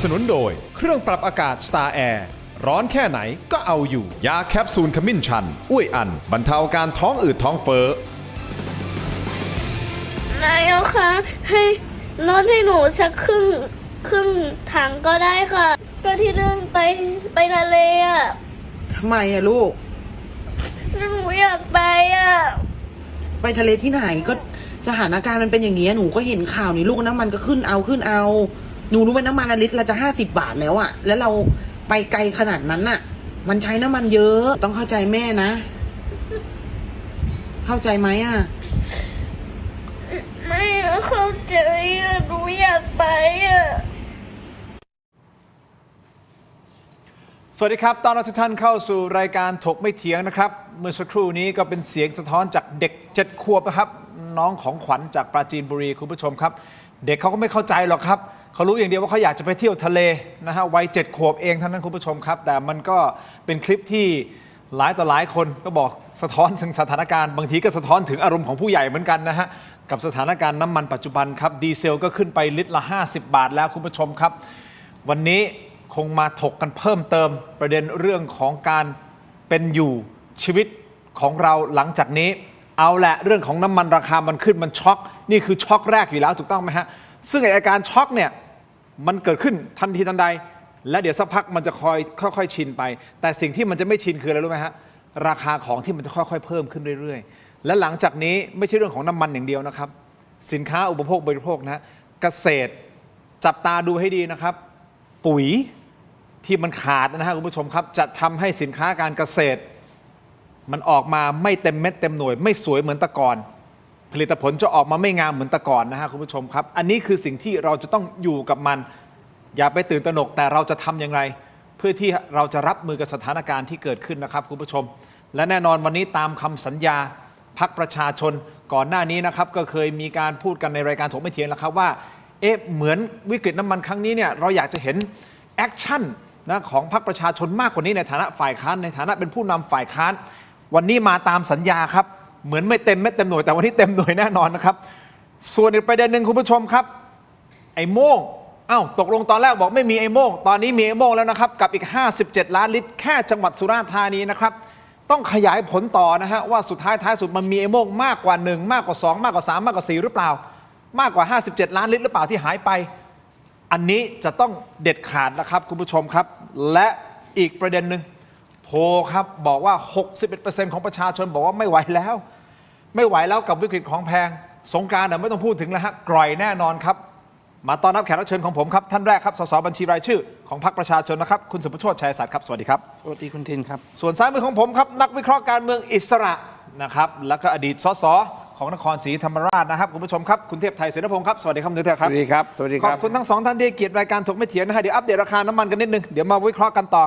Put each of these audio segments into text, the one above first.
สนุนโดยเครื่องปรับอากาศ Star Air ร้อนแค่ไหนก็เอาอยู่ยาแคปซูลขมิ้นชันอุ้ยอันบรรเทาอาการท้องอืดท้องเฟ้อนายกคะให้ลดให้หนูสักครึ่งถังก็ได้ค่ะก็ที่เรื่องไปทะเลอ่ะทำไมอะลูกหนูอยากไปอ่ะไปทะเลที่ไหนก็สถานการณ์มันเป็นอย่างนี้หนูก็เห็นข่าวนี่ลูกน้ำมันก็ขึ้นเอาหนูรู้ไหมน้ำมันลิตรละจะ50 บาทแล้วอะแล้วเราไปไกลขนาดนั้นน่ะมันใช้น้ำมันเยอะต้องเข้าใจแม่นะเข้าใจไหมอะไม่เข้าใจอ่ะหนูอยากไปอ่ะสวัสดีครับต้อนรับทุกท่านเข้าสู่รายการถกไม่เถียงนะครับเมื่อสักครู่นี้ก็เป็นเสียงสะท้อนจากเด็ก7 ขวบนะครับน้องของขวัญจากปราจีนบุรีคุณผู้ชมครับเด็กเขาก็ไม่เข้าใจหรอกครับเขารู้อย่างเดียวว่าเขาอยากจะไปเที่ยวทะเลนะฮะวัย7 ขวบเองท่านนั้นคุณผู้ชมครับแต่มันก็เป็นคลิปที่หลายต่อหลายคนก็บอกสะท้อนถึงสถานการณ์บางทีก็สะท้อนถึงอารมณ์ของผู้ใหญ่เหมือนกันนะฮะกับสถานการณ์น้ำมันปัจจุบันครับดีเซลก็ขึ้นไปลิตรละ50 บาทแล้วคุณผู้ชมครับวันนี้คงมาถกกันเพิ่มเติมประเด็นเรื่องของการเป็นอยู่ชีวิตของเราหลังจากนี้เอาแหละเรื่องของน้ำมันราคามันขึ้นมันช็อกนี่คือช็อกแรกอยู่แล้วถูกต้องไหมฮะซึ่งอาการช็อกเนี่ยมันเกิดขึ้นทันทีทันใดและเดี๋ยวสักพักมันจะค่อยๆชินไปแต่สิ่งที่มันจะไม่ชินคืออะไรรู้ไหมฮะราคาของที่มันจะค่อยๆเพิ่มขึ้นเรื่อยๆและหลังจากนี้ไม่ใช่เรื่องของน้ำมันอย่างเดียวนะครับสินค้าอุปโภคบริโภคนะเกษตรจับตาดูให้ดีนะครับปุ๋ยที่มันขาดนะฮะคุณผู้ชมครับจะทำให้สินค้าการเกษตรมันออกมาไม่เต็มเม็ดเต็มหน่วยไม่สวยเหมือนแต่ก่อนผลิตผลจะออกมาไม่งามเหมือนแต่ก่อนนะฮะคุณผู้ชมครับอันนี้คือสิ่งที่เราจะต้องอยู่กับมันอย่าไปตื่นตระหนกแต่เราจะทำอย่างไรเพื่อที่เราจะรับมือกับสถานการณ์ที่เกิดขึ้นนะครับคุณผู้ชมและแน่นอนวันนี้ตามคำสัญญาพรรคประชาชนก่อนหน้านี้นะครับก็เคยมีการพูดกันในรายการถกไม่เถียงแล้วครับว่าเหมือนวิกฤตน้ำมันครั้งนี้เนี่ยเราอยากจะเห็นแอคชั่นนะของพรรคประชาชนมากกว่านี้ในฐานะฝ่ายค้านในฐานะเป็นผู้นำฝ่ายค้านวันนี้มาตามสัญญาครับเหมือนไม่เต็มเม็ดเต็มหน่วยแต่วันนี้เต็มหน่วยแน่นอนนะครับส่วนอีกประเด็นหนึ่งคุณผู้ชมครับไอ้โม่งตกลงตอนแรกบอกไม่มีไอ้โม่งตอนนี้มีไอ้โม่งแล้วนะครับกับอีก57 ล้านลิตรแค่จังหวัดสุราษฎร์ธานีนะครับต้องขยายผลต่อนะฮะว่าสุดท้ายสุดมันมีไอ้โม่งมากกว่า1มากกว่า2มากกว่า3มากกว่า4หรือเปล่ามากกว่า57 ล้านลิตรหรือเปล่าที่หายไปอันนี้จะต้องเด็ดขาดนะครับคุณผู้ชมครับและอีกประเด็นหนึ่งโพลครับบอกว่า 61% ของประชาชนบอกว่าไม่ไหวแล้วกับวิกฤตของแพงสงกรานต์ไม่ต้องพูดถึงแล้วฮะกร่อยแน่นอนครับมาต้อนรับแขกรับเชิญของผมครับท่านแรกครับสสบัญชีรายชื่อของพรรคประชาชนนะครับคุณสุภโชติ ชัยสัตย์ครับสวัสดีครับสวัสดีคุณทินครับส่วนซ้ายมือของผมครับนักวิเคราะห์การเมืองอิสระนะครับแล้วก็อดีตสสของนครศรีธรรมราชนะครับคุณผู้ชมครับคุณเทพไทยเสนพงศ์ครับสวัสดีครับคุณเทพครับสวัสดีครับสวัสดีครับขอบคุณทั้งสองท่านที่เกียรติรายการถกไม่เถียงนะฮะเดี๋ยวอัปเดตราคาน้ำมันกันนิดนึงเดี๋ยวมาวิเคราะห์กันต่อ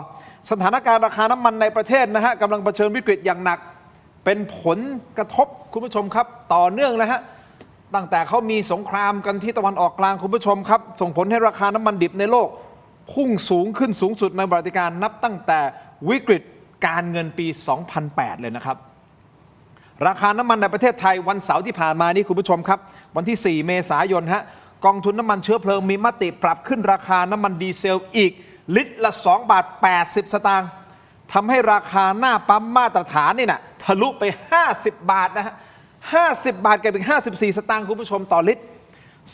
สถานการณ์ราคาน้ำมันในประเทศนะฮะกำลังเผชิญวิกฤตอย่างหนักเป็นผลกระทบคุณผู้ชมครับต่อเนื่องนะฮะตั้งแต่เขามีสงครามกันที่ตะวันออกกลางคุณผู้ชมครับส่งผลให้ราคาน้ำมันดิบในโลกพุ่งสูงขึ้นสูงสุดในประวัติการนับตั้งแต่วิกฤตการเงินปี 2008 เลยนะครับราคาน้ำมันในประเทศไทยวันเสาร์ที่ผ่านมานี้คุณผู้ชมครับวันที่ 4 เมษายนฮะกองทุนน้ำมันเชื้อเพลิงมีมติปรับขึ้นราคาน้ำมันดีเซลอีกลิตรละ2 บาท 80 สตางค์ทำให้ราคาหน้าปั๊มมาตรฐานนี่นะทะลุไป50 บาทนะฮะ50 บาทกับอีก54 สตางค์คุณผู้ชมต่อลิตร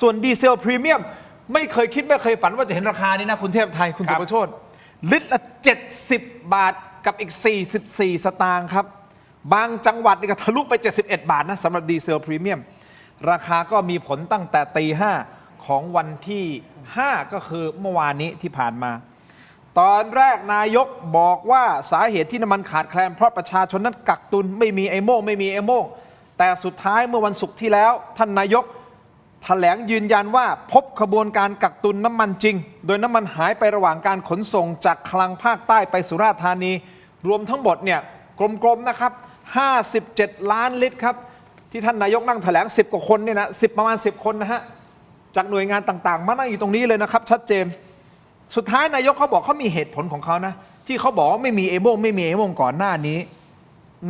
ส่วนดีเซลพรีเมียมไม่เคยคิดไม่เคยฝันว่าจะเห็นราคานี้นะคุณเทพไทยคุณสุภโชติลิตรละ70 บาทกับอีก44 สตางค์ครับบางจังหวัดนี่ก็ทะลุไป71 บาทนะสำหรับดีเซลพรีเมียมราคาก็มีผลตั้งแต่ตี 5ของวันที่5ก็คือเมื่อวานนี้ที่ผ่านมาตอนแรกนายกบอกว่าสาเหตุที่น้ำมันขาดแคลนเพราะประชาชนนั้นกักตุนไม่มีไอโม่งแต่สุดท้ายเมื่อวันศุกร์ที่แล้วท่านนายกแถลงยืนยันว่าพบขบวนการกักตุนน้ำมันจริงโดยน้ำมันหายไประหว่างการขนส่งจากคลังภาคใต้ไปสุราษฎร์ธานีรวมทั้งหมดเนี่ยกลมๆนะครับ57 ล้านลิตรครับที่ท่านนายกนั่งแถลง10 กว่าคนเนี่ยนะประมาณ 10 คนนะฮะจากหน่วยงานต่างๆมานั่งอยู่ตรงนี้เลยนะครับชัดเจนสุดท้ายนายกเขาบอกเขามีเหตุผลของเขานะที่เขาบอกว่าไม่มีไอโม่งก่อนหน้านี้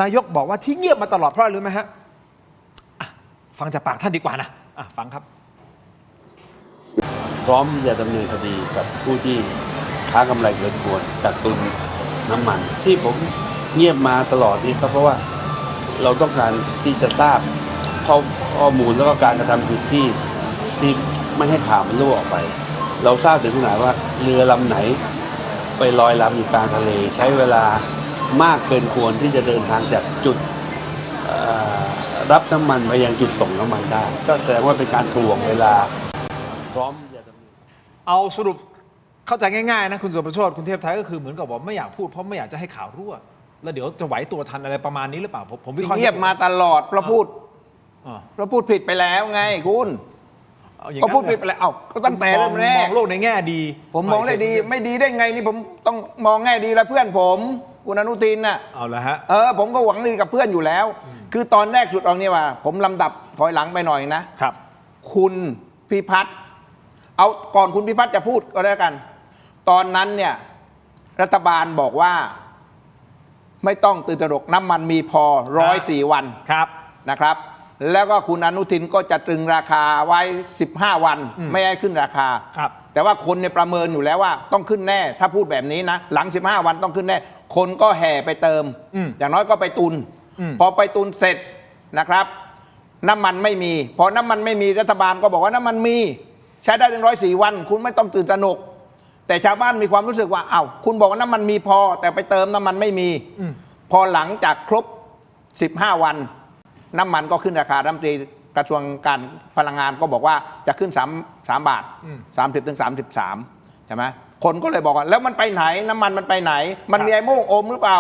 นายกบอกว่าที่เงียบมาตลอดเพราะอะไรรู้ไหมฮะฟังจากปากท่านดีกว่านะฟังครับ พร้อมที่จะดำเนินคดีกับผู้ที่ค้ากำไรเกินควรกักตุนน้ำมันที่ผมเงียบมาตลอดนี้ก็เพราะว่าเราต้องการที่จะทราบข้อมูลแล้วก็การกระทำผิดที่ไม่ให้ข่าวมันรั่วออกไป เราทราบถึงขนาดว่าเรือลำไหนไปลอยลำอยู่กลางทะเลใช้เวลามากเกินควรที่จะเดินทางจากจุดรับน้ำมันไปยังจุดส่งน้ำมันได้ก็แสดงว่าเป็นการถ่วงเวลาพร้อมที่จะดำเนิน เอาสรุปเข้าใจง่ายๆนะคุณสุประโชติคุณเทพไทยก็คือเหมือนกับบอกไม่อยากพูดเพราะไม่อยากจะให้ข่าวรั่ว แล้วเดี๋ยวจะไหวตัวทันอะไรประมาณนี้หรือเปล่าผมวิเคราะห์ เงียบมาตลอดเพราะพูด อ่า เพราะพูดผิดไปแล้วไงคุณ เอาอย่าง ก็ นั้น พูดผิดไปแล้วเอ้าก็ตั้งแต่เริ่มแร ม ก องโลกในแง่ดี ผมมองได้ดีไม่ดีได้ไงนี่ผมต้องมองแง่ดีแล้วเพื่อนผมคุณอนุทินน่ะ เอาละฮะ ผมก็หวังดีกับเพื่อนอยู่แล้ว คือตอนแรกสุดเอาเนี่ยว่า ผมลำดับถอยหลังไปหน่อยนะครับ คุณพิพัฒน์เอาก่อนคุณพิพัฒน์จะพูดก็แล้วกัน ตอนนั้นเนี่ยรัฐบาลบอกว่าไม่ต้องตื่นตระหนกน้ำมันมีพอ104 วัน ครับ นะครับ แล้วก็คุณอนุทินก็จะตรึงราคาไว้15 วัน ไม่ให้ขึ้นราคา ครับ แต่ว่าคนเนี่ยประเมินอยู่แล้วว่าต้องขึ้นแน่ ถ้าพูดแบบนี้นะหลัง15 วันต้องขึ้นแน่ คนก็แห่ไปเติม อย่างน้อยก็ไปตุน พอไปตุนเสร็จนะครับ น้ำมันไม่มี พอน้ำมันไม่มีรัฐบาลก็บอกว่าน้ำมันมี ใช้ได้ถึง104 วัน คุณไม่ต้องตื่นตระหนก แต่ชาวบ้านมีความรู้สึกว่าคุณบอกว่าน้ำมันมีพอ แต่ไปเติมน้ำมันไม่มี พอหลังจากครบ15 วัน น้ำมันก็ขึ้นราคารัฐมนตรีกระทรวงการพลังงานก็บอกว่าจะขึ้น3 บาท 30 ถึง 33 ใช่ไหมคนก็เลยบอกว่าแล้วมันไปไหนน้ำมันมันไปไหน มันมีไอ้โม่งอมหรือเปล่า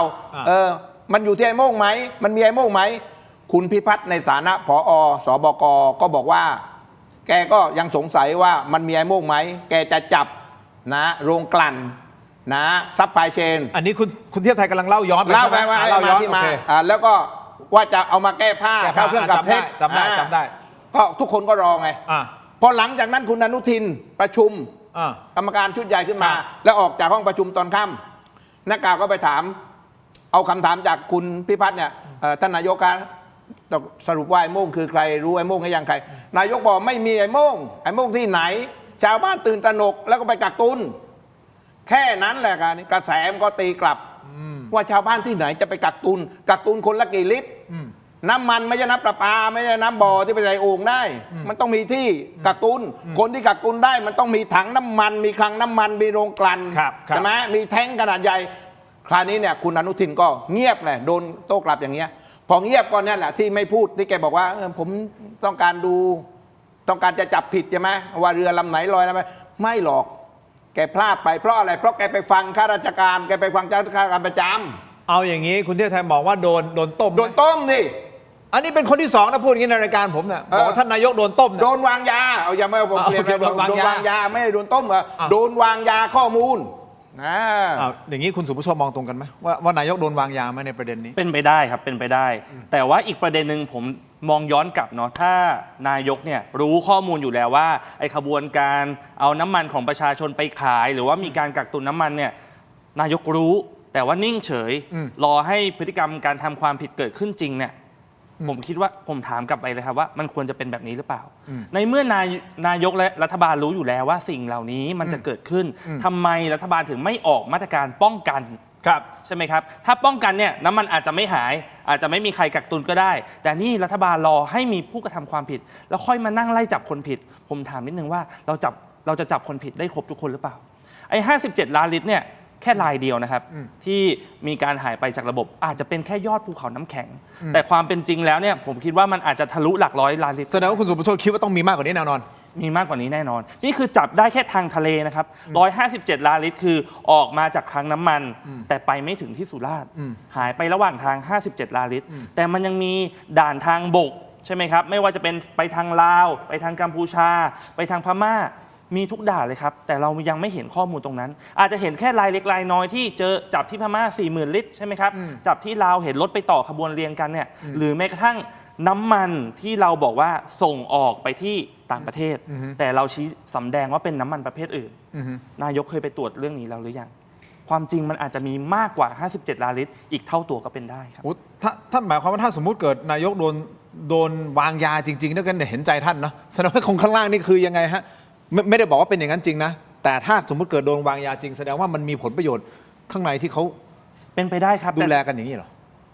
มันอยู่ที่ไอ้โม่งไหมมันมีไอ้โม่งไหมคุณพิพัฒน์ในฐานะผอ.สบก.ก็บอกว่า แกก็ยังสงสัยว่ามันมีไอ้โม่งไหมแกจะจับนะโรงกลั่นนะซัพพลายเชน อันนี้คุณเทพไทยกำลังเล่าย้อนไป เล่าไป ใช่ห ว่า เล่าย้อน ที่ โอ มา เค แล้วก็ว่าจะเอามาแก้ผ้า แก้ผ้า เข้าเครื่องจับเท็จ จำได้จำได้ ก็ทุกคนก็รอไง อ่า พอหลังจากนั้นคุณอนุทินประชุม อ่า กรรมการชุดใหญ่ขึ้นมา ครับ แล้วออกจากห้องประชุมตอนค่ำนักข่าวก็ไปถาม เอาคำถามจากคุณพิพัฒน์เนี่ยท่านนายกครับสรุปว่าไอ้โม่งคือใครรู้ไอ้โม่งให้ยังใคร นายกบอกไม่มีไอ้โม่งที่ไหน ชาวบ้านตื่นตระหนกแล้วก็ไปกักตุน แค่นั้นแหละครับกระแสมันก็ตีกลับว่าชาวบ้านที่ไหนจะไปกักตุนคนละกี่ลิตรน้ำมันไม่ใช่น้ำประปาไม่ใช่น้ำบ่อที่ไปใส่โอ่งได้ มันต้องมีที่กักตุนคนที่กักตุนได้มันต้องมีถังน้ำมัน มีคลังน้ำมันมีโรงกลั่น ครับ ใช่ไหมมีแท้งขนาดใหญ่คราวนี้เนี่ยคุณอนุทินก็เงียบเลยโดนโต้กลับอย่างเงี้ยพอเงียบก็เนี่ยแหละที่ไม่พูดที่แกบอกว่าผมต้องการดูต้องการจะจับผิดใช่ไหมว่าเรือลำไหนลอยแล้วไม่หรอกแกพลาดไปเพราะอะไรเพราะแกไปฟังข้าราชการแกไปฟังเจ้าข้าราชการประจำ เอาอย่างนี้คุณเทพไทยบอกว่าโดนต้ม โดนต้มดิ อันนี้เป็นคนที่สองนะพูดอย่างนี้ในรายการผมเนี่ยบอกว่าท่านนายกโดนต้ม โดนวางยาเอาอย่าไม่เอาผมเรียน โอเค โดน โดนวางยา วางยาไม่ได้โดนต้มเหรอ อ่ะ โดนวางยาข้อมูลนะ อย่างนี้คุณสุภโชคมองตรงกันไหมว่านายกโดนวางยาไหมในประเด็นนี้ เป็นไปได้ครับเป็นไปได้ แต่ว่าอีกประเด็นหนึ่งผมมองย้อนกลับเนาะถ้านายกเนี่ยรู้ข้อมูลอยู่แล้วว่าไอ้ขบวนการเอาน้ำมันของประชาชนไปขาย หรือว่ามีการกักตุนน้ำมันเนี่ยนายกรู้แต่ว่านิ่งเฉย รอให้พฤติกรรมการทำความผิดเกิดขึ้นจริงเนี่ยผมคิดว่าผมถามกลับไปเลยครับว่ามันควรจะเป็นแบบนี้หรือเปล่า ในเมื่อนายกและรัฐบาลรู้อยู่แล้วว่าสิ่งเหล่านี้มันจะเกิดขึ้นทำไมรัฐบาลถึงไม่ออกมาตรการป้องกัน ครับ ใช่ไหมครับ ถ้าป้องกันเนี่ยน้ำมันอาจจะไม่หาย อาจจะไม่มีใครกักตุนก็ได้ แต่นี่รัฐบาลรอให้มีผู้กระทำความผิด แล้วค่อยมานั่งไล่จับคนผิด ผมถามนิดนึงว่าเราจะจับคนผิดได้ครบทุกคนหรือเปล่าไอ้57 ล้านลิตรเนี่ยแค่รายเดียวนะครับที่มีการหายไปจากระบบอาจจะเป็นแค่ยอดภูเขาน้ำแข็ง แต่ความเป็นจริงแล้วเนี่ยผมคิดว่ามันอาจจะทะลุหลักร้อยล้านลิตร แสดงว่าคุณสุภโชคคิดว่าต้องมีมากกว่านี้แน่นอน มีมากกว่านี้แน่นอน นี่คือจับได้แค่ทางทะเลนะครับ157 ล้านลิตรคือออกมาจากคลังน้ำมัน แต่ไปไม่ถึงที่สุราษฎร์หายไประหว่างทาง 57 ล้านลิตร แต่มันยังมีด่านทางบกใช่ไหมครับ ไม่ว่าจะเป็นไปทางลาว ไปทางกัมพูชา ไปทางพม่า มีทุกด่านเลยครับ แต่เรายังไม่เห็นข้อมูลตรงนั้น อาจจะเห็นแค่รายเล็กรายน้อยที่เจอจับที่พม่า 40,000 ลิตรใช่ไหมครับ จับที่ลาวเห็นรถไปต่อขบวนเรียงกันเนี่ย หรือแม้กระทั่งน้ำมันที่เราบอกว่าส่งออกไปที่ต่างประเทศ แต่เราชี้สำแดงว่าเป็นน้ำมันประเภทอื่น นายกเคยไปตรวจเรื่องนี้แล้วหรือยัง ความจริงมันอาจจะมีมากกว่า 57 ล้านลิตร อีกเท่าตัวก็เป็นได้ครับ ถ้าหมายความว่าถ้าสมมุติเกิดนายกโดนวางยาจริงๆแล้วกันเห็นใจท่านเนาะแสดงว่าของข้างล่างนี่คือยังไงฮะ ไม่ได้บอกว่าเป็นอย่างนั้นจริงนะแต่ถ้าสมมุติเกิดโดนวางยาจริงแสดงว่ามันมีผลประโยชน์ข้างในที่เขา เป็นไปได้ครับ ดูแลกันอย่างนี้เหรอ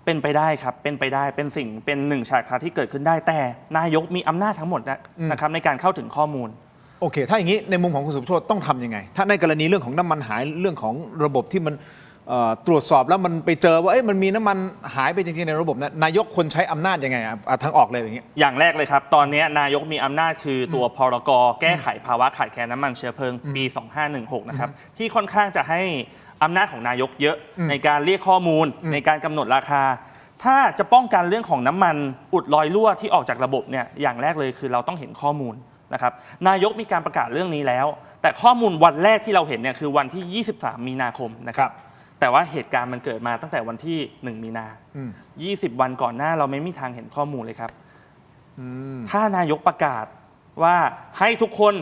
เป็นไปได้ครับเป็นไปได้เป็นหนึ่งฉากทัศน์ที่เกิดขึ้นได้แต่นายกมีอำนาจทั้งหมดนะครับในการเข้าถึงข้อมูล โอเค ถ้าอย่างนี้ในมุมของคุณสุภโชติต้องทำยังไง ถ้าในกรณีเรื่องของน้ำมันหายเรื่องของระบบที่มันตรวจสอบแล้วมันไปเจอว่ามันมีน้ำมันหายไปจริงๆในระบบนะนายกคนใช้อำนาจยังไงทางออกเลยอย่างนี้อย่างแรกเลยครับ ตอนนี้นายกมีอำนาจคือตัวพรกแก้ไขภาวะขาดแคลนน้ำมันเชื้อเพลิงปี 2516 นะครับที่ค่อนข้างจะให้อำนาจของนายกเยอะในการเรียกข้อมูลในการกำหนดราคา ถ้าจะป้องกันเรื่องของน้ำมันอุดรอยรั่วที่ออกจากระบบเนี่ยอย่างแรกเลยคือเราต้องเห็นข้อมูลนะครับนายกมีการประกาศเรื่องนี้แล้ว แต่ข้อมูลวันแรกที่เราเห็นเนี่ยคือวันที่ 23 มีนาคมนะครับแต่ว่าเหตุการณ์มันเกิดมาตั้งแต่วันที่ 1 มีนา 20 วันก่อนหน้าเราไม่มีทางเห็นข้อมูลเลยครับถ้านายกประกาศว่าให้ทุกคน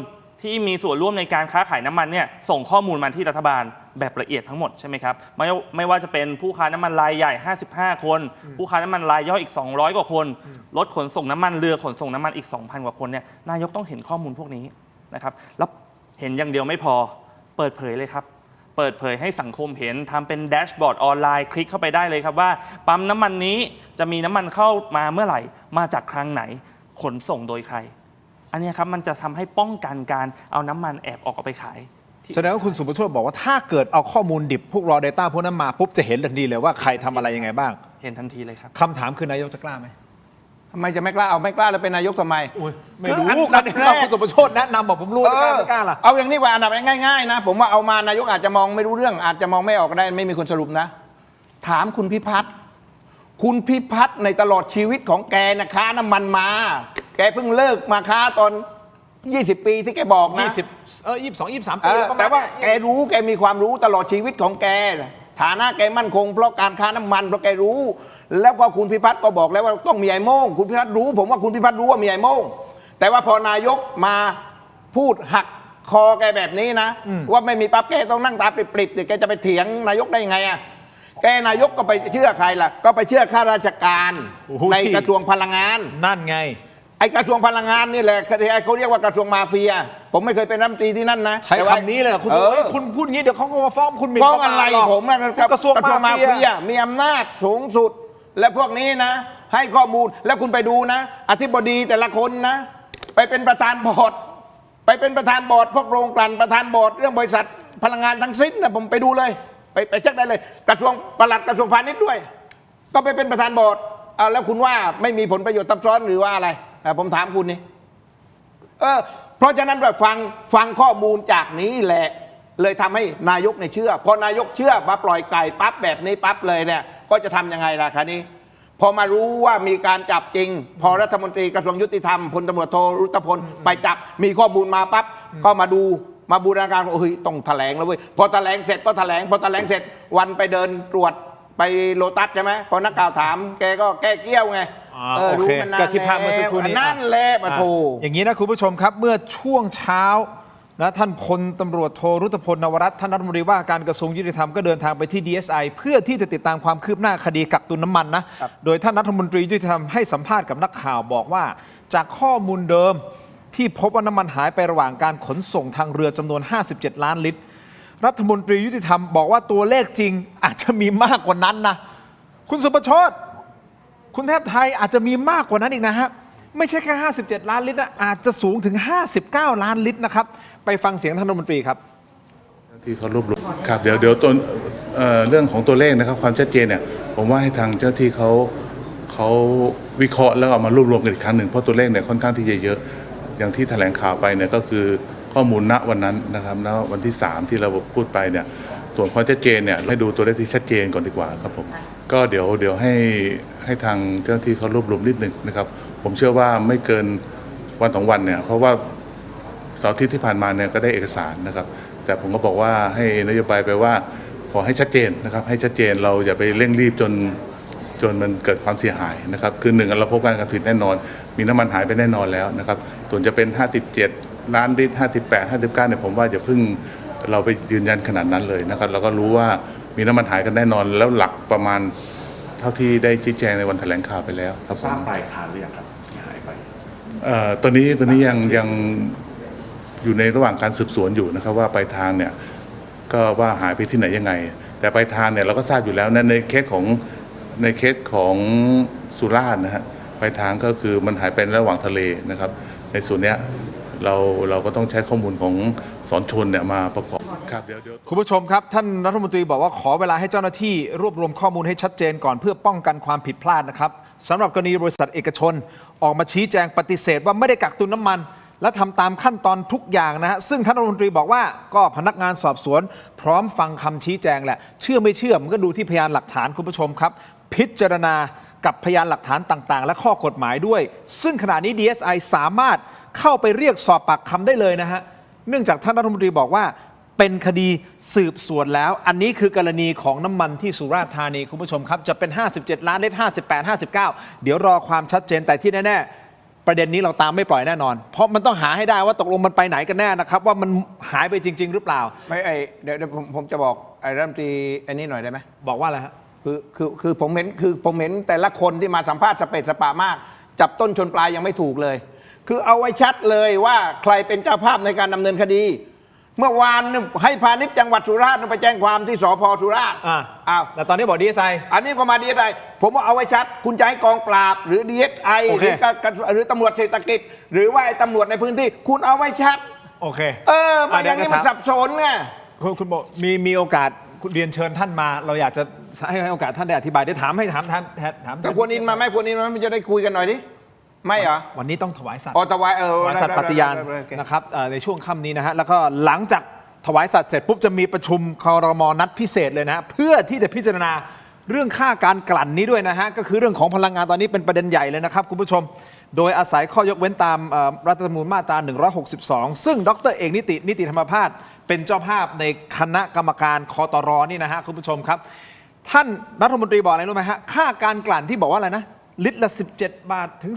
ที่มีส่วนร่วมในการค้าขายน้ำมันเนี่ยส่งข้อมูลมาที่รัฐบาลแบบละเอียดทั้งหมดใช่ไหมครับไม่ว่าจะเป็นผู้ค้าน้ำมันรายใหญ่55คนผู้ค้าน้ำมันรายย่อยอีก200กว่าคนรถขนส่งน้ำมันเรือขนส่งน้ำมันอีก 2,000 กว่าคนเนี่ยนายกต้องเห็นข้อมูลพวกนี้นะครับแล้วเห็นอย่างเดียวไม่พอเปิดเผยเลยครับเปิดเผยให้สังคมเห็นทำเป็นแดชบอร์ดออนไลน์คลิกเข้าไปได้เลยครับว่าปั๊มน้ำมันนี้จะมีน้ำมันเข้ามาเมื่อไหร่มาจากคลังไหนขนส่งโดยใครอันนี้ครับมันจะทำให้ป้องกันการเอาน้ำมันแอบออกไปขายแสดงว่าคุณสุภโชติบอกว่าถ้าเกิดเอาข้อมูลดิบพวกraw data พวกนั้นมาปุ๊บจะเห็นทันทีเลยว่าใครทำอะไรยังไงบ้างเห็นทันทีเลยครับคำถามคือนายกจะกล้าไหมทำไมจะไม่กล้าเอาไม่กล้าแล้วเป็นนายกทำไมไม่รู้กันคุณสุภโชติแนะนำบอกผมรู้ไม่กล้าล่ะเอาอย่างนี้ว่าอันดับง่ายๆนะผมว่าเอามานายกอาจจะมองไม่รู้เรื่องอาจจะมองไม่ออกก็ได้ไม่มีคนสรุปนะถามคุณพิพัฒน์ในตลอดชีวิตของแกนะค้าน้ำมันมาแกเพิ่งเลิกมาค้าตอน20 ปีที่แกบอกนะ22 23 ปีแต่ว่าแกรู้แกมีความรู้ตลอดชีวิตของแกฐานะแกมั่นคงเพราะการค้าน้ำมันเพราะแกรู้แล้วก็คุณพิพัฒน์ก็บอกแล้วว่าต้องมีไอ้โม่งคุณพิพัฒน์รู้ผมว่าคุณพิพัฒน์รู้ว่ามีไอ้โม่งแต่ว่าพอนายกมาพูดหักคอแกแบบนี้นะว่าไม่มีปั๊บแกต้องนั่งตาปริบๆเดี๋ยวแกจะไปเถียงนายกได้ยังไงอะแกนายกก็ไปเชื่อใครล่ะก็ไปเชื่อข้าราชการในกระทรวงพลังงานนั่นไงไอ้กระทรวงพลังงานนี่แหละเขาเรียกว่ากระทรวงมาเฟียผมไม่เคยเป็นรัฐมนตรีที่นั่นนะใช้คำนี้เลยคุณพูดงี้เดี๋ยวเขาก็มาฟ้องคุณฟ้องอะไรผมกระทรวงมาเฟียมีอำนาจสูงสุดและพวกนี้นะให้ข้อมูลแล้วคุณไปดูนะอธิบดีแต่ละคนนะไปเป็นประธานบอร์ดพวกโรงกลั่นประธานบอร์ดเรื่องบริษัทพลังงานทั้งสิ้นนะผมไปดูเลยไปเช็คได้เลยกระทรวงปลัดกระทรวงพาณิชย์ด้วยก็ไปเป็นประธานบอร์ดแล้วคุณว่าไม่มีผลประโยชน์ซับซ้อนหรือว่าอะไรผมถามคุณนี่เพราะฉะนั้นแบบฟังข้อมูลจากนี้แหละเลยทำให้นายกเนี่ยเชื่อพอนายกเชื่อมาปล่อยไก่ปั๊บแบบนี้ปั๊บเลยเนี่ยก็จะทำยังไงล่ะคะนี้พอมารู้ว่ามีการจับจริงพอรัฐมนตรีกระทรวงยุติธรรมพลตำรวจโทรุตพลไปจับมีข้อมูลมาปั๊บก็มาดูมาบูรณาการโอ้ยต้องแถลงแล้วเว้ยพอแถลงเสร็จก็แถลงพอแถลงเสร็จวันไปเดินตรวจไปโลตัสใช่ไหมพอนักข่าวถามแกก็แก้เกี้ยวไงรู้มันนานที่ภาพเมื่อสักครู่นี้นั่นแหละมาโทอย่างนี้นะคุณผู้ชมครับเมื่อช่วงเช้านะท่านพลตำรวจโทรุตพลนวรัตน์ท่านรัฐมนตรีว่าการกระทรวงยุติธรรมก็เดินทางไปที่ DSI เพื่อที่จะติดตามความคืบหน้าคดีกักตุนน้ำมันนะโดยท่านรัฐมนตรียุติธรรมให้สัมภาษณ์กับนักข่าวบอกว่าจากข้อมูลเดิมที่พบว่าน้ำมันหายไประหว่างการขนส่งทางเรือจำนวน57ล้านลิตรรัฐมนตรียุติธรรมบอกว่าตัวเลขจริงอาจจะมีมากกว่านั้นนะคุณสุประโชติคุณเทพไทยอาจจะมีมากกว่านั้นอีกนะฮะไม่ใช่แค่57ล้านลิตรนะอาจจะสูงถึง59ล้านลิตรนะครับไปฟังเสียงท่านรัฐมนตรีครับที่เขารวบรวมครับเดี๋ยวตัวเรื่องของตัวเลขนะครับความชัดเจนเนี่ยผมว่าให้ทางเจ้าที่เขาวิเคราะห์แล้วเอามารวบรวมกันอีกครั้งหนึ่งเพราะตัวเลขเนี่ยค่อนข้างที่จะเยอะอย่างที่แถลงข่าวไปเนี่ยก็คือข้อมูลณวันนั้นนะครับณวันที่3ที่เราพูดไปเนี่ยส่วนความชัดเจนเนี่ยให้ดูตัวเลขที่ชัดเจนก่อนดีกว่าครับผมก็เดี๋ยวให้ทางเจ้าหน้าที่เขารวบรวมนิดนึงนะครับผมเชื่อว่าไม่เกินวัน2วันเนี่ยเพราะว่าเสาร์อาทิตย์ที่ผ่านมาเนี่ยก็ได้เอกสารนะครับแต่ผมก็บอกว่าให้นโยบายไปว่าขอให้ชัดเจนนะครับให้ชัดเจนเราอย่าไปเร่งรีบจนมันเกิดความเสียหายนะครับคือ1เราพบการกระทำผิดแน่นอนมีน้ำมันหายไปแน่นอนแล้วนะครับส่วนจะเป็น57ล้านลิตร58 59เนี่ยผมว่าอย่าเพิ่งเราไปยืนยันขนาดนั้นเลยนะครับเราก็รู้ว่ามีน้ำมันหายกันแน่นอนแล้วหลักประมาณเท่าที่ได้ชี้แจงในวันแถลงข่าวไปแล้วครับทราบปลายทางหรือยังครับที่หายไปตัวนี้ยัง อยู่ในระหว่างการสืบสวนอยู่นะครับว่าปลายทางเนี่ยก็ว่าหายไปที่ไหนยังไง แต่ปลายทางเนี่ยเราก็ทราบอยู่แล้วในเคสของสุราษฎร์นะฮะปลายทางก็คือมันหายไประหว่างทะเลนะครับในส่วนเนี้ยเราก็ต้องใช้ข้อมูลของสอนชนเนี่ยมาประกอบครับเดี๋ยว คุณผู้ชมครับท่านรัฐมนตรีบอกว่าขอเวลาให้เจ้าหน้าที่รวบรวมข้อมูลให้ชัดเจนก่อนเพื่อป้องกันความผิดพลาดนะครับสำหรับกรณีบริษัทเอกชนออกมาชี้แจงปฏิเสธว่าไม่ได้กักตุนน้ำมัน และทำตามขั้นตอนทุกอย่างนะฮะซึ่งท่านรัฐมนตรีบอกว่าก็พนักงานสอบสวนพร้อมฟังคำชี้แจงแหละเชื่อไม่เชื่อมันก็ดูที่พยานหลักฐานคุณผู้ชมครับพิจารณากับพยานหลักฐานต่างๆ และข้อกฎหมายด้วยซึ่งขณะนี้ DSI สามารถเข้าไปเรียกสอบปากคำได้เลยนะฮะเนื่องจากท่านรัฐมนตรีบอกว่าเป็นคดีสืบสวนแล้วอันนี้คือกรณีของน้ำมันที่สุราษฎร์ธานีคุณผู้ชมครับจะเป็น57ล้านลิตร58 59เดี๋ยวรอความชัดเจนแต่ที่แน่ๆประเด็นนี้เราตามไม่ปล่อยแน่นอนเพราะมันต้องหาให้ได้ว่าตกลงมันไปไหนกันแน่นะครับว่ามันหายไปจริงๆหรือเปล่าไม่เดี๋ยวผมจะบอกไอ้รัฐมนตรีอันนี้หน่อยได้ไหม บอกว่าอะไรฮะคือผมเห็นแต่ละคนที่มาสัมภาษณ์สเปซสปามาก จับต้นชนปลายยังไม่ถูกเลย คือเอาไว้ชัดเลยว่าใครเป็นเจ้าภาพในการดำเนินคดี เมื่อวานให้พาณิชย์จังหวัดสุราษฎร์ไปแจ้งความที่สพสุราษฎร์อ้าวแล้วตอนนี้บอก DSI อันนี้ก็มา DSI ผมว่าเอาไว้ชัด คุณจะให้กองปราบหรือ DSI หรือตำรวจเศรษฐกิจหรือว่าไอ้ตำรวจในพื้นที่คุณเอาไว้ชัดโอเคมาอย่างนี้มันสับสนไงคุณบอกมีโอกาสเรียนเชิญท่านมาเราอยากจะให้โอกาสท่านได้อธิบายได้ถามแต่ควรอินมาไหมควรอินมามันจะได้คุยกันหน่อยดิไม่เหรอวันนี้ต้องถวายสัตว์ถวายสัตว์ปฏิญาณนะครับในช่วงค่ำนี้นะฮะแล้วก็หลังจากถวายสัตว์เสร็จปุ๊บจะมีประชุมครม.นัดพิเศษเลยนะเพื่อที่จะพิจารณาเรื่องค่าการกลั่นนี้ด้วยนะฮะก็คือเรื่องของพลังงานตอนนี้เป็นประเด็นใหญ่เลยนะครับคุณผู้ชมโดยอาศัยข้อยกเว้นตามรัฐธรรมนูญมาตรา162ซึ่งดร.เอกนิติธรรมภาสเป็นเจ้าภาพในคณะกรรมการคตร.นี่นะฮะคุณผู้ชมครับท่านรัฐมนตรีบอกอะไรรู้ไหมฮะค่าการกลั่นที่บอกว่าอะไรนะลิตรละ17 บาทถึง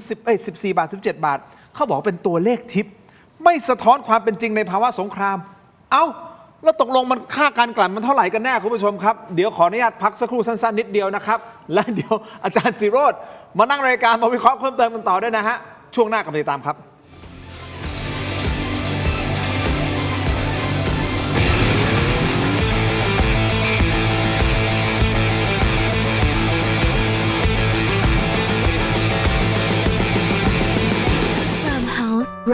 14 บาท17 บาทเขาบอกเป็นตัวเลขทิปไม่สะท้อนความเป็นจริงในภาวะสงครามแล้วตกลงมันค่าการกลั่นมันเท่าไหร่กันแน่คุณผู้ชมครับเดี๋ยวขออนุญาตพักสักครู่สั้นๆนิดเดียวนะครับและเดี๋ยวอาจารย์ศิโรจน์มานั่งรายการมาวิเคราะห์เพิ่มเติมกันต่อด้วยนะฮะช่วงหน้ากลับมาติดตามครับ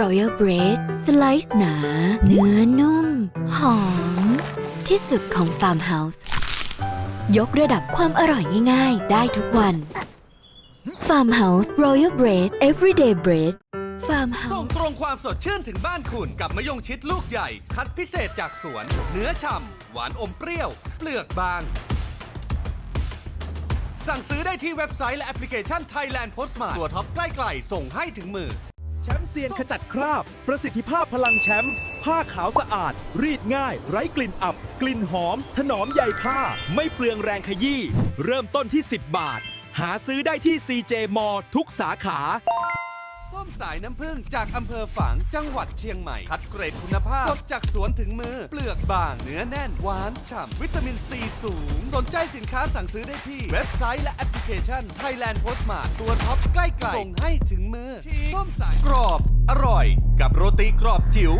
Royal Bread สไลซ์หนา เนื้อนุ่ม หอม ที่สุดของ Farmhouse ยกระดับความอร่อยง่ายๆได้ทุกวัน Farmhouse Royal Bread Everyday Bread Farmhouse ส่งตรงความสดชื่นถึงบ้านคุณกับมะยงชิดลูกใหญ่คัดพิเศษจากสวน เนื้อฉ่ำหวานอมเปรี้ยวเปลือกบางสั่งซื้อได้ที่เว็บไซต์และแอปพลิเคชัน Thailand Postmart ตัวท็อปใกล้ๆส่งให้ถึงมือแชมป์เซียนขจัดคราบประสิทธิภาพพลังแชมป์ผ้าขาวสะอาดรีดง่ายไร้กลิ่นอับกลิ่นหอมถนอมใยผ้าไม่เปลืองแรงขยี้เริ่มต้นที่10 บาทหาซื้อได้ที่ CJ มอทุกสาขาส้มสายน้ำผึ้งจากอำเภอฝางจังหวัดเชียงใหม่คัดเกรดคุณภาพสดจากสวนถึงมือเปลือกบางเนื้อแน่นหวานฉ่ำวิตามินซีสูงสนใจสินค้าสั่งซื้อได้ที่เว็บไซต์และแอปพลิเคชัน Thailand Postmart ตัวท็อปใกล้ๆส่งให้ถึงมือส้มสายกรอบอร่อยกับโรตีกรอบจิ๋ว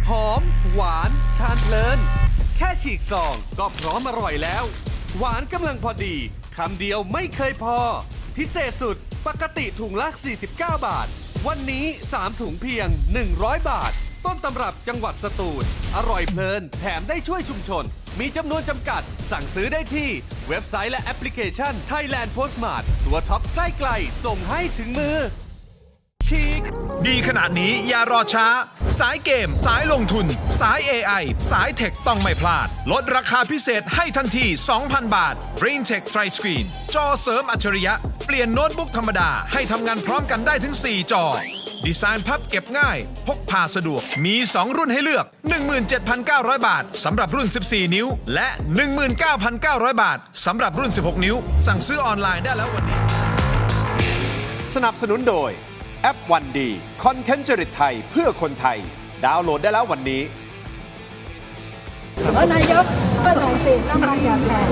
หอมหวานทานเพลินแค่ฉีกซองก็พร้อมอร่อยแล้วหวานกำลังพอดีคำเดียวไม่เคยพอพิเศษสุดปกติถุงละ49 บาทวันนี้3ถุงเพียง100 บาทต้นตำรับจังหวัดสตูลอร่อยเพลินแถมได้ช่วยชุมชนมีจำนวนจำกัดสั่งซื้อได้ที่เว็บไซต์และแอปพลิเคชัน Thailand Postmart ตัวท็อปใกล้ๆส่งให้ถึงมือดีขนาดนี้อย่ารอช้าสายเกมสายลงทุนสาย AI สายเทคต้องไม่พลาดลดราคาพิเศษให้ทันที 2,000 บาท Greentech Tri Screen จอเสริมอัจฉริยะเปลี่ยนโน้ตบุ๊กธรรมดาให้ทำงานพร้อมกันได้ถึง4 จอดีไซน์พับเก็บง่ายพกพาสะดวกมี2รุ่นให้เลือก 17,900 บาทสำหรับรุ่น14 นิ้วและ 19,900 บาทสำหรับรุ่น16 นิ้วสั่งซื้อออนไลน์ได้แล้ววันนี้สนับสนุนโดยแอปวันดีคอนเทนต์จริตไทยเพื่อคนไทยดาวน์โหลดได้แล้ววันนี้นายกก็หน่อยสิน้ำมันอย่าแพง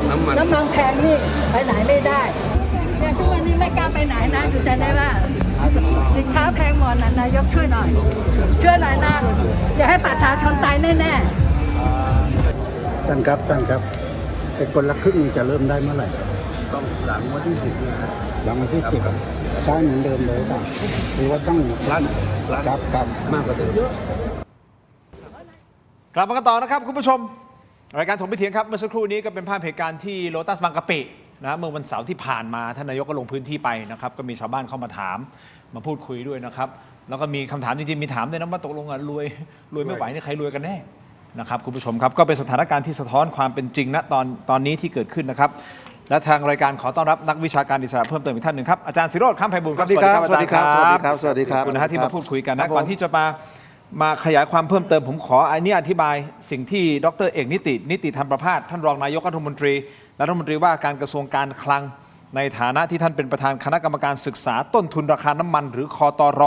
น้ำมันแพงนี่ไปไหนไม่ได้เนี่ยทุกวันนี้ไม่กล้าไปไหนนะอยู่แต่ในบ้านสินค้า แล้วแพงหมดนะนายกช่วยหน่อยนะอย่าให้ประชาชนตายแน่ๆ ท่านครับไอ้คนละครึ่งจะเริ่มได้เมื่อไหร่ต้องหลังวันที่10นะครับหลังวันที่10ใช้เหมือนเดิมเลยป่ะหรือว่าต้องรัดครับมากกว่าเดิม กลับมากันต่อนะครับคุณผู้ชมรายการถกไม่เถียงครับเมื่อสักครู่นี้ก็เป็นภาพเหตุการณ์ที่โลตัสบางกะปินะเมื่อวันเสาร์ที่ผ่านมาท่านนายกก็ลงพื้นที่ไปนะครับก็มีชาวบ้านเข้ามาถามมาพูดคุยด้วยนะครับแล้วก็มีคำถามจริงๆมีถามด้วยนะว่าตกลงรวยไม่ไหวนี่ใครรวยกันแน่นะครับคุณผู้ชมครับก็เป็นสถานการณ์ที่สะท้อนความเป็นจริงณตอนนี้ที่เกิดขึ้นนะครับและทางรายการขอต้อนรับนักวิชาการอิสระเพิ่มเติมอีกท่านหนึ่งครับอาจารย์ศิโรจน์ ข้ามไพบูลย์ครับสวัสดีครับอาจารย์ครับสวัสดีครับสวัสดีครับขอบคุณนะฮะที่มาพูดคุยกันนะก่อนที่จะมาขยายความเพิ่มเติมผมขออันนี้อธิบายสิ่งที่ดร.เอกนิติธรรมประภาสท่านรองนายกรัฐมนตรีว่าการกระทรวงการคลังในฐานะที่ท่านเป็นประธานคณะกรรมการศึกษาต้นทุนราคาน้ำมันหรือคตร.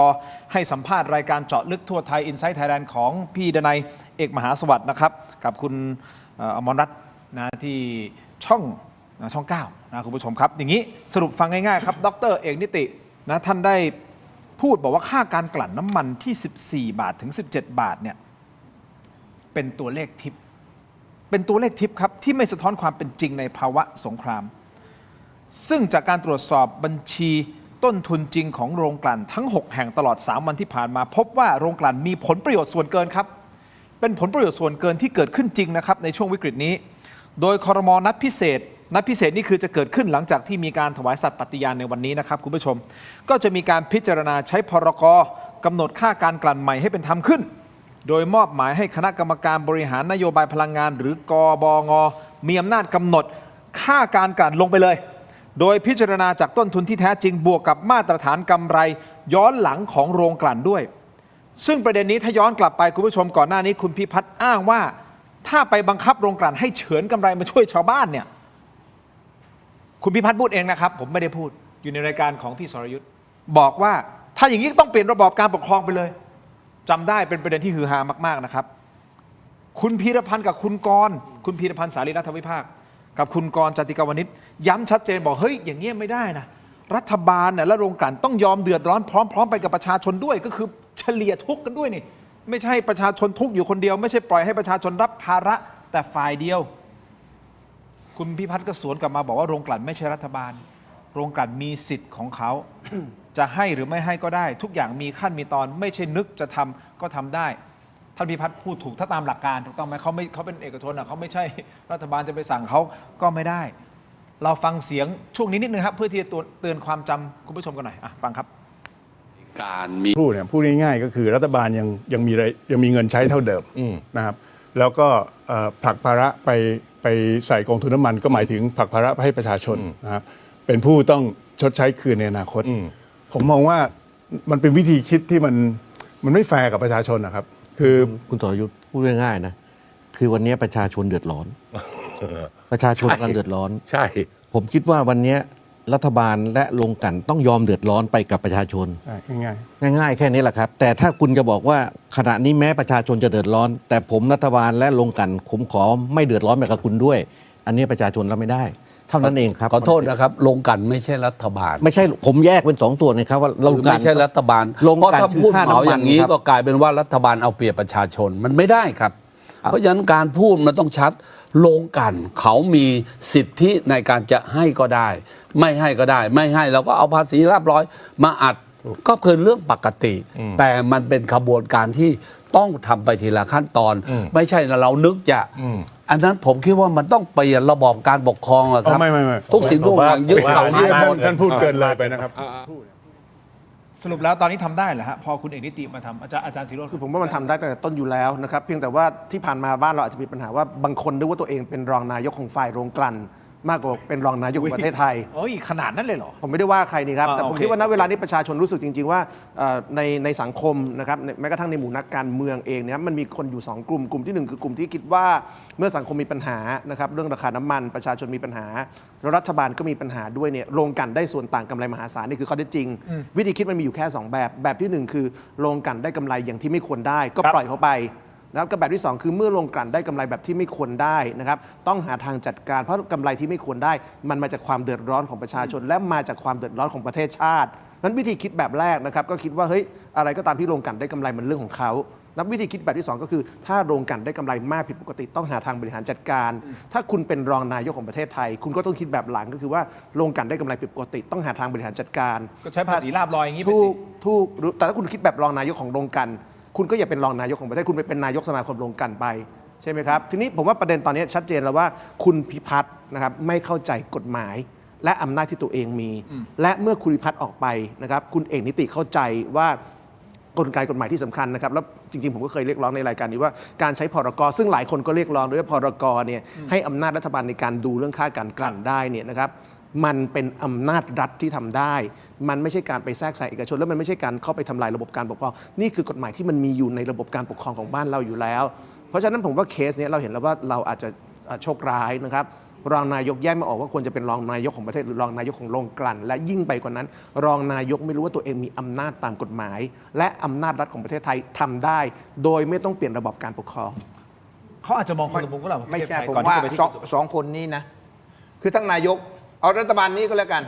ให้สัมภาษณ์รายการเจาะลึกทั่วไทย Inside Thailand ของพี่ดนัยเอกมหาสวัสดิ์นะครับกับคุณอมรรัตน์นะที่ช่อง9นะคุณผู้ชมครับอย่างนี้สรุปฟังง่ายๆครับดร.เอกนิตินะท่านได้พูดบอกว่าค่าการกลั่นน้ำมันที่14 บาทถึง17 บาทเนี่ยเป็นตัวเลขทิพย์ครับที่ไม่สะท้อนความเป็นจริงในภาวะสงครามซึ่งจากการตรวจสอบบัญชีต้นทุนจริงของโรงกลั่นทั้ง6แห่งตลอด3วันที่ผ่านมาพบว่าโรงกลั่นมีผลประโยชน์ส่วนเกินครับเป็นผลประโยชน์ส่วนเกินที่เกิดขึ้นจริงนะครับในช่วงวิกฤตนี้โดยครม.นัดพิเศษนี่คือจะเกิดขึ้นหลังจากที่มีการถวายสัตย์ปฏิญาณในวันนี้นะครับคุณผู้ชมก็จะมีการพิจารณาใช้พรก.กำหนดค่าการกลั่นใหม่ให้เป็นธรรมขึ้นโดยมอบหมายให้คณะกรรมการบริหารนโยบายพลังงานหรือกบง.มีอำนาจกำหนดค่าการกลั่นลงไปเลยโดยพิจารณาจากต้นทุนที่แท้จริงบวกกับมาตรฐานกำไรย้อนหลังของโรงกลั่นด้วยซึ่งประเด็นนี้ถ้าย้อนกลับไปคุณผู้ชมก่อนหน้านี้คุณพิพัฒน์อ้างว่าถ้าไปบังคับโรงกลั่นให้เฉือนกำไรมาช่วยชาวบ้านเนี่ยคุณพิพัฒน์พูดเองนะครับผมไม่ได้พูดอยู่ในรายการของพี่สรยุทธ์บอกว่าถ้าอย่างนี้ต้องเปลี่ยนระบอบการปกครองไปเลยจำได้เป็นประเด็นที่ฮือฮามากๆนะครับคุณพีรพันธ์กับคุณพีรพันธ์สารีรัฐวิภาคกับคุณกรณ์ จติกาวนิชย้ำชัดเจนบอกเฮ้ยอย่างเงี้ยไม่ได้นะรัฐบาลเนี่ยและโรงกลั่นต้องยอมเดือดร้อนพร้อมๆไปกับประชาชนด้วยก็คือเฉลี่ยทุกข์กันด้วยนี่ไม่ใช่ประชาชนทุกข์อยู่คนเดียวไม่ใช่ปล่อยให้ประชาชนรับภาระแต่ฝ่ายเดียวคุณพิพัฒน์ก็สวนกลับมาบอกว่าโรงกลั่นไม่ใช่รัฐบาลโรงกลั่นมีสิทธิ์ของเขา จะให้หรือไม่ให้ก็ได้ทุกอย่างมีขั้นมีตอนไม่ใช่นึกจะทำก็ทำได้ท่านพิพัฒน์พูดถูกถ้าตามหลักการถูกต้องไหมเขาเป็นเอกชนเขาไม่ใช่รัฐบาลจะไปสั่งเขาก็ไม่ได้เราฟังเสียงช่วงนี้นิดนึงครับเพื่อที่จะเตือนความจำคุณผู้ชมกันหน่อยฟังครับการมีพูดง่ายๆก็คือรัฐบาลยังมีเงินใช้เท่าเดิมนะครับแล้วก็ผลักภาระไปใส่กองทุนน้ำมันก็หมายถึงผลักภาระไปให้ประชาชนนะครับเป็นผู้ต้องชดใช้คืนในอนาคตผมมองว่ามันเป็นวิธีคิดที่มันไม่แฟร์กับประชาชนนะครับคือคุณสรยุทธ์พูดง่ายๆนะคือวันนี้ประชาชนเดือดร้อนประชาชนกำลังเดือดร้อนใช่ผมคิดว่าวันนี้รัฐบาลและโรงกลั่นต้องยอมเดือดร้อนไปกับประชาชนง่ายๆแค่นี้แหละครับแต่ถ้าคุณจะบอกว่าขณะนี้แม้ประชาชนจะเดือดร้อนแต่ผมรัฐบาลและโรงกลั่นผมขอไม่เดือดร้อนไปกับคุณด้วยอันนี้ประชาชนรับไม่ได้เท่านั้นเองครับขอโทษนะครับโรงกลั่นไม่ใช่รัฐบาลไม่ใช่ผมแยกเป็น2ส่วนนะครับว่าโรงกลั่นไม่ใช่รัฐบาลเพราะถ้าพูดเหมาอย่างนี้ก็กลายเป็นว่ารัฐบาลเอาเปรียบประชาชนมันไม่ได้ครับเพราะฉะนั้นการพูดมันต้องชัดโรงกลั่นเขามีสิทธิในการจะให้ก็ได้ไม่ให้ก็ได้ไม่ให้เราก็เอาภาษีเรียบร้อยมาอัดก็คือเรื่องปกติแต่มันเป็นขบวนการที่ต้องทำไปทีละขั้นตอนไม่ใช่เรานึกจะอันนั้นผมคิดว่ามันต้องเปลี่ยนระบอบการปกครองอะครับไม่ทุกสิ่งทุกอย่างยึดเก่าไม้หมดท่านพูดเกินเลยไปนะครับสรุปแล้วตอนนี้ทำได้เหรอฮะพอคุณเอกนิติมาทำอาจารย์ศิโรจน์คือผมว่ามันทำได้ตั้งแต่ต้นอยู่แล้วนะครับเพียงแต่ว่าที่ผ่านมาบ้านเราอาจจะมีปัญหาว่าบางคนนึกว่าตัวเองเป็นรองนายกของฝ่ายโรงกลั่นมากกว่าเป็นรองนายกของประเทศไทยโอ้ยขนาดนั้นเลยเหรอผมไม่ได้ว่าใครนี่ครับแต่ผมคิดว่าณเวลานี้ประชาชนรู้สึกจริงๆว่าในสังคมนะครับแม้กระทั่งในหมู่นักการเมืองเองเนี่ยมันมีคนอยู่2กลุ่มที่1คือกลุ่มที่คิดว่าเมื่อสังคมมีปัญหานะครับเรื่องราคาน้ำมันประชาชนมีปัญหาแล้วรัฐบาลก็มีปัญหาด้วยเนี่ยโรงกลั่นได้ส่วนต่างกำไรมหาศาลนี่คือข้อเท็จจริงวิธีคิดมันมีอยู่แค่2แบบที่1คือโรงกลั่นได้กำไรอย่างที่ไม่ควรได้ก็ปล่อยเขาไปนะครับกับแบบที่2คือเมื่อโรงกลั่นได้กำไรแบบที่ไม่ควรได้นะครับต้องหาทางจัดการเพราะกำไรที่ไม่ควรได้มันมาจากความเดือดร้อนของประชาชนและมาจากความเดือดร้อนของประเทศชาติ นั้นวิธีคิดแบบแรกนะครับก็คิดว่าเฮ้ยอะไรก็ตามที่โรงกลั่นได้กำไรมันเรื่องของเขานับวิธีคิดแบบที่ 2 ก็คือถ้าโรงกลั่นได้กำไรมากผิดปกติต้องหาทางบริหารจัดการ ถ้าคุณเป็นรองนายกของประเทศไทย คุณก็ต้องคิดแบบหลังก็คือว่าโรงกลั่นได้กำไรผิดปกติต้องหาทางบริหารจัดการ ก็ใช้ภาษีลาภลอยอย่างนี้ไป ถู สิ กถูกแต่ถ้าคุณคิดแบบรองนายกของโรงกลั่นคุณก็อย่าเป็นรองนายกของประเทศคุณไปเป็นนายกสมาคมโรงกลั่นไปใช่ไหมครับทีนี้ผมว่าประเด็นตอนนี้ชัดเจนแล้วว่าคุณพิพัฒน์นะครับไม่เข้าใจกฎหมายและอำนาจที่ตัวเองมี และเมื่อคุณพิพัฒน์ออกไปนะครับคุณเอกนิติเข้าใจว่ากลไกกฎหมายที่สำคัญนะครับแล้วจริงๆผมก็เคยเรียกร้องในรายการนี้ว่าการใช้พรกซึ่งหลายคนก็เรียกร้องด้วยว่าพรกเนี่ยให้อำนาจรัฐบาลในการดูเรื่องค่าการกลั่นได้เนี่ยนะครับมันเป็นอำนาจรัฐที่ทำได้ มันไม่ใช่การไปแทรกใส่เอกชนและมันไม่ใช่การเข้าไปทำลายระบบการปกครองนี่คือกฎหมายที่มันมีอยู่ในระบบการปกครองของบ้านเราอยู่แล้วเพราะฉะนั้นผมว่าเคสนี้เราเห็นแล้วว่าเราอาจจะโชคร้ายนะครับรองนายกแยกไม่ออกว่าควรจะเป็นรองนายกของประเทศหรือรองนายกของโรงกลั่นและยิ่งไปกว่านั้น รองนายกไม่รู้ว่าตัวเองมีอำนาจตามกฎหมาย และอำนาจรัฐของประเทศไทยทำได้ โดยไม่ต้องเปลี่ยนระบบการปกครอง เขาอาจจะมองคนละมุมก็ได้ ไม่ใช่ผม ก่อนที่ ว่า จะไปที่ สองคนนี้นะคือทั้งนายกเอารัฐบาลนี้ก็แล้วกัน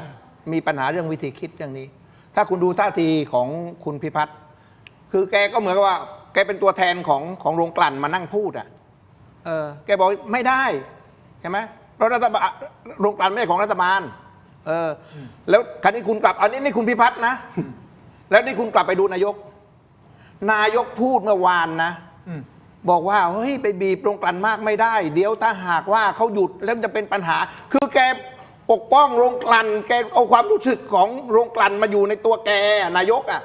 มีปัญหาเรื่องวิธีคิดเรื่องนี้ ถ้าคุณดูท่าทีของคุณพิพัฒน์คือแกก็เหมือนกับว่าแกเป็นตัวแทนของโรงกลั่นมานั่งพูดอ่ะแกบอกไม่ได้ใช่ไหมเพราะรัฐบาลโรงกลั่นไม่ใช่ของรัฐบาลแล้วคราวนี้คุณกลับอันนี้นี่คุณพิพัฒน์นะแล้วนี่คุณกลับไปดูนายกพูดเมื่อวานนะบอกว่าเฮ้ยไปบีบโรงกลั่นมากไม่ได้ เดี๋ยวถ้าหากว่าเขาหยุดแล้วจะเป็นปัญหาคือแกปกป้องโรงกลั่นแกเอาความรู้สึกของโรงกลั่นมาอยู่ในตัวแกนายกอ่ะ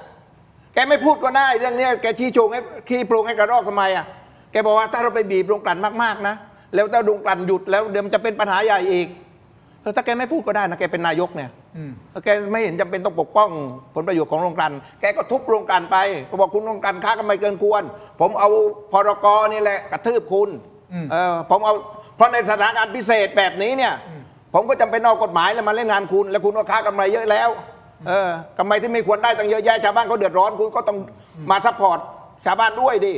แกไม่พูดก็ได้เรื่องนี้แกชี้โจงให้ขี้โปรงให้กระรอกทำไมอ่ะแกบอกว่าถ้าเราไปบีบโรงกลั่นมากๆนะแล้วถ้าโรงกลั่นหยุดแล้วเดี๋ยวมันจะเป็นปัญหาใหญ่อีกถ้าแกไม่พูดก็ได้นะแกเป็นนายกเนี่ยแกไม่เห็นจำเป็นต้องปกป้องผลประโยชน์ของโรงกลั่นแกก็ทุบโรงกลั่นไปก็บอกคุณโรงกลั่นค้ากำไรเกินควรผมเอาพรกนี่แหละกระทืบคุณผมเอาเพราะในสถานการณ์พิเศษแบบนี้เนี่ยผมก็จำเป็นเอากฎหมายแล้วมาเล่นงานคุณแล้วคุณก็ค้ากำไรเยอะแล้วกำไรที่ไม่ควรได้ตั้งเยอะแยะชาวบ้านเขาเดือดร้อนคุณก็ต้องมาซัพพอร์ตชาวบ้านด้วยดิ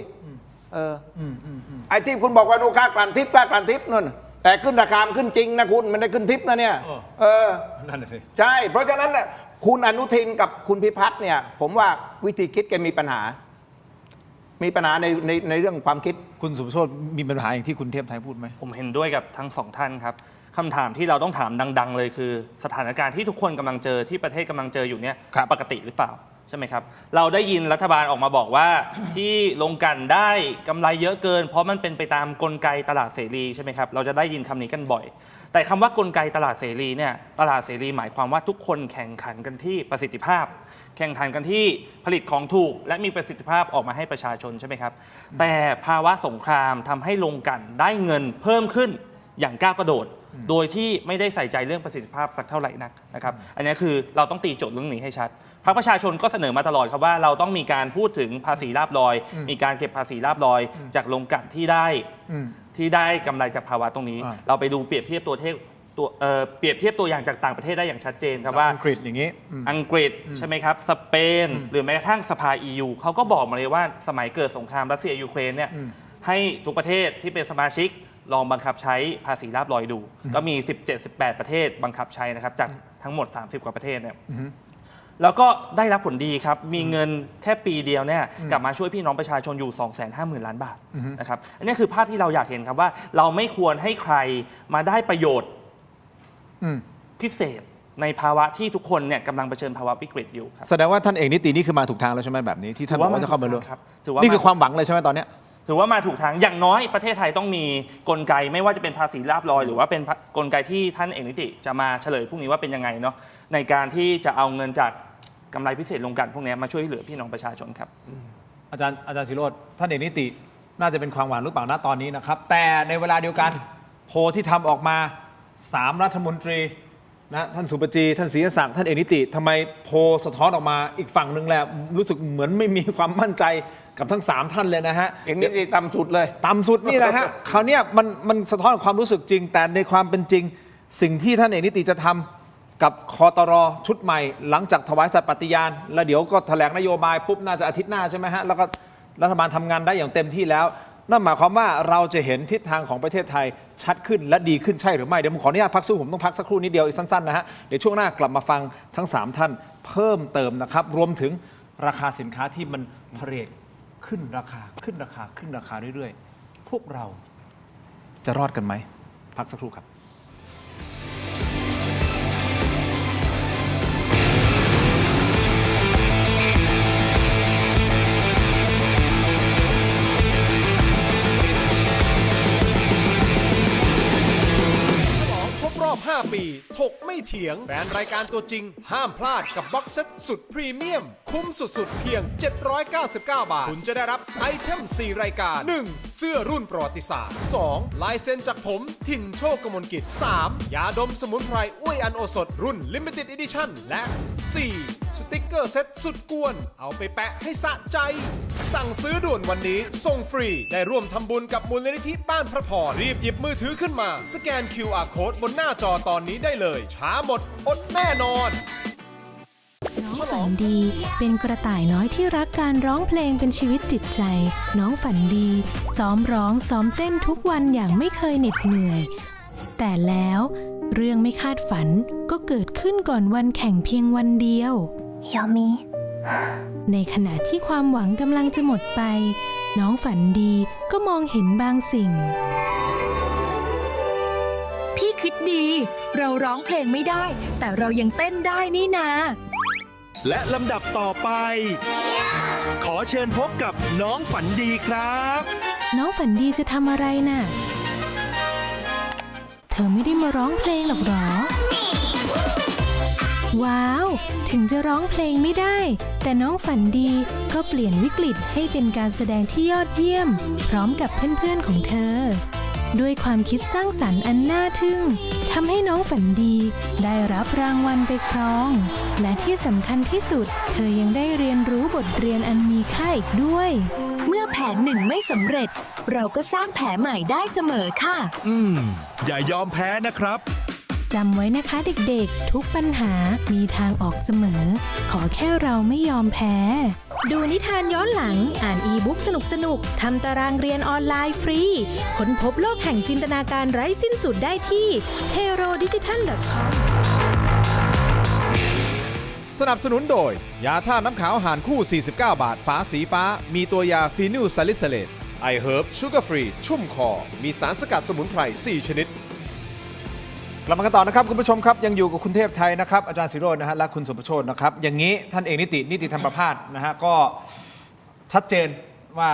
ไอ้ที่คุณบอกว่าโนค่ากลั่นทิพย์นั่นแต่ขึ้นราคาขึ้นจริงนะคุณมันได้ขึ้นทิพย์นะเนี่ยนั่นสิใช่เพราะฉะนั้นคุณอนุทินกับคุณพิพัฒน์เนี่ยผมว่าวิธีคิดแกมีปัญหาในเรื่องความคิดคุณสุภโชติมีปัญหาอย่างที่คุณเทพไทยพูดไหมผมเห็นด้วยกับทั้งสองท่านครับคำถามที่เราต้องถามดังๆเลยคือสถานการณ์ที่ทุกคนกำลังเจอที่ประเทศกำลังเจออยู่เนี่ยปกติหรือเปล่าใช่ไหมครับเราได้ยินรัฐบาลออกมาบอกว่าที่โรงกลั่นได้กำไรเยอะเกินเพราะมันเป็นไปตามกลไกตลาดเสรีใช่ไหมครับเราจะได้ยินคำนี้กันบ่อยแต่คำว่ากลไกตลาดเสรีเนี่ยตลาดเสรีหมายความว่าทุกคนแข่งขันกันที่ประสิทธิภาพแข่งขันกันที่ผลิตของถูกและมีประสิทธิภาพออกมาให้ประชาชนใช่ไหมครับแต่ภาวะสงครามทำให้โรงกลั่นได้เงินเพิ่มขึ้นอย่างก้าวกระโดดโดยที่ไม่ได้ใส่ใจเรื่องประสิทธิภาพสักเท่าไหร่นักนะครับอันนี้คือเราต้องตีโจทย์เรื่องนี้ให้ชัดพรรคประชาชนก็เสนอมาตลอดครับว่าเราต้องมีการพูดถึงภาษีลาภลอยมีการเก็บภาษีลาภลอยจากโรงกลั่นที่ได้กำไรจากภาวะตรงนี้เราไปดูเปรียบเทียบตัวอย่างจากต่างประเทศได้อย่างชัดเจนครับว่าอังกฤษอย่างนี้อังกฤษใช่ไหมครับสเปนหรือแม้กระทั่งสภา EU เขาก็บอกมาเลยว่าสมัยเกิดสงครามรัสเซียยูเครนเนี่ยให้ทุกประเทศที่เป็นสมาชิกลองบังคับใช้ภาษีลาภลอยดูก็มี 17-18 ประเทศบังคับใช้นะครับจากทั้งหมด30 กว่าประเทศเนี่ยแล้วก็ได้รับผลดีครับมีเงินแค่ปีเดียวเนี่ยกลับมาช่วยพี่น้องประชาชนอยู่ 250,000 ล้านบาทนะครับอันนี้คือภาพที่เราอยากเห็นครับว่าเราไม่ควรให้ใครมาได้ประโยชน์พิเศษในภาวะที่ทุกคนเนี่ยกำลังเผชิญภาวะวิกฤตอยู่แสดงว่าท่านเอกนิตินี่คือมาถูกทางแล้วใช่ไหมแบบนี้ที่ท่านบอกว่าจะเข้ามาร่วมนี่คือความหวังเลยใช่ไหมตอนนี้ถือว่ามาถูกทางอย่างน้อยประเทศไทยต้องมีกลไกไม่ว่าจะเป็นภาษีลาภลอยหรือว่าเป็นกลไกที่ท่านเอกนิติจะมาเฉลยพรุ่งนี้ว่าเป็นยังไงเนาะในการที่จะเอาเงินจากกำไรพิเศษโรงกลั่นพวกนี้มาช่วยเหลือพี่น้องประชาชนครับอาจารย์ศิโรจน์ท่านเอกนิติน่าจะเป็นความหวังหรือเปล่าณตอนนี้นะครับแต่ในเวลาเดียวกันโพลที่ทำออกมา3 รัฐมนตรีนะท่านสุปจีท่านศรีศักดิ์ท่านเอกนิติทำไมโพลสะท้อนออกมาอีกฝั่งหนึ่งแหละรู้สึกเหมือนไม่มีความมั่นใจกับทั้ง3ท่านเลยนะฮะเอกนิติต่ำสุดเลยต่ำสุดนี่แหละฮะคราวนี้มันสะท้อนความรู้สึกจริงแต่ในความเป็นจริงสิ่งที่ท่านเอกนิติจะทำกับคตร.ชุดใหม่หลังจากถวายสัตย์ปฏิญาณแล้วเดี๋ยวก็แถลงนโยบายปุ๊บน่าจะอาทิตย์หน้าใช่ไหมฮะแล้วก็รัฐบาลทำงานได้อย่างเต็มที่แล้ว นั่นหมายความว่าเราจะเห็นทิศทางของประเทศไทยชัดขึ้นและดีขึ้นใช่หรือไม่เดี๋ยวผมขออนุญาตพักผมต้องพักสักครู่นิดเดียวอีกสั้นๆนะฮะเดี๋ยวช่วงหน้ากลับมาฟังทั้ง3ท่านเพิ่มเติมนะครับรวมถึงราคาสินค้าที่มันเพเรดขึ้นราคาเรื่อยๆพวกเราจะรอดกันไหมพักสักครู่ครับรอบ 5 ปีถกไม่เถียงแฟนรายการตัวจริงห้ามพลาดกับบ็อกเซตสุดพรีเมียมคุ้มสุดๆเพียง799 บาทคุณจะได้รับไอเทม4รายการ 1. เสื้อรุ่นประวัติศาสตร์ 2. ลายเซ็นจากผมถิ่นโชคกมลกิจ 3. ยาดมสมุนไพรอุ้ยอันโอสถรุ่น Limited Edition และ 4. สติกเกอร์เซตสุดกวนเอาไปแปะให้สะใจสั่งซื้อด่วนวันนี้ส่งฟรีได้ร่วมทำบุญกับมูลนิธิบ้านพระพรรีบหยิบมือถือขึ้นมาสแกน QR Code บนหน้าจอตอนนี้ได้เลยช้าหมดอดแน่นอน น้องฝันดีเป็นกระต่ายน้อยที่รักการร้องเพลงเป็นชีวิตจิตใจ น้องฝันดีซ้อมร้องซ้อมเต้นทุกวันอย่างไม่เคยเหน็ดเหนื่อย แต่แล้วเรื่องไม่คาดฝันก็เกิดขึ้นก่อนวันแข่งเพียงวันเดียวยามีในขณะที่ความหวังกำลังจะหมดไปน้องฝันดีก็มองเห็นบางสิ่งพี่คิดดีเราร้องเพลงไม่ได้แต่เรายังเต้นได้นี่นา และลำดับต่อไป ขอเชิญพบกับน้องฝันดีครับ น้องฝันดีจะทำอะไรน่ะเธอไม่ได้มาร้องเพลงหรอกหรอว้าวถึงจะร้องเพลงไม่ได้แต่น้องฝันดีก็เปลี่ยนวิกฤตให้เป็นการแสดงที่ยอดเยี่ยมพร้อมกับเพื่อนๆของเธอด้วยความคิดสร้างสรรค์อันน่าทึ่งทำให้น้องฝันดีได้รับรางวัลไปครองและที่สำคัญที่สุดเธอยังได้เรียนรู้บทเรียนอันมีค่าอีกด้วยเมื่อแผนหนึ่งไม่สำเร็จเราก็สร้างแผนใหม่ได้เสมอค่ะอย่ายอมแพ้นะครับจำไว้นะคะเด็กๆทุกปัญหามีทางออกเสมอขอแค่เราไม่ยอมแพ้ดูนิทานย้อนหลังอ่านอีบุ๊กสนุกๆทำตารางเรียนออนไลน์ฟรีค้นพบโลกแห่งจินตนาการไร้สิ้นสุดได้ที่ herodigital.com สนับสนุนโดยยาท่าน้ำขาวหารคู่49 บาทฝาสีฟ้ามีตัวยาฟีนิลซาลิซิเลตไอเฮิร์บชูการ์ฟรีชุ่มคอมีสารสกัดสมุนไพร4ชนิดกลับมากันต่อนะครับคุณผู้ชมครับยังอยู่กับคุณเทพไทยนะครับอาจารย์ศิโรจน์นะฮะและคุณสุประโชตินะครับอย่างนี้ท่านเอกนิติธรรมประภาสนะฮะก็ชัดเจนว่า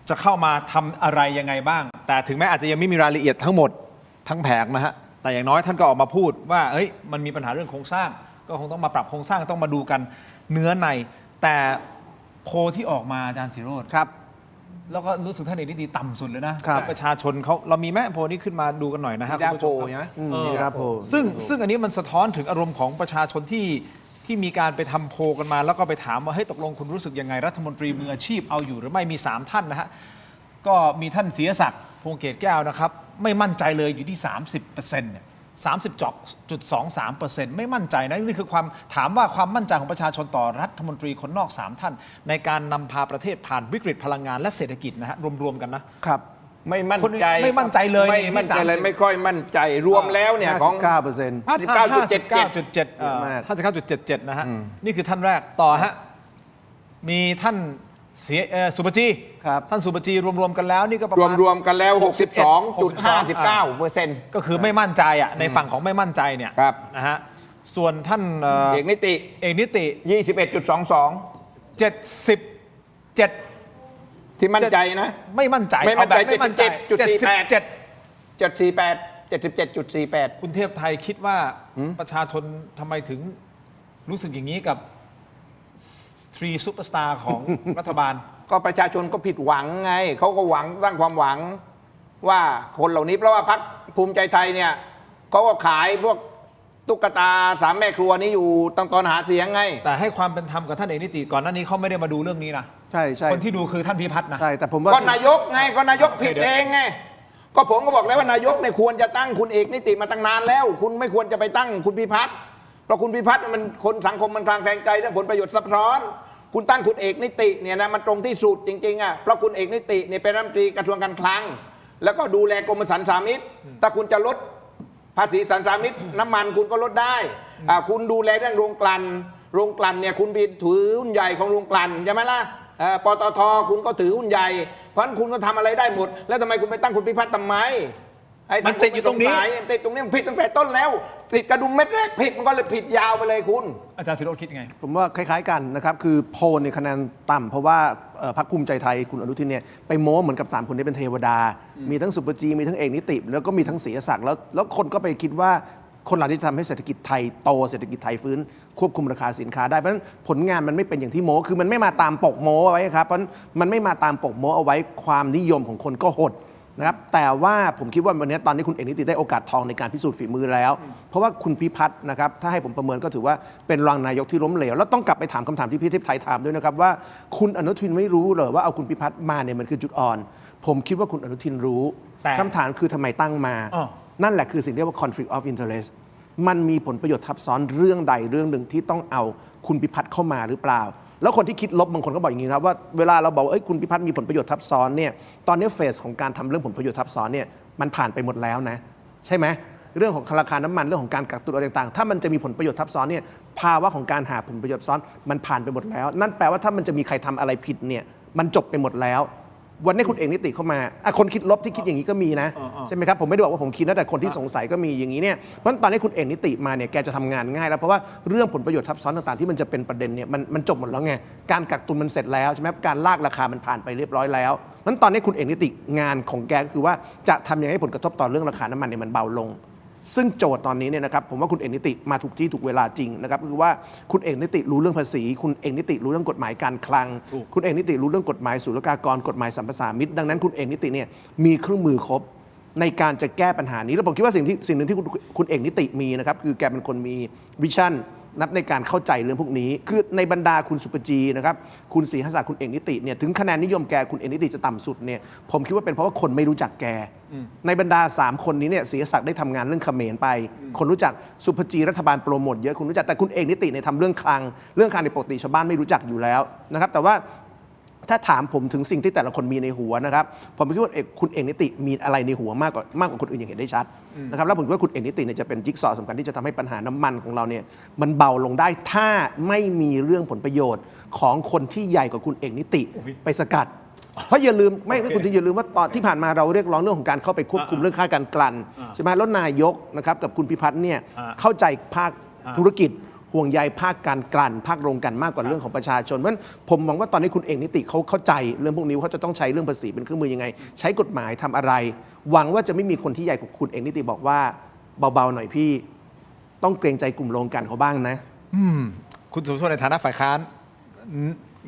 จะเข้ามาทำอะไรยังไงบ้างแต่ถึงแม้อาจจะยังไม่มีรายละเอียดทั้งหมดทั้งแผงนะฮะแต่อย่างน้อยท่านก็ออกมาพูดว่ามันมีปัญหาเรื่องโครงสร้างก็คงต้องมาปรับโครงสร้างต้องมาดูกันเนื้อในแต่โพลที่ออกมาอาจารย์ศิโรจน์ครับแล้วก็รู้สึกท่านเอกนิติต่ำสุดเลยนะประชาชนเรามีแม่โพลนี้ขึ้นมาดูกันหน่อยนะฮะคุณผู้ชมครับมีรับโพลซึ่งอันนี้มันสะท้อนถึงอารมณ์ของประชาชนที่มีการไปทำโพลกันมาแล้วก็ไปถามว่าตกลงคุณรู้สึกยังไงรัฐมนตรีมืออาชีพเอาอยู่หรือไม่มี3ท่านนะฮะก็มีท่านศิรศักดิ์พงษ์เกตแก้วนะครับไม่มั่นใจเลยอยู่ที่ 30% เนี่ย 30.23% ไม่มั่นใจนะนี่คือความถามว่าความมั่นใจของประชาชนต่อรัฐมนตรีคนนอก3ท่านในการนำพาประเทศผ่านวิกฤตพลังงานและเศรษฐกิจนะฮะรวมๆกันนะครับไม่มั่นใจเลยไม่มั่นใจเลยไม่ค่อยมั่นใจรวมแล้วเนี่ยของ 59.77 นะฮะนี่คือท่านแรกต่อฮะมีท่านสุปจีท่านสุปจีรวมๆกันแล้วนี่ก็ประมาณรวมกันแล้ว 62.59% ก็คือไม่มั่นใจอ่ะในฝั่งของไม่มั่นใจเนี่ยนะฮะส่วนท่านเอกนิติ 21.22 77ที่มั่นใจนะไม่มั่นใจ77.48 คุณเทพไทยคิดว่าประชาชนทำไมถึงรู้สึกอย่างนี้กับ3 ซุปเปอร์สตาร์ของรัฐบาลก็ประชาชนก็ผิดหวังไงเขาก็หวังตั้งความหวังว่าคนเหล่านี้เพราะว่าพรรคภูมิใจไทยเนี่ยเขาก็ขายพวกตุ๊กตา3 แม่ครัวนี้อยู่ตั้งตอนหาเสียงไงแต่ให้ความเป็นธรรมกับท่านเอกนิติก่อนหน้านี้เขาไม่ได้มาดูเรื่องนี้นะใช่คนที่ดูคือท่านพิพัฒน์นะใช่แต่ผมว่าก็นายกไงก็นายกผิดเองไงก็ผมก็บอกแล้วว่านายกเนี่ยควรจะตั้งคุณเอกนิติมาตั้งนานแล้วคุณไม่ควรจะไปตั้งคุณพิพัฒน์เพราะคุณพิพัฒน์มันคนสังคมมันคลางแคลงใจเรื่องผลประโยชน์ซับซ้อน คุณตั้งคุณเอกนิติเนี่ยนะมันตรงที่สุดจริงๆอ่ะเพราะคุณเอกนิติเนี่ยเป็นรัฐมนตรีกระทรวงการคลัง แล้วก็ดูแลกรมสรรสามิตถ้าคุณจะลดภาษีสรรสามิตน้ำมันคุณก็ลดได้คุณดูแลเรื่องโรงกลั่นเนี่ยคุณเป็นถือหุ้นใหญ่ของโรงกลั่นใช่ไหมล่ะปตทคุณก็ถือหุ้นใหญ่เพราะฉะนั้นคุณก็ทำอะไรได้หมดแล้วทำไมคุณไปตั้งคุณพิพัฒน์ทำไมมันติดอยู่ตรงนี้ติดตรงนี้มันผิดตั้งแต่ต้นแล้วติดกระดุมเม็ดแรกผิดมันก็เลยผิดยาวไปเลยคุณ อาจารย์ศิโรจน์คิดไงผมว่าคล้ายๆกันนะครับคือโพลเนี่ยคะแนนต่ำเพราะว่าพรรคภูมิใจไทยคุณอนุทินเนี่ยไปโม้เหมือนกับ3คนนี้เป็นเทวดามีทั้งสุปจีมีทั้งเอกนิติแล้วก็มีทั้งเสียศักดิ์แล้วคนก็ไปคิดว่าคนเหล่านี้ทำให้เศรษฐกิจไทยโตเศรษฐกิจไทยฟื้นควบคุมราคาสินค้าได้เพราะฉะนั้นผลงานมันไม่เป็นอย่างที่โม้คือมันไม่มาตามปกโม้เอาไว้ครับเพราะมันไม่มาตามปกโม้เอาไว้ความนิยมของคนก็หดนะครับแต่ว่าผมคิดว่าวันนี้ตอนนี้คุณเอกนิติได้โอกาสทองในการพิสูจน์ฝีมือแล้วเพราะว่าคุณพิพัฒน์นะครับถ้าให้ผมประเมินก็ถือว่าเป็นรองนายกที่ล้มเหลวแล้วต้องกลับไปถามคำถามที่พี่ทิพย์ไทยถามด้วยนะครับว่าคุณอนุทินไม่รู้เหรอว่าเอาคุณพิพัฒน์มาเนี่ยมันคือจุดอ่อนผมคิดว่าคุณอนุทินรู้คำถามคือทำไมตั้งมานั่นแหละคือสิ่งที่เรียกว่า conflict of interest มันมีผลประโยชน์ทับซ้อนเรื่องใดเรื่องหนึ่งที่ต้องเอาคุณพิพัฒน์เข้ามาหรือเปล่าแล้วคนที่คิดลบบางคนก็บอกอย่างนี้ครับว่าเวลาเราบอกคุณพิพัฒน์มีผลประโยชน์ทับซ้อนเนี่ยตอนนี้เฟสของการทำเรื่องผลประโยชน์ทับซ้อนเนี่ยมันผ่านไปหมดแล้วนะใช่ไหมเรื่องของราคาน้ำมันเรื่องของการกักตุนอะไรต่างๆถ้ามันจะมีผลประโยชน์ทับซ้อนเนี่ยภาวะของการหาผลประโยชน์ซ้อนมันผ่านไปหมดแล้วนั่นแปลว่าถ้ามันจะมีใครทำอะไรผิดเนี่ยมันจบไปหมดแล้ววันนี้คุณเอกนิติเข้ามาคนคิดลบที่คิดอย่างนี้ก็มีนะใช่ไหมครับผมไม่ได้บอกว่าผมคิดนะแต่คนที่สงสัยก็มีอย่างนี้เนี่ยเพราะตอนนี้คุณเอกนิติมาเนี่ยแกจะทำงานง่ายแล้วเพราะว่าเรื่องผลประโยชน์ทับซ้อนต่างๆที่มันจะเป็นประเด็นเนี่ยมันจบหมดแล้วไงการกักตุนมันเสร็จแล้วใช่ไหมการลากราคามันผ่านไปเรียบร้อยแล้วนั้นตอนนี้คุณเอกนิติงานของแกก็คือว่าจะทำยังไงให้ผลกระทบต่อเรื่องราคาน้ำมันเนี่ยมันเบาลงซึ่งโจทย์ตอนนี้เนี่ยนะครับผมว่าคุณเอกนิติมาถูกที่ถูกเวลาจริงนะครับคือว่าคุณเอกนิติรู้เรื่องภาษีคุณเอกนิติรู้เรื่องกฎหมายการคลังคุณเอกนิติรู้เรื่องกฎหมายศุลกากรกฎหมายสัมปทานมิตรดังนั้นคุณเอกนิติเนี่ยมีเครื่องมือครบในการจะแก้ปัญหานี้แล้วผมคิดว่าสิ่งหนึ่งที่คุณเอกนิติมีนะครับคือแกเป็นคนมีวิชั่นนับในการเข้าใจเรื่องพวกนี้คือในบรรดาคุณสุปจีนะครับคุณศรีหศักดิ์คุณเอกนิติเนี่ยถึงคะแนนนิยมแกคุณเอกนิติจะต่ำสุดเนี่ยผมคิดว่าเป็นเพราะว่าคนไม่รู้จักแกในบรรดา3คนนี้เนี่ยศรีหศักดิ์ได้ทำงานเรื่องเขมรไปคนรู้จักสุปจีรัฐบาลโปรโมทเยอะคุณรู้จักแต่คุณเอกนิติเนี่ยทำเรื่องคลังในปกติชาวบ้านไม่รู้จักอยู่แล้วนะครับแต่ว่าถ้าถามผมถึงสิ่งที่แต่ละคนมีในหัวนะครับผมคิดว่าคุณเอกนิติมีอะไรในหัวมากกว่าคนอื่นอย่างเห็นได้ชัดนะครับแล้วผมคิดว่าคุณเอกนิติเนี่ยจะเป็นจิ๊กซอว์สำคัญที่จะทำให้ปัญหาน้ำมันของเราเนี่ยมันเบาลงได้ถ้าไม่มีเรื่องผลประโยชน์ของคนที่ใหญ่กว่าคุณเอกนิติไปสกัดเพราะอย่าลืมไม่คุณอย่าลืมว่าตอนที่ผ่านมาเราเรียกร้องเรื่องของการเข้าไปควบคุมเรื่องค่าการกลั่นใช่ไหมแล้วนายกนะครับกับคุณพิพัฒน์เนี่ยเข้าใจภาคธุรกิจห่วงใยภาคการกลั่นภาคโรงกลั่นมากกว่าเรื่องของประชาชนเพราะฉะนั้นผมมองว่าตอนนี้คุณเอกนิติเขาเข้าใจเรื่องพวกนี้เขาจะต้องใช้เรื่องภาษีเป็นเครื่องมือยังไงใช้กฎหมายทำอะไรหวังว่าจะไม่มีคนที่ใหญ่กว่าคุณเอกนิติบอกว่าเบาๆหน่อยพี่ต้องเกรงใจกลุ่มโรงกลั่นเขาบ้างนะคุณสุชนในฐานะฝ่ายค้า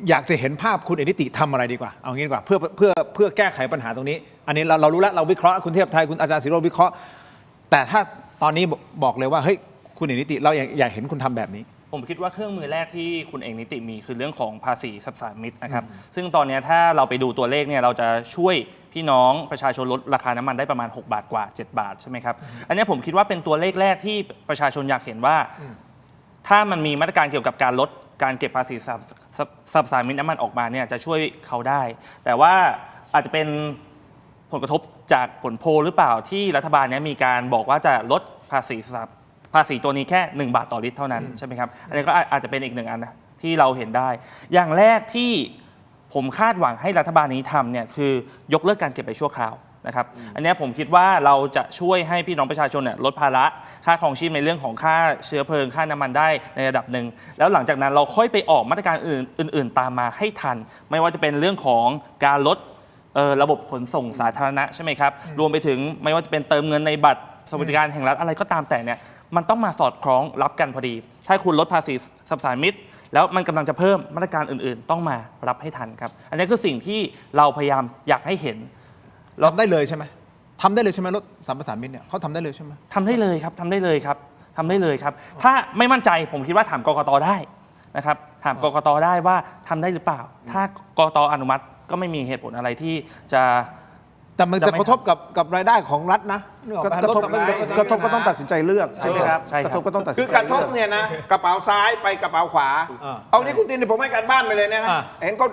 นอยากจะเห็นภาพคุณเอกนิติทำอะไรดีกว่าเอางี้ดีกว่าเพื่อแก้ไขปัญหาตรงนี้อันนี้เรารู้แล้วเราวิเคราะห์คุณเทพไทยคุณอาจารย์ศิโรจน์วิเคราะห์แต่ถ้าตอนนี้บอกเลยว่าเฮ้ยคุณเอกนิติเราอยากเห็นคุณทำแบบนี้ผมคิดว่าเครื่องมือแรกที่คุณเอกนิติมีคือเรื่องของภาษีสรรพสามิตนะครับซึ่งตอนนี้ถ้าเราไปดูตัวเลขเนี่ยเราจะช่วยพี่น้องประชาชนลดราคาน้ำมันได้ประมาณ6 บาทกว่า7 บาทใช่ไหมครับอันนี้ผมคิดว่าเป็นตัวเลขแรกที่ประชาชนอยากเห็นว่าถ้ามันมีมาตรการเกี่ยวกับการลดการเก็บภาษีสรรพสามิตน้ำมันออกมาเนี่ยจะช่วยเขาได้แต่ว่าอาจจะเป็นผลกระทบจากผลโพลหรือเปล่าที่รัฐบาลเนี่ยมีการบอกว่าจะลดภาษีตัวนี้แค่1 บาทต่อลิตรเท่านั้นใช่ไหมครับอันนี้ก็อาจจะเป็นอีกหนึ่งอันนะที่เราเห็นได้อย่างแรกที่ผมคาดหวังให้รัฐบาลนี้ทำเนี่ยคือยกเลิกการเก็บไปชั่วคราวนะครับอันนี้ผมคิดว่าเราจะช่วยให้พี่น้องประชาชนเนี่ยลดภาระค่าครองชีพในเรื่องของค่าเชื้อเพลิงค่าน้ำมันได้ในระดับหนึ่งแล้วหลังจากนั้นเราค่อยไปออกมาตรการอื่นตามมาให้ทันไม่ว่าจะเป็นเรื่องของการลดระบบขนส่งสาธารณะใช่ไหมครับรวมไปถึงไม่ว่าจะเป็นเติมเงินในบัตรสวัสดิการแห่งรัฐอะไรก็ตามแต่เนี่ยมันต้องมาสอดคล้องรับกันพอดีถ้าคุณลดภาษีสรรพสามิตแล้วมันกำลังจะเพิ่มมาตรการอื่นๆต้องมารับให้ทันครับอันนี้คือสิ่งที่เราพยายามอยากให้เห็นเราได้เลยใช่ไหมทำได้เลยใช่ไหมลดสรรพสามิตเนี่ยเขาทำได้เลยใช่ไหมทำได้เลยครับทำได้เลยครับทำได้เลยครับถ้าไม่มั่นใจผมคิดว่าถามกกต.ได้นะครับถามกกต.ได้ว่าทำได้หรือเปล่ากกต.อนุมัติก็ไม่มีเหตุผลอะไรที่จะ แต่มันจะกระทบกับรายได้ของรัฐนะนึออกไหม กระทบ ลดสัมภาระ กระทบก็ต้องตัดสินใจเลือกใช่ไหมครับ ใช่ครับ กระทบก็ต้องตัดสิน คื ใจ อกระทบเนี่ยนะกระเป๋าซ้ายไปกระเป๋าขวา เอานี่คุณตินผมให้การบ้านไปเลยนะ เห็นก็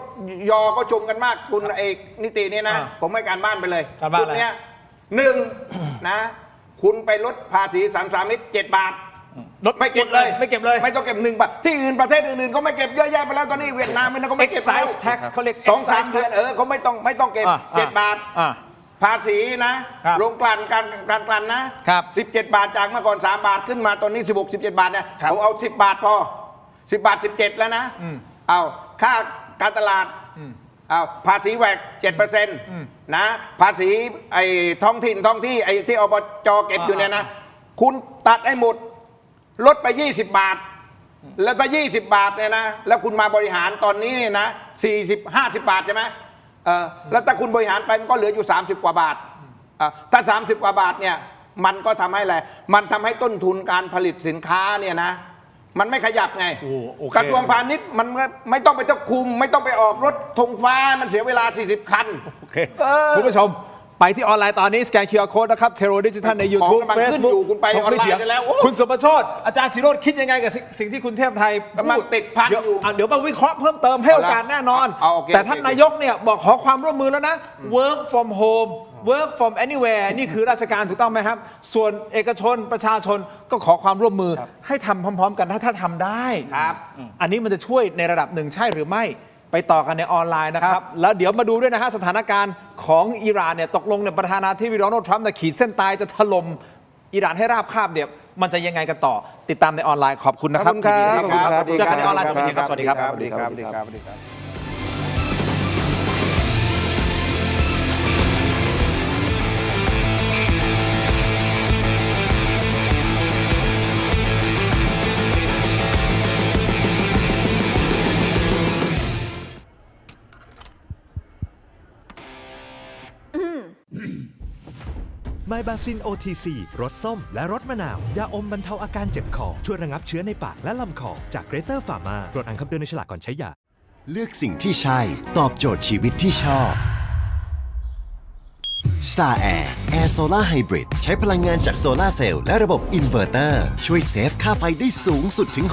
ก็ชมกันมากคุณเอกนิติเนี่ยนะ ผมให้การบ้านไปเลย การบ้าน ชุดเนี้ยหนึ่งนะคุณไปลดภาษี3 มิตร7 บาท ลด ไม่เก็บเลย ไม่เก็บเลย ไม่ต้องเก็บ1 บาทที่อื่นประเทศอื่นๆก็ไม่เก็บเยอะแยะไปแล้วตอนนี้เวียดนามมันก็ไม่เก็บแล้ว excise tax เขาเรียก 2-3 เดือนเขาไม่ต้องเก็บ7 บาท ภาษีนะครับ โรงกลั่นการกลั่นนะครับ17 บาทจากเมื่อก่อน3 บาทขึ้นมาตอนนี้16 17 บาทเนี่ยผมเอา10 บาทพอ10 บาท 17 แล้วนะเอาค่าการตลาดเอาภาษีแวก 7%นะภาษีไอ้ท้องที่ไอ้ที่อบจเก็บอยู่เนี่ยนะคุณตัดให้หมดลดไป20 บาท แล้วถ้า20 บาทเนี่ยนะแล้วคุณมาบริหารตอนนี้เนี่ยนะ40-50 บาทใช่ไหมแล้วถ้าคุณบริหารไปมันก็เหลืออยู่30 กว่าบาทถ้า30 กว่าบาทเนี่ยมันก็ทำให้อะไรมันทำให้ต้นทุนการผลิตสินค้าเนี่ยนะมันไม่ขยับไง กระทรวงพาณิชย์มันไม่ต้องไปเจ้าคุม ไม่ต้องไปออกรถธงฟ้ามันเสียเวลา40 คัน คุณผู้ชมไปที่ออนไลน์ตอนนี้สแกน QR Code นะครับเทโรดิจิทัลใน YouTube ของกำลังขึ้นอยู่คุณไปออนไลน์ได้แล้วโอ้ คุณสุประโชติอาจารย์ศิโรจน์คิดยังไงกับสิ่งที่คุณเทพไทย กำลังติดพันอยู่ เดี๋ยวมาวิเคราะห์เพิ่มเติมให้โอกาสแน่นอน โอเค แต่ท่านนายกเนี่ยบอกขอความร่วมมือแล้วนะ work from home work from anywhere นี่คือราชการถูกต้องไหมครับ ส่วนเอกชนประชาชนก็ขอความร่วมมือให้ทำพร้อม ๆ กันถ้าทำได้ครับอันนี้มันจะช่วยในระดับหนึ่งใช่หรือไม่ไปต่อกันในออนไลน์นะครับ แล้วเดี๋ยวมาดูด้วยนะฮะสถานการณ์ของอิหร่านเนี่ยตกลงเนี่ยประธานาธิบดีโดนัลด์ทรัมป์ขีดเส้นตายจะถล่มอิหร่านให้ราบคาบเนี่ยมันจะยังไงกันต่อติดตามในออนไลน์ขอบคุณนะครับ ขอบคุณครับ เจอกันในออนไลน์สวัสดีครับ สวัสดีครับ ไมบาซิน OTC รสส้มและรสมะนาว ยาอมบรรเทาอาการเจ็บคอ ช่วยระงับเชื้อในปากและลำคอ จากเกรเตอร์ฟาร์มาตรวจอ่านคำเตือนในฉลากก่อนใช้ยา เลือกสิ่งที่ใช่ ตอบโจทย์ชีวิตที่ชอบ Star Air Air Solar Hybrid ใช้พลังงานจากโซลาร์เซลล์และระบบอินเวอร์เตอร์ช่วยเซฟค่าไฟได้สูงสุดถึง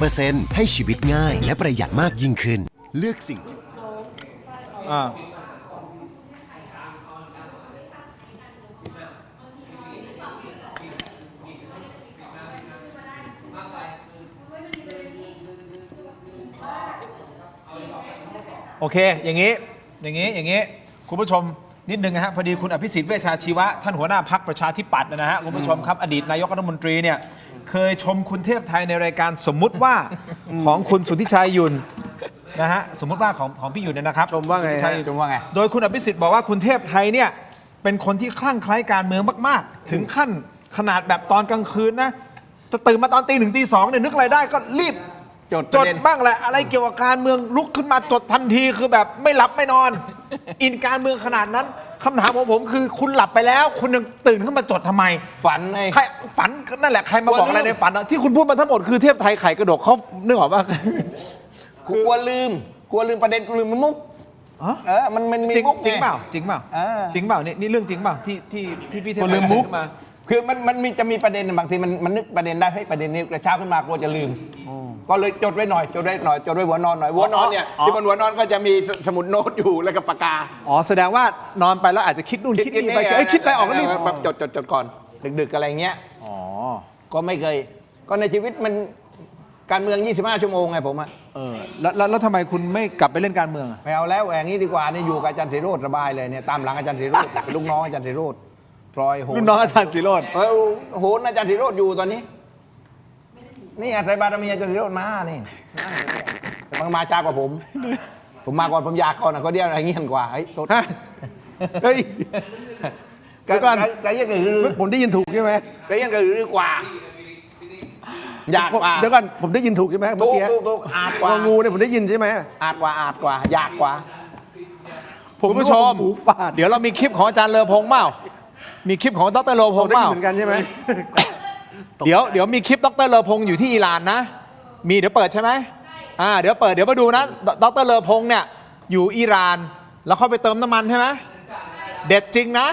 60% ให้ชีวิตง่ายและประหยัดมากยิ่งขึ้น เลือกสิ่งที่ โอเค อย่างนี้คุณผู้ชมนิดนึงนะฮะพอดีคุณอภิสิทธิ์เวชชาชีวะท่านหัวหน้าพรรคประชาธิปัตย์นะฮะคุณผู้ชมครับอดีตนายกรัฐมนตรีเนี่ยเคยชมคุณเทพไทยในรายการสมมุติว่าของคุณสุทธิชัยยุนนะฮะสมมุติว่าของพี่ยุนเนี่ยนะครับชมว่าไงโดยคุณอภิสิทธิ์บอกว่าคุณเทพไทยเนี่ยเป็นคนที่คลั่งไคล้การเมืองมากๆถึงขั้นขนาดแบบตอนกลางคืนนะจะตื่นมาตอนตี 1 ตี 2เนี่ยนึกอะไรได้ก็รีบจดบ้างแหละอะไรเกี่ยวกับการเมืองลุกขึ้นมาจดทันทีคือแบบไม่หลับไม่นอน อินการเมืองขนาดนั้นคำถามของผมคือคุณหลับไปแล้วคุณยังตื่นขึ้นมาจดทำไมฝันไงฝันนั่นแหละใครมาบอกอะไรในฝันที่คุณพูดมาทั้งหมดคือเทพไทยไข่กระดกเขานึกออกป่ะ กลัวลืมประเด็นลืมมุกมันมีมุก จริงเปล่าจริงเปล่านี่เรื่องจริงเปล่าที่พี่เทพไทย ลืมมุก ขึ้นมา คือมันจะมีประเด็นบางทีมันนึกประเด็นได้ให้ประเด็นนี้กระเช้าขึ้นมากลัวจะลืมก็เลยจดไว้หน่อยจดไว้หัวนอนหน่อยหัวนอนเนี่ยที่บนหัวนอนก็จะมีสมุดโน้ตอยู่แล้วก็ปากกาแสดงว่านอนไปแล้วอาจจะคิดนู่นคิดนี่ไปคิดไปออกแล้วนี่จดก่อนดึกๆอะไรเงี้ยก็ไม่เคยก็ในชีวิตมันการเมือง25 ชั่วโมงไงผมแล้วทำไมคุณไม่กลับไปเล่นการเมืองไม่เอาแล้วอย่างนี้ดีกว่านี่อยู่กับอาจารย์ศิโรจน์สบายเลยเนี่ยตามหลังอาจารย์ศิโรจน์เป็นลูกน้องอาจารย์ศิโรจน์รุ่นน้องอาจารย์ศิโรจน์โหนอาจารย์ศิโรจน์อยู่ตอนนี้นี่อาศัยบารมีอาจารย์ศิโรจน์มานี่มันมาช้ากว่าผมมาก่อนผมอยากก่อนนะก็เดียวอะไรเงี้ยกว่าโทษเฮ้ยไก่ยังไงผมได้ยินถูกใช่ไหมไก่ยังไงหรือกว่าอยากกว่าเดี๋ยวก่อนผมได้ยินถูกใช่ไหมเมื่อกี้ถูกอาจกว่างูเนี่ยผมได้ยินใช่ไหมอาจกว่าอยากกว่าคุณผู้ชมเดี๋ยวเรามีคลิปของอาจารย์เลอพงษ์เปล่ามีคลิปของดรเลอพงษ์เปล่าเหมือนกันใช่ไหมเดี๋ยวมีคลิปดรเลอพงษ์อยู่ที่อิหร่านนะมีเดี๋ยวเปิดใช่ไหมเดี๋ยวมาดูนะดรเลอพงษ์เนี่ยอยู่อิหร่านแล้วเข้าไปเติมน้ำมันใช่ไหม เด็ดจริงนะ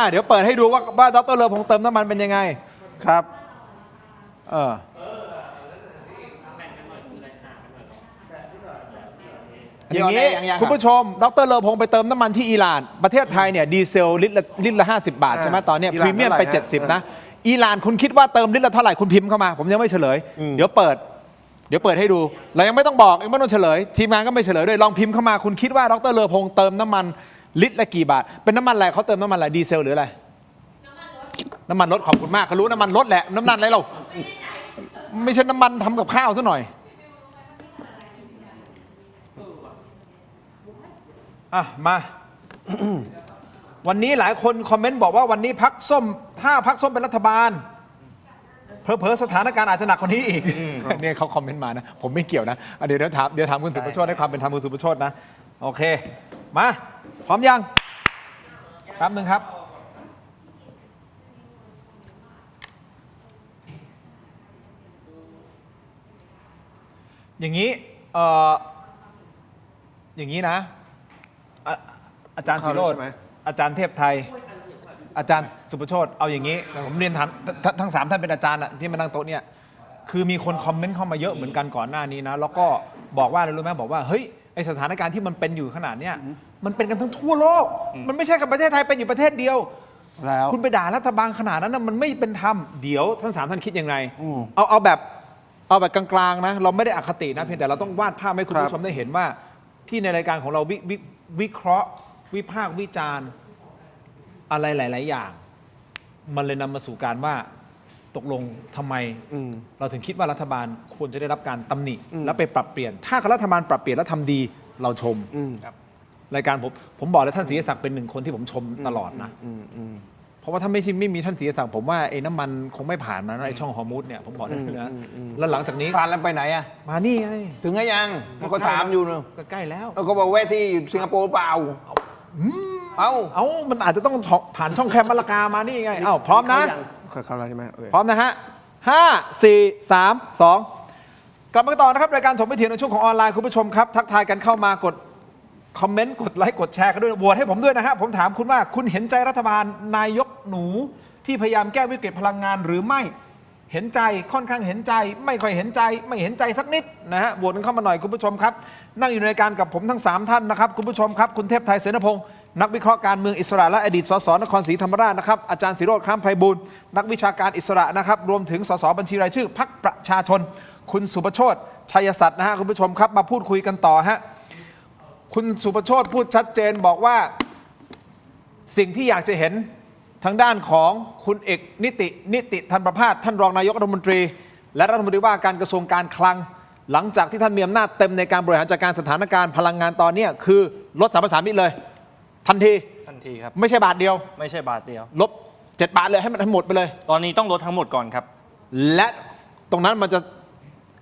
เดี๋ยวเปิดให้ดูว่าดร.เลอพงษ์เติมน้ำมันเป็นยังไง ครับ อย่างนี้คุณผู้ชมดร.เลอพงษ์ไปเติมน้ำมันที่อิหร่านประเทศไทยเนี่ยดีเซลลิตรละ50 บาทใช่ไหมตอนนี้พรีเมียมไป70นะอิหร่านคุณคิดว่าเติมลิตรละเท่าไหร่คุณพิมพ์เข้ามาผมยังไม่เฉลยเดี๋ยวเปิดให้ดูเรายังไม่ต้องบอกยังไม่ต้องเฉลยทีมงานก็ไม่เฉลยด้วยลองพิมพ์เข้ามาคุณคิดว่าดร.เลอพงษ์เติมน้ำมันลิตรละกี่บาทเป็นน้ำมันอะไรเขาเติมน้ำมันอะไรดีเซลหรืออะไรน้ำมันรถขอบคุณมากก็รู้น้ำมันรถแหละน้ำมันอะไรเราไม่ใช่น้ำมันทำกับข้าวซะหน่อยมา วันนี้หลายคนคอมเมนต์บอกว่าวันนี้พรรคส้มถ้าพรรคส้มเป็นรัฐบาลเผลอๆสถานการณ์อาจจะหนักกว่านี้อีกเนี่ยเขาคอมเมนต์มานะผมไม่เกี่ยวนะเดี๋ยวถามคุณสุประโชติให้ความเป็นธรรมคุณสุประโชตินะโอเคมาพร้อมยังแป๊บนึงครับอย่างนี้นะอาจารย์ศิโรจน์อาจารย์เทพไทยอาจารย์สุประโชติเอาอย่างนี้ผมเรียนถามทั้ง3ท่านเป็นอาจารย์ที่มานั่งโต๊ะเนี่ยคือมีคนคอมเมนต์เข้ามาเยอะเหมือนกันก่อนหน้านี้นะแล้วก็บอกว่าอะไรรู้ไหมบอกว่าเฮ้ยไอสถานการณ์ที่มันเป็นอยู่ขนาดเนี้ยมันเป็นกันทั้งทั่วโลกมันไม่ใช่กับประเทศไทยเป็นอยู่ประเทศเดียวแล้วคุณไปด่ารัฐบาลขนาดนั้นมันไม่เป็นธรรมเดี๋ยวทั้ง3ท่านคิดยังไงเอาแบบกลางๆนะเราไม่ได้อคตินะเพียงแต่เราต้องวาดภาพให้คุณผู้ชมได้เห็นว่าที่ในรายการของเราวิเคราะห์วิพากษ์วิจารณ์อะไรหลายๆอย่างมันเลยนำมาสู่การว่าตกลงทำไมเราถึงคิดว่ารัฐบาลควรจะได้รับการตำหนิแล้วไปปรับเปลี่ยนถ้ารัฐบาลปรับเปลี่ยนแล้วทำดีเราชมรายการผมบอกเลยท่านศรีศักดิ์เป็น1 คนที่ผมชมตลอดนะเพราะว่าถ้าไม่มีท่านศรีศักดิ์ผมว่าไอ้น้ำมันคงไม่ผ่านนะไอ้ช่องฮอร์มุสเนี่ยผมบอกได้เลยนะแล้วหลังจากนี้ผ่านแล้วไปไหนอะมานี่ไงถึงไงยังก็ถามอยู่เนอะใกล้แล้วก็บอกแวะที่สิงคโปร์เปล่ามันอาจจะต้องผ่านช่องแคบมะละกามานี่ไงพร้อมนะเข้าแล้วใช่ไหมพร้อมนะฮะ5 4 3 2กลับมาต่อนะครับรายการถกไม่เถียงในช่วงของออนไลน์คุณผู้ชมครับทักทายกันเข้ามากดคอมเมนต์กดไลค์กดแชร์กันด้วยโหวตให้ผมด้วยนะฮะผมถามคุณว่าคุณเห็นใจรัฐบาลนายกหนูที่พยายามแก้วิกฤตพลังงานหรือไม่เห็นใจค่อนข้างเห็นใจไม่ค่อยเห็นใจไม่เห็นใจสักนิดนะฮะโหวตกันเข้ามาหน่อยคุณผู้ชมครับนั่งอยู่ในรายการกับผมทั้ง3ท่านนะครับคุณผู้ชมครับคุณเทพไทยเสนพงศ์นักวิเคราะห์การเมืองอิสระและอดีตสสนครศรีธรรมราชนะครับอาจารย์ศิโรจน์ คล้ำไพบูลย์นักวิชาการอิสระนะครับรวมถึงสสบัญชีรายชื่อพรรคประชาชนคุณสุประโชติชัยศัตย์นะฮะคุณผู้ชมครับมาพูดคุยกันต่อฮะคุณสุประโชติพูดชัดเจนบอกว่าสิ่งที่อยากจะเห็นทางด้านของคุณเอกนิติธันประภาสท่านรองนายกรัฐมนตรีและรัฐมนตรีว่าการกระทรวงการคลังหลังจากที่ท่านมีอำนาจเต็มในการบริหารจัดการสถานการณ์พลังงานตอนนี้คือลดสรรพสามิตเลยทันทีครับไม่ใช่บาทเดียวไม่ใช่บาทเดียวลบ7 บาทเลยให้มันทั้งหมดไปเลยตอนนี้ต้องลดทั้งหมดก่อนครับและตรงนั้นมันจะ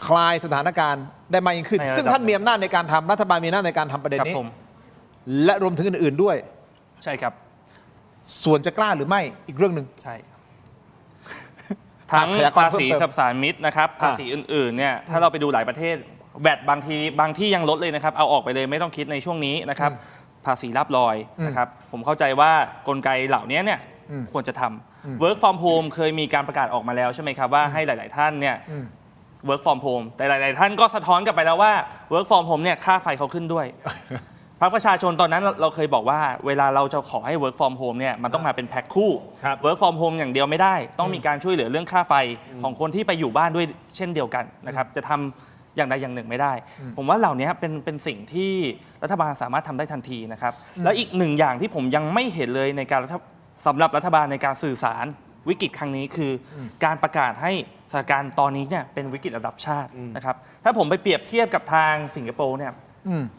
คลายสถานการณ์ได้มากยิ่งขึ้นซึ่งท่านมีอำนาจในการทำรัฐบาลมีอำนาจในการทำประเด็นนี้และรวมถึงอื่นๆด้วยใช่ครับส่วนจะกล้าหรือไม่อีกเรื่องหนึ่งใช่ทั้งภาษีสรรพสามิตนะครับภาษีอื่นๆเนี่ยถ้าเราไปดูหลายประเทศแวดบางที่ยังลดเลยนะครับเอาออกไปเลยไม่ต้องคิดในช่วงนี้นะครับภาษีรับรอยนะครับผมเข้าใจว่ากลไกเหล่านี้เนี่ยควรจะทำ work from home เคยมีการประกาศออกมาแล้วใช่ไหมครับว่าให้หลายๆท่านเนี่ย work from home แต่หลายๆท่านก็สะท้อนกลับไปแล้วว่า work from home เนี่ยค่าไฟเขาขึ้นด้วย พรรคประชาชนตอนนั้นเราเคยบอกว่าเวลาเราจะขอให้ work from home เนี่ยมันต้องมาเป็นแพ็คคู่ work from home อย่างเดียวไม่ได้ต้องมีการช่วยเหลือเรื่องค่าไฟของคนที่ไปอยู่บ้านด้วยเช่นเดียวกันนะครับจะทำอย่างใดอย่างหนึ่งไม่ได้ผมว่าเหล่านี้เป็นสิ่งที่รัฐบาลสามารถทำได้ทันทีนะครับแล้วอีกหนึ่งอย่างที่ผมยังไม่เห็นเลยในการสำหรับรัฐบาลในการสื่อสารวิกฤตครั้งนี้คือการประกาศให้สถานการณ์ตอนนี้เนี่ยเป็นวิกฤตระดับชาตินะครับถ้าผมไปเปรียบเทียบกับทางสิงคโปร์เนี่ย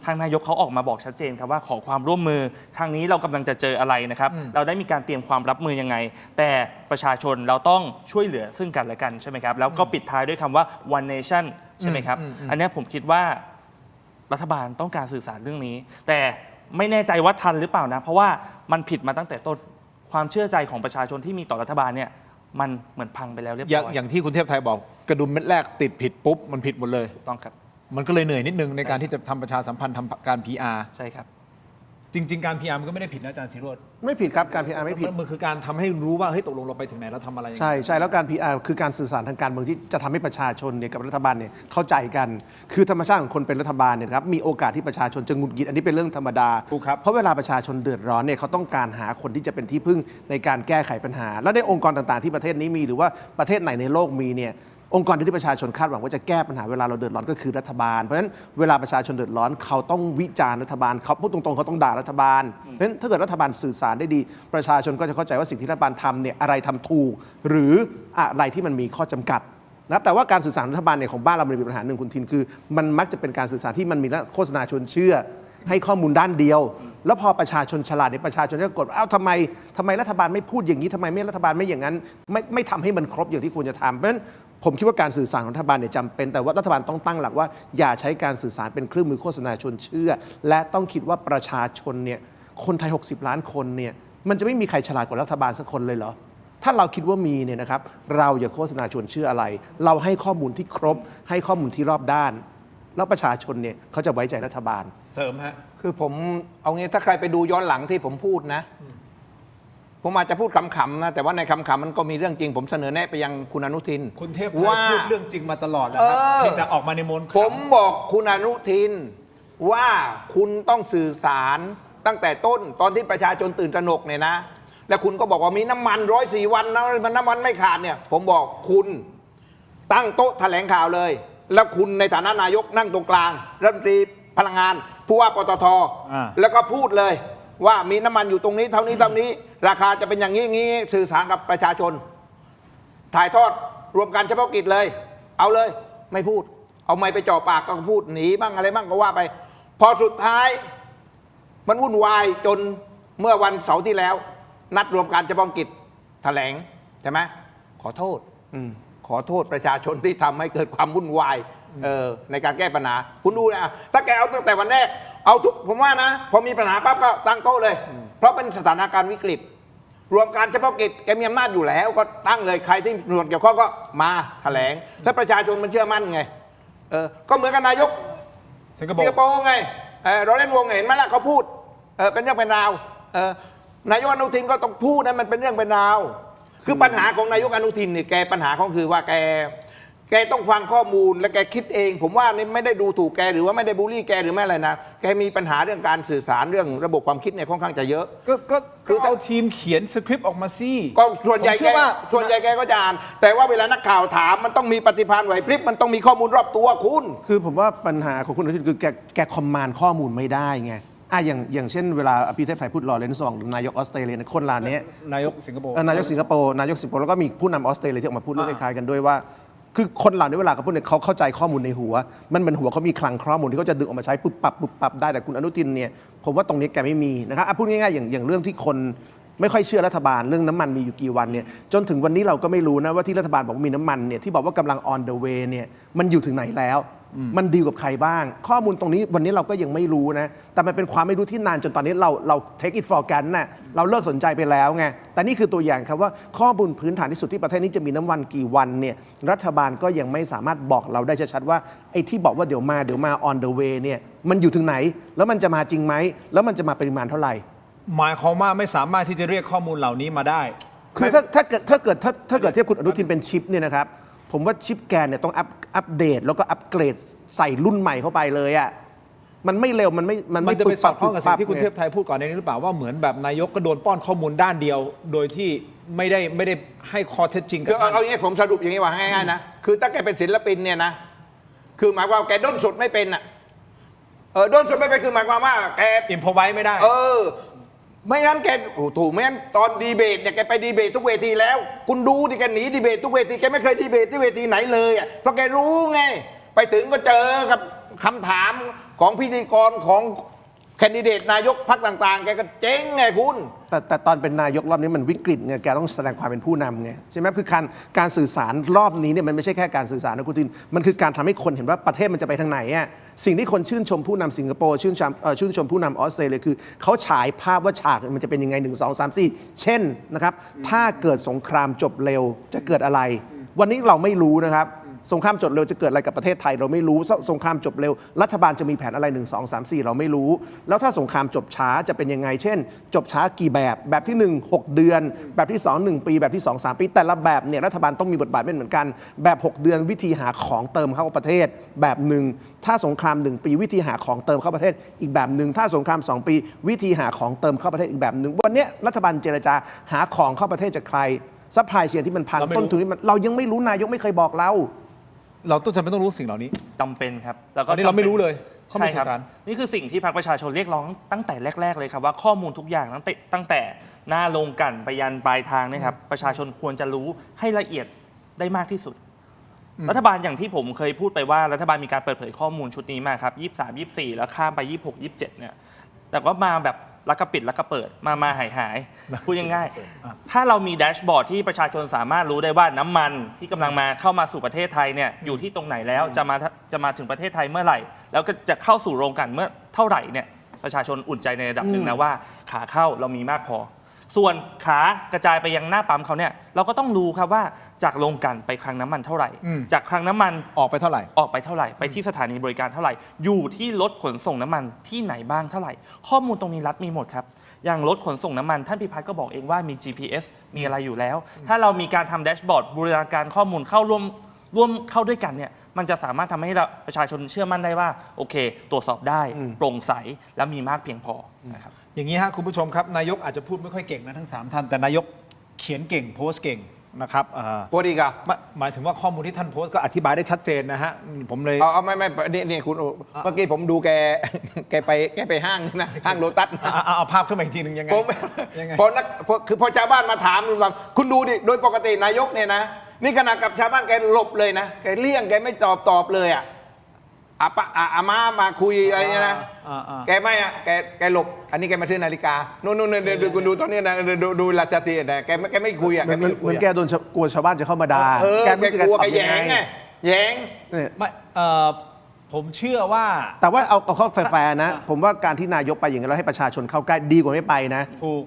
ทางนายกเขาออกมาบอกชัดเจนครับว่าขอความร่วมมือครั้งนี้เรากำลังจะเจออะไรนะครับเราได้มีการเตรียมความรับมือยังไงแต่ประชาชนเราต้องช่วยเหลือซึ่งกันและกันใช่ไหมครับแล้วก็ปิดท้ายด้วยคำว่า one nation ใช่ไหมครับอันนี้ผมคิดว่ารัฐบาลต้องการสื่อสารเรื่องนี้แต่ไม่แน่ใจว่าทันหรือเปล่านะเพราะว่ามันผิดมาตั้งแต่ต้นความเชื่อใจของประชาชนที่มีต่อรัฐบาลเนี่ยมันเหมือนพังไปแล้วเรียบร้อยอย่างที่คุณเทพไทยบอกกระดุมเม็ดแรกติดผิดปุ๊บมันผิดหมดเลยต้องครับมันก็เลยเหนื่อยนิดนึงในการที่จะทำประชาสัมพันธ์ทำการ PR ใช่ครับ จริง ๆ การ PR มันก็ไม่ได้ผิดนะอาจารย์ศิโรจน์ ไม่ผิดครับการ PR ไม่ผิด มันคือการทำให้รู้ว่าเฮ้ยตกลงเราไปถึงไหนเราทำอะไรยังไง ใช่แล้วการ PR คือการสื่อสารทางการเมืองที่จะทำให้ประชาชนเนี่ยกับรัฐบาลเนี่ยเข้าใจกันคือธรรมชาติของคนเป็นรัฐบาลเนี่ยครับมีโอกาสที่ประชาชนจะหงุดหงิดอันนี้เป็นเรื่องธรรมดาเพราะเวลาประชาชนเดือดร้อนเนี่ยเขาต้องการหาคนที่จะเป็นที่พึ่งในการแก้ไขปัญหา และในองค์กรต่างๆที่ประเทศนี้มีหรือว่าประเทศไหนในโลกมีเนี่ยองค์กรที่ประชาชนคาดหวังว่าจะแก้ปัญหาเวลาเราเดือดร้อนก็คือรัฐบาลเพราะฉะนั้นเวลาประชาชนเดือดร้อนเขาต้องวิจารณ์รัฐบาลเขาพูดตรงๆเขาต้องด่ารัฐบาลเพราะฉะนั้นถ้าเกิดรัฐบาลสื่อสารได้ดีประชาชนก็จะเข้าใจว่าสิ่งที่รัฐบาลทำเนี่ยอะไรทำถูกหรืออะไรที่มันมีข้อจำกัดนะแต่ว่าการสื่อสารรัฐบาลเนี่ยของบ้านเรามันมีปัญหาหนึ่งคุณทินคือมันมักจะเป็นการสื่อสารที่มันมีโฆษณาชวนเชื่อให้ข้อมูลด้านเดียวแล้วพอประชาชนฉลาดเนี่ยประชาชนจะกดทำไมรัฐบาลไม่พูดอย่างนี้ทำไมไม่รัฐบาลไม่อย่างนั้นไม่ทำให้มันครบอย่างที่ควรจะทำเพราะฉะนั้นผมคิดว่าการสื่อสารของรัฐบาลเนี่ยจำเป็นแต่ว่ารัฐบาลต้องตั้งหลักว่าอย่าใช้การสื่อสารเป็นเครื่องมือโฆษณาชวนเชื่อและต้องคิดว่าประชาชนเนี่ยคนไทย60 ล้านคนเนี่ยมันจะไม่มีใครฉลาดกว่ารัฐบาลสักคนเลยเหรอถ้าเราคิดว่ามีเนี่ยนะครับเราอย่าโฆษณาชวนเชื่ออะไรเราให้ข้อมูลที่ครบให้ข้อมูลที่รอบด้านแล้วประชาชนเนี่ยเขาจะไว้ใจรัฐบาลเสริมฮะคือผมเอางี้ถ้าใครไปดูย้อนหลังที่ผมพูดนะผมอาจจะพูดขำๆนะแต่ว่าในขำๆมันก็มีเรื่องจริงผมเสนอแนะไปยังคุณอนุทินคุณเทพไทยพูดเรื่องจริงมาตลอดนะครับเพียงแต่ออกมาในโหมดผมบอกคุณอนุทินว่าคุณต้องสื่อสารตั้งแต่ต้นตอนที่ประชาชนตื่นตระหนกเนี่ยนะแล้วคุณก็บอกว่ามีน้ำมัน104 วันนะมันน้ำมันไม่ขาดเนี่ยผมบอกคุณตั้งโต๊ะแถลงข่าวเลยแล้วคุณในฐานะนายกนั่งตรงกลางรัฐมนตรีพลังงานผู้ว่าปตท.แล้วก็พูดเลยว่ามีน้ำมันอยู่ตรงนี้เท่านี้ราคาจะเป็นอย่างนี้สื่อสารกับประชาชนถ่ายทอดรวมกันเฉพาะกิจเลยเอาเลยไม่พูดเอาไม้ไปจ่อปากก็พูดหนีบ้างอะไรบ้างก็ว่าไปพอสุดท้ายมันวุ่นวายจนเมื่อวันเสาร์ที่แล้วนัดรวมการเฉพาะกิจแถลงใช่ไหมขอโทษประชาชนที่ทำให้เกิดความวุ่นวายในการแก้ปัญหาคุณดูนะถ้าแกเอาตั้งแต่วันแรกเอาทุกผมว่านะพอมีปัญหาปั๊บก็ตั้งโต๊ะเลยเพราะเป็นสถานการณ์วิกฤตรวมการเฉพาะกิจแกมีอำนาจอยู่แล้วก็ตั้งเลยใครที่มีส่วนเกี่ยวข้องก็มาแถลงและประชาชนมันเชื่อมั่นไงก็เหมือนกับนายกสิงคโปร์ไงเราเล่นวงเห็นไหมล่ะเขาพูดเป็นเรื่องเป็นราวนายกอนุทินก็ต้องพูดนะมันเป็นเรื่องเป็นราวคือปัญหาของนายกอนุทินเนี่ยแกปัญหาของคือว่าแกต้องฟังข้อมูลและแกคิดเองผมว่านี่ไม่ได้ดูถูกแกหรือว่าไม่ได้บูลลี่แกหรือไม่อะไรนะแกมีปัญหาเรื่องการสื่อสารเรื่องระบบความคิดเนี่ยค่อนข้างจะเยอะก็คือเอาทีมเขียนสคริปต์ออกมาสิก็ส่วนใหญ่แกก็จะอ่านแต่ว่าเวลานักข่าวถามมันต้องมีปฏิภาณไหวพริบมันต้องมีข้อมูลรอบตัวคุณคือผมว่าปัญหาของคุณอนุทินคือแกคอมมานด์ข้อมูลไม่ได้ไงอย่างเช่นเวลาพี่เทพไทยพูดลอเรนซ์ วองหรือนายกออสเตรเลียคนลานี้นายกสิงคโปร์แล้วก็มีผู้นำออสเตรเลียที่ออกมาพูดเรื่องคล้ายๆกันด้วยว่าคือคนเหล่านี้เวลาเขาพูดเนี่ยเขาเข้าใจข้อมูลในหัวมันเป็นหัวเขามีคลังข้อมูลที่เขาจะดึงออกมาใช้ปุ๊บปับได้แต่คุณอนุทินเนี่ยผมว่าตรงนี้แกไม่มีนะครับพูดง่ายๆอย่างเรื่องที่คนไม่ค่อยเชื่อรัฐบาลเรื่องน้ำมันมีอยู่กี่วันเนี่ยจนถึงวันนี้เราก็ไม่รู้นะว่าที่รัฐบาลบอกมีน้ำมันเนี่ยที่บอกว่ากำลัง on the way เนี่ยมันอยู่ถึงไหนแล้วมันดีลกับใครบ้างข้อมูลตรงนี้วันนี้เราก็ยังไม่รู้นะแต่มันเป็นความไม่รู้ที่นานจนตอนนี้เรา take it for granted นะเราเลิกสนใจไปแล้วไงแต่นี่คือตัวอย่างครับว่าข้อมูลพื้นฐานที่สุดที่ประเทศนี้จะมีน้ำมันกี่วันเนี่ยรัฐบาลก็ยังไม่สามารถบอกเราได้ชัดๆว่าไอ้ที่บอกว่าเดี๋ยวมา on the way เนี่ยมันอยู่ถึงไหนแล้วมันจะมาจริงไหมแล้วมันจะมาปริมาณเท่าไหร่หมายความว่าไม่สามารถที่จะเรียกข้อมูลเหล่านี้มาได้คือถ้าเกิดเทียบคุณอนุทินเป็นชิปเนี่ยนะครับผมว่าชิปแกนเนี่ยต้องอัปเดตแล้วก็อัปเกรดใส่รุ่นใหม่เข้าไปเลยอ่ะมันไม่เร็วมันไม่จะไปสอดคล้องกับสิ่งที่คุณเทพไทยพูดก่อนในนี้หรือเปล่าว่าเหมือนแบบนายกก็โดนป้อนข้อมูลด้านเดียวโดยที่ไม่ได้ให้ข้อเท็จจริงคือเอาอย่างนี้ผมสรุปอย่างนี้ว่าง่ายๆนะคือถ้าแกเป็นศิลปินเนี่ยนะคือหมายความแกด้นสดไม่เป็นอ่ะด้นสดไม่เป็นคือหมายความว่าแกอิมพอไว้ไม่ได้ไม่งั้นแกถูกไม่งั้นตอนดีเบตเนี่ยแกไปดีเบตทุกเวทีแล้วคุณดูที่แกหนีดีเบตทุกเวทีแกไม่เคยดีเบตที่เวทีไหนเลยอ่ะเพราะแกรู้ไงไปถึงก็เจอกับคำถามของพิธีกรของแคนดิเดตนายกพรรคต่างๆแกก็เจ๊งไงคุณแต่ตอนเป็นนายกรอบนี้มันวิกฤตไงแกต้องแสดงความเป็นผู้นำไงใช่ไหมคือการสื่อสารรอบนี้เนี่ยมันไม่ใช่แค่การสื่อสารนะคุณทินมันคือการทำให้คนเห็นว่าประเทศมันจะไปทางไหนอ่ะสิ่งที่คนชื่นชมผู้นำสิงคโปร์ชื่นชมผู้นำออสเตรเลียคือเขาฉายภาพว่าฉากมันจะเป็นยังไง1 2 3 4เช่นนะครับถ้าเกิดสงครามจบเร็วจะเกิดอะไรวันนี้เราไม่รู้นะครับ สงครามจบเร็วจะเกิดอะไรกับประเทศไทยเราไม่รู้สงครามจบเร็วรัฐบาลจะมีแผนอะไร1 2 3 4เราไม่รู้แล้วถ้าสงครามจบช้าจะเป็นยังไงเช่นจบช้ากี่แบบที่ 1 6 เดือนแบบที่ 2 1 ปีแบบที่ 2 3 ปีแต่ละแบบเนี่ยรัฐบาลต้องมีบทบาทไม่เหมือนกันแบบ6 เดือนวิธีหาของเติมเข้าประเทศแบบหนึ่งถ้าสงคราม1 ปีวิธีหาของเติมเข้าประเทศอีกแบบหนึ่งถ้าสงคราม2 ปีวิธีหาของเติมเข้าประเทศอีกแบบหนึ่งวันนี้รัฐบาลเจรจาหาของเข้าประเทศจากใครซัพพลายเชนที่มันพังต้นทุนที่มันเรายังไม่รู้นายกไม่เคยบอกเราต้องจำเป็นต้องรู้สิ่งเหล่านี้จำเป็นครับแล้วก็ ตอนนี้เราไม่รู้เลยเขาไม่ ใช่ครับ สื่อสาร นี่คือสิ่งที่พรรคประชาชนเรียกร้องตั้งแต่แรก ๆเลยครับว่าข้อมูลทุกอย่างตั้งแต่หน้าลงกลั่นไปยันปลายทางนะครับประชาชนควรจะรู้ให้ละเอียดได้มากที่สุด รัฐบาลอย่างที่ผมเคยพูดไปว่ารัฐบาลมีการเปิดเผยข้อมูลชุดนี้มาครับ23 24แล้วข้ามไป26 27เนี่ยแต่ก็มาแบบลักกระปิดลักกระเปิดมาหายพูดง่ายๆถ้าเรามีแดชบอร์ดที่ประชาชนสามารถรู้ได้ว่าน้ำมันที่กำลังมาเข้ามาสู่ประเทศไทยเนี่ยอยู่ที่ตรงไหนแล้วจะมาถึงประเทศไทยเมื่อไหร่แล้วก็จะเข้าสู่โรงกลั่นเมื่อเท่าไหร่เนี่ยประชาชนอุ่นใจในระดับหนึ่งนะว่าขาเข้าเรามีมากพอส่วนขากระจายไปยังหน้าปั๊มเขาเนี่ยเราก็ต้องรู้ครับว่าจากโรงกลั่นไปคลังน้ำมันเท่าไหร่จากคลังน้ำมันออกไปเท่าไหร่ไปที่สถานีบริการเท่าไหร่อยู่ที่รถขนส่งน้ำมันที่ไหนบ้างเท่าไหร่ข้อมูลตรงนี้รัฐมีหมดครับอย่างรถขนส่งน้ำมันท่านพิพัฒน์ก็บอกเองว่ามี GPS มีอะไรอยู่แล้วถ้าเรามีการทำแดชบอร์ดบูรณาการข้อมูลเข้าร่วมเข้าด้วยกันเนี่ยมันจะสามารถทำให้ประชาชนเชื่อมั่นได้ว่าโอเคตรวจสอบได้โปร่งใสและมีมากเพียงพอนะครับอย่างนี้ฮะคุณผู้ชมครับนายกอาจจะพูดไม่ค่อยเก่งนะทั้ง3ท่านแต่นายกเขียนเก่งโพสต์เก่งนะครับโพสต์ดีกว่าหมายถึงว่าข้อมูลที่ท่านโพสต์ก็อธิบายได้ชัดเจนนะฮะผมเลยไม่นี่คุณเมื่อกี้ผมดูแกไปห้างนะห้างโลตัสเอาภาพขึ้นมาอีกทีหนึ่งยังไงพอชาวบ้านมาถามคุณดูดิโดยปกตินายกเนี่ยนะนี่ขณะกับชาวบ้านแกหลบเลยนะแกเลี่ยงแกไม่ตอบเลยอาม่ามาคุยอะไรเนี่ยนะแกไม่แกหลบอันนี้แกมาซื้อนาฬิกานู่นดูคุณดูตอนนี้นะดูราชตีนะแกไม่คุยเหมือนแกโดนกลัวชาวบ้านจะเข้ามาด่าแกกลัวแกแย้งไงแย้งไม่ผมเชื่อว่าแต่ว่าเอาเข้าแฟร์นะผมว่าการที่นายกไปอย่างนี้เราให้ประชาชนเข้าใกล้ดีกว่าไม่ไปนะถูก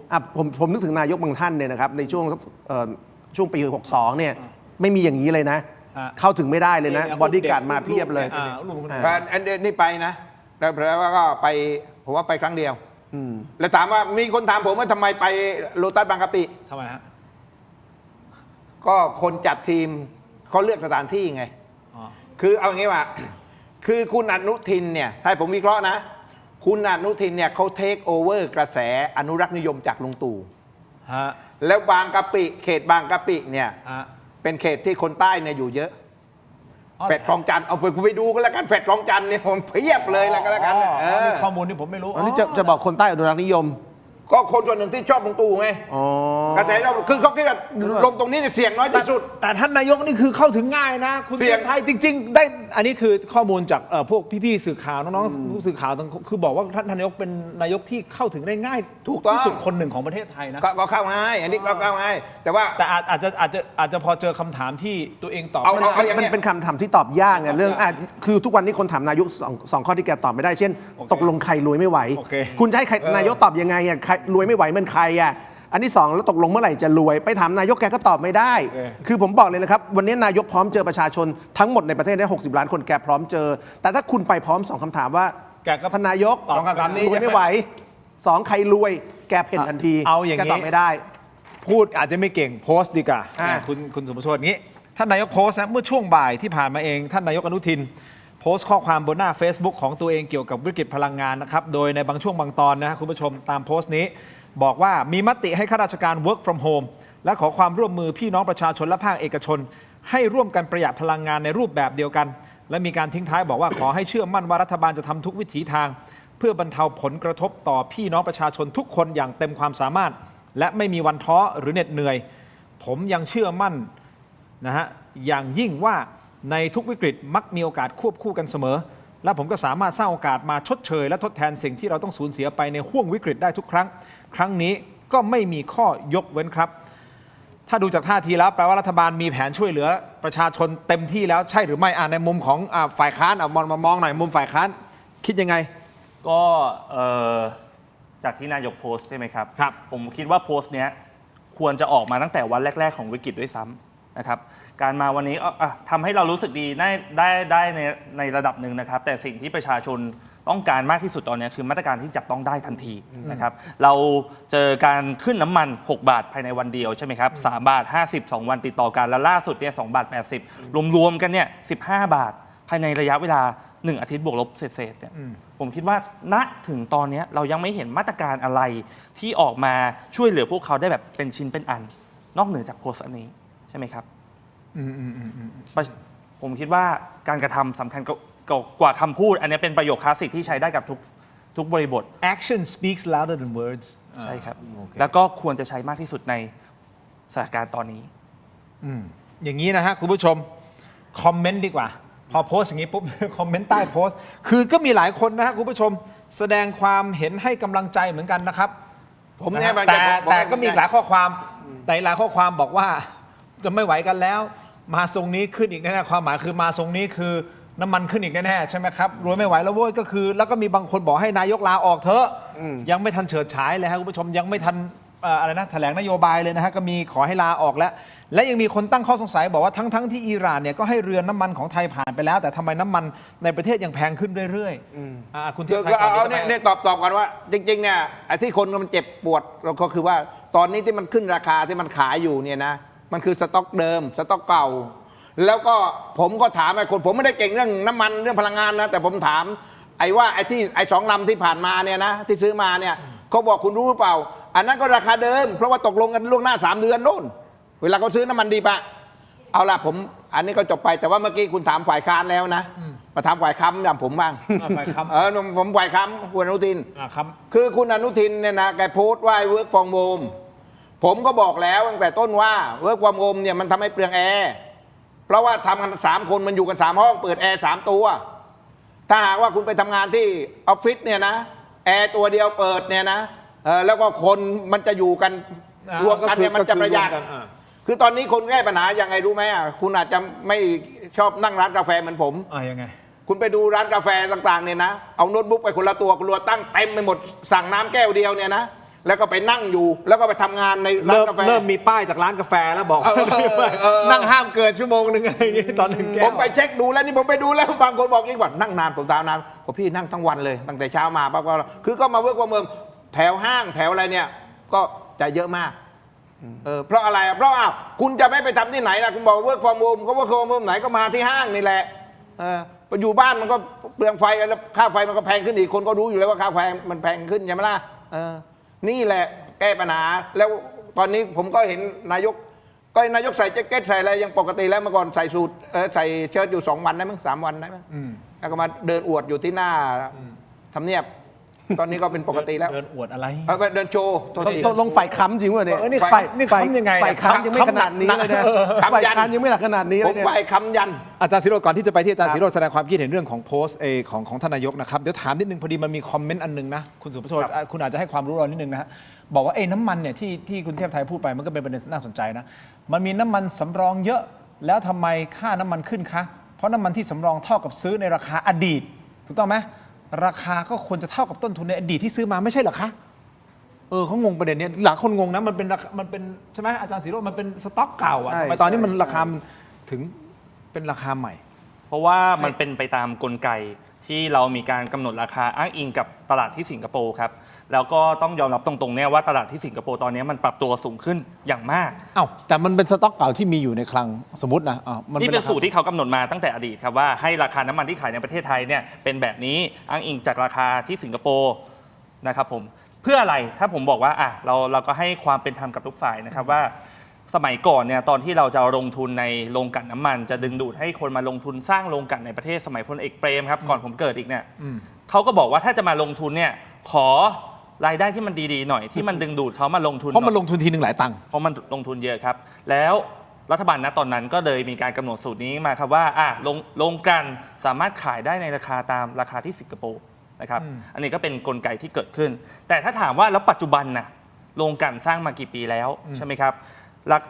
ผมนึกถึงนายกบางท่านเนี่ยนะครับในช่วงปี62เนี่ยไม่มีอย่างนี้เลยนะเข้าถึงไม่ได้เลยนะบอดี้การ์ดมาเพียบเลยอันนี้ไปนะแล้วก็ไปผมว่าไปครั้งเดียวแล้วถามว่ามีคนถามผมว่าทำไมไปโลตัสบางกะปิทำไมฮะก็คนจัดทีมเขาเลือกสถานที่ไงคือเอาอย่างงี้ว่าคือคุณอนุทินเนี่ยถ้าผมวิเคราะห์นะคุณอนุทินเนี่ยเขาเทคโอเวอร์กระแสอนุรักษ์นิยมจากลุงตู่แล้วบางกะปิเขตบางกะปิเนี่ยเป็นเขตที่คนใต้เนี่ยอยู่เยอะแฟดคลองจันทร์เอาไปดูก็แล้วกันแฟดคลองจันทร์เนี่ยผมเพียบเลยแล้วกันข้อมูลที่ผมไม่รู้อันนี้จะบอกคนใต้อนุรักษ์นิยมก็คนส่วนหนึ่งที่ชอบลุงตู่ไงกระแสเราคือเขาคิดว่าลงตรงนี้เสี่ยงน้อยที่สุดแต่ท่านนายกนี่คือเข้าถึงง่ายนะคุณเสี่ยงไทยจริงๆได้อันนี้คือข้อมูลจากพวกพี่ๆสื่อข่าวน้องๆสื่อข่าวคือบอกว่าท่านนายกเป็นนายกที่เข้าถึงได้ง่ายถูกต้องที่สุดคนหนึ่งของประเทศไทยนะก็เข้าง่ายอันนี้ก็เข้าง่ายแต่อาจจะพอเจอคำถามที่ตัวเองตอบมันเป็นคำถามที่ตอบยากไงเรื่องคือทุกวันนี้คนถามนายกสองข้อที่แกตอบไม่ได้เช่นตกลงใครรวยไม่ไหวคุณจะให้นายกตอบยังไงใครรวยไม่ไหวเหมือนใครอันที่2แล้วตกลงเมื่อไหร่จะรวยไปถามนายกแกก็ตอบไม่ได้คือผมบอกเลยนะครับวันนี้นายกพร้อมเจอประชาชนทั้งหมดในประเทศได้60 ล้านคนแกพร้อมเจอแต่ถ้าคุณไปพร้อม2คำถามว่าแกก็พนายกตอบคำถามนี้รวยไม่ไหว2ใครรวยแกเพ่นทันทีเอาอย่างนี้แกตอบไม่ได้พูดอาจจะไม่เก่งโพสต์ดีกว่าคุณสมโชติงี้ท่านนายกโพสต์นะเมื่อช่วงบ่ายที่ผ่านมาเองท่านนายกอนุทินโพสต์ข้อความบนหน้า Facebook ของตัวเองเกี่ยวกับวิกฤตพลังงานนะครับโดยในบางช่วงบางตอนนะคุณผู้ชมตามโพสต์นี้บอกว่ามีมติให้ข้าราชการ work from home และขอความร่วมมือพี่น้องประชาชนและภาคเอกชนให้ร่วมกันประหยัดพลังงานในรูปแบบเดียวกันและมีการทิ้งท้ายบอกว่าขอให้เชื่อมั่นว่ารัฐบาลจะทำทุกวิถีทางเพื่อบรรเทาผลกระทบต่อพี่น้องประชาชนทุกคนอย่างเต็มความสามารถและไม่มีวันท้อหรือเหน็ดเหนื่อยผมยังเชื่อมั่นนะฮะอย่างยิ่งว่าในทุกวิกฤตมักมีโอกาสควบคู่กันเสมอและผมก็สามารถสร้างโอกาสมาชดเชยและทดแทนสิ่งที่เราต้องสูญเสียไปในห้วงวิกฤตได้ทุกครั้งครั้งนี้ก็ไม่มีข้อยกเว้นครับถ้าดูจากท่าทีแล้วแปลว่ารัฐบาลมีแผนช่วยเหลือประชาชนเต็มที่แล้วใช่หรือไม่ในมุมของฝ่ายค้านมามองหน่อยมุมฝ่ายค้านคิดยังไงก็จากที่นายกโพสต์ใช่ไหมครับผมคิดว่าโพสต์เนี้ยควรจะออกมาตั้งแต่วันแรกๆของวิกฤตด้วยซ้ำนะครับ การมาวันนี้ทำให้เรารู้สึกดีได้ในระดับหนึ่งนะครับแต่สิ่งที่ประชาชนต้องการมากที่สุดตอนนี้คือมาตรการที่จับต้องได้ทันทีนะครับเราเจอการขึ้นน้ำมัน6 บาทภายในวันเดียวใช่ไหมครับ3 บาท 50 2 วันติดต่อกันแล้วล่าสุดเนี่ย2 บาท 80รวมๆกันเนี่ย15 บาทภายในระยะเวลา1 อาทิตย์บวกลบเศษๆเนี่ยผมคิดว่าณถึงตอนนี้เรายังไม่เห็นมาตรการอะไรที่ออกมาช่วยเหลือพวกเขาได้แบบเป็นชิ้นเป็นอันนอกเหนือจากโพสต์อันนี้ใช่ไหมครับผมคิดว่าการกระทำสำคัญกว่าคำพูดอันนี้เป็นประโยคคลาสสิกที่ใช้ได้กับทุกบริบท Action speaks louder than words ใช่ครับแล้วก็ควรจะใช้มากที่สุดในสถานการณ์ตอนนี้อย่างนี้นะฮะคุณผู้ชมคอมเมนต์ดีกว่าพอโพสต์อย่างนี้ปุ๊บ คอมเมนต์ใต้โพสต์คือก็มีหลายคนนะฮะคุณผู้ชมแสดงความเห็นให้กำลังใจเหมือนกันนะครับผมเนี่ย แต่ก็มีหลายข้อความแต่หลายข้อความบอกว่าจะไม่ไหวกันแล้วมาทรงนี้ขึ้นอีกแน่ๆความหมายคือมาทรงนี้คือน้ำมันขึ้นอีกแน่ๆใช่ไหมครับรวยไม่ไหวแล้วโว้ยก็คือแล้วก็มีบางคนบอกให้นายกลาออกเถอะยังไม่ทันเฉิดฉายเลยครับคุณผู้ชมยังไม่ทันอะไรนะแถลงนโยบายเลยนะฮะก็มีขอให้ลาออกแล้วและยังมีคนตั้งข้อสงสัยบอกว่าทั้งที่อิหร่านเนี่ยก็ให้เรือน้ำมันของไทยผ่านไปแล้วแต่ทำไมน้ำมันในประเทศยังแพงขึ้นเรื่อยๆคุณเทียบไทยก่อนเนี่ยตอบกันว่าจริงๆเนี่ยไอ้ที่คนมันเจ็บปวดเราก็คือว่าตอนนี้ที่มันขึ้นราคาที่มันขายอยู่เนี่ยนะมันคือสต็อกเดิมสต็อกเก่าแล้วก็ผมก็ถามไอ้คนผมไม่ได้เก่งเรื่องน้ำมันเรื่องพลังงานนะแต่ผมถามไอ้ว่าไอ้2 ลำที่ผ่านมาเนี่ยนะที่ซื้อมาเนี่ยเขาบอกคุณรู้หรือเปล่าอันนั้นก็ราคาเดิมเพราะว่าตกลงกันล่วงหน้า3 เดือนโน่นเวลาเขาซื้อน้ำมันดีปะเอาล่ะผมอันนี้ก็จบไปแต่ว่าเมื่อกี้คุณถามฝ่ายค้านแล้วนะมาถามฝ่ายค้ำอย่างผมบ้างฝ่ายค้ำผมฝ่ายค้ำคุณอนุทินคือคุณอนุทินเนี่ยนะแกโพสต์ว่าเวิร์กฟอร์มโฮมผมก็บอกแล้วตั้งแต่ต้นว่าเวิร์กฟอร์มโฮมเนี่ยมันทำให้เปลืองแอร์เพราะว่าทำกัน3 คนมันอยู่กัน3 ห้องเปิดแอร์3 ตัวถ้าหากว่าคุณไปทำงานที่ออฟฟิศเนี่ยนะแอร์ตัวเดียวเปิดเนี่ยนะแล้วก็คนมันจะอยู่กันรวมกันเนี่ยมันจะประหยัดคือตอนนี้คนแก้ปัญหายังไงรู้ไหมคุณอาจจะไม่ชอบนั่งร้านกาแฟเหมือนผมยังไงคุณไปดูร้านกาแฟต่างๆเนี่ยนะเอาโน้ตบุ๊กไปคนละตัวตั้งเต็มไปหมดสั่งน้ำแก้วเดียวเนี่ยนะแล้วก็ไปนั่งอยู่แล้วก็ไปทำงานในร้านกาแฟเริ่มมีป้ายจากร้านกาแฟแล้วบอกนั่งห้ามเกินชั่วโมงนึงอะไรอย่างงี้ตอน1 แก้วผมไปเช็คดูแล้วนี่ผมไปดูแล้วบางคนบอกอีกว่านั่งนานผมตามนานก็พี่นั่งทั้งวันเลยตั้งแต่เช้ามาปั๊บก็คือก็มาเวิร์กว่าเมืองแถวห้างแถวอะไรเนี่ยก็จะเยอะมากเพราะอะไรเพราะคุณจะไม่ไปทำที่ไหนนะคุณบอกเวิร์กฟอร์มโฮมก็เวิร์กฟอร์มโฮมไหนก็มาที่ห้างนี่แหละไปอยู่บ้านมันก็เปลืองไฟแล้วค่าไฟมันก็แพงขึ้นอีกคนก็รู้อยู่แล้วว่าค่าไฟมันแพงขึ้นใช่ไหมล่ะนี่แหละแก้ปัญหาแล้วตอนนี้ผมก็เห็นนายกใส่แจ็คเก็ตใส่อะไรยังปกติแล้วเมื่อก่อนใส่สูทใส่เชิ้ตอยู่2 วันได้มั้ง3 วันได้มั้งแล้วก็มาเดินอวดอยู่ที่หน้าทำเนียบตอนนี้ก็เป็นปกติแล้วเดินอวดอะไรเดินโชว์ต้องลงฝ่ายค้ำจริงวะเนี่ยนี่ค้ำยังไงฝ่ายค้ำยังไม่ขนาดนี้เลยนะฝ่ายค้ำยังไม่หนักขนาดนี้เลยผมฝ่ายค้ำยันอาจารย์ศิโรจน์ก่อนที่จะไปที่อาจารย์ศิโรจน์แสดงความคิดเห็นเรื่องของโพสต์ของท่านนายกนะครับเดี๋ยวถามนิดนึงพอดีมันมีคอมเมนต์อันนึงนะคุณสุภโชติคุณอาจจะให้ความรู้เรานิดนึงนะฮะบอกว่าน้ำมันเนี่ยที่คุณเทพไทยพูดไปมันก็เป็นประเด็นน่าสนใจนะมันมีน้ำมันสำรองเยอะแล้วทำไมค่าน้ำมันขึ้นคะเพราะน้ำมันที่สำรองเท่ากับซื้อในราคาอดีตถูกต้องไหมราคาก็ควรจะเท่ากับต้นทุนในอดีตที่ซื้อมาไม่ใช่เหรอคะเขางงประเด็นนี้หลายคนงงนะมันเป็นใช่ไหมอาจารย์ศิโรจน์มันเป็นสต็อกเก่าทำไมตอนนี้มันราคาถึงเป็นราคาใหม่เพราะว่ามันเป็นไปตามกลไกที่เรามีการกำหนดราคาอ้างอิงกับตลาดที่สิงคโปร์ครับแล้วก็ต้องยอมรับตรงๆเนี่ยว่าตลาดที่สิงคโปร์ตอนนี้มันปรับตัวสูงขึ้นอย่างมากแต่มันเป็นสต็อกเก่าที่มีอยู่ในคลังสมมตินะนี่เป็นสูตรที่เขากำหนดมาตั้งแต่อดีตครับว่าให้ราคาน้ำมันที่ขายในประเทศไทยเนี่ยเป็นแบบนี้อ้างอิงจากราคาที่สิงคโปร์นะครับผมเพื่ออะไรถ้าผมบอกว่าเราก็ให้ความเป็นธรรมกับทุกฝ่ายนะครับว่าสมัยก่อนเนี่ยตอนที่เราจะลงทุนในโรงกลั่นน้ำมันจะดึงดูดให้คนมาลงทุนสร้างโรงกลั่นในประเทศสมัยพลเอกเปรมครับก่อนผมเกิดอีกเนี่ยเขาก็บอกว่าถ้าจะมาลงทุนเนี่ยขอรายได้ที่มันดีๆหน่อยที่มันดึงดูดเขามาลงทุนเพราะมันลงทุนทีนึงหลายตังค์เพราะมันลงทุนเยอะครับแล้วรัฐบาลณตอนนั้นก็เลยมีการกำหนดสูตรนี้มาครับว่าโรงกลั่นสามารถขายได้ในราคาตามราคาที่สิงคโปร์นะครับอันนี้ก็เป็นกลไกที่เกิดขึ้นแต่ถ้าถามว่าแล้วปัจจุบันนะโรงกลั่นสร้างมากี่ปีแล้วใช่ไหมครับ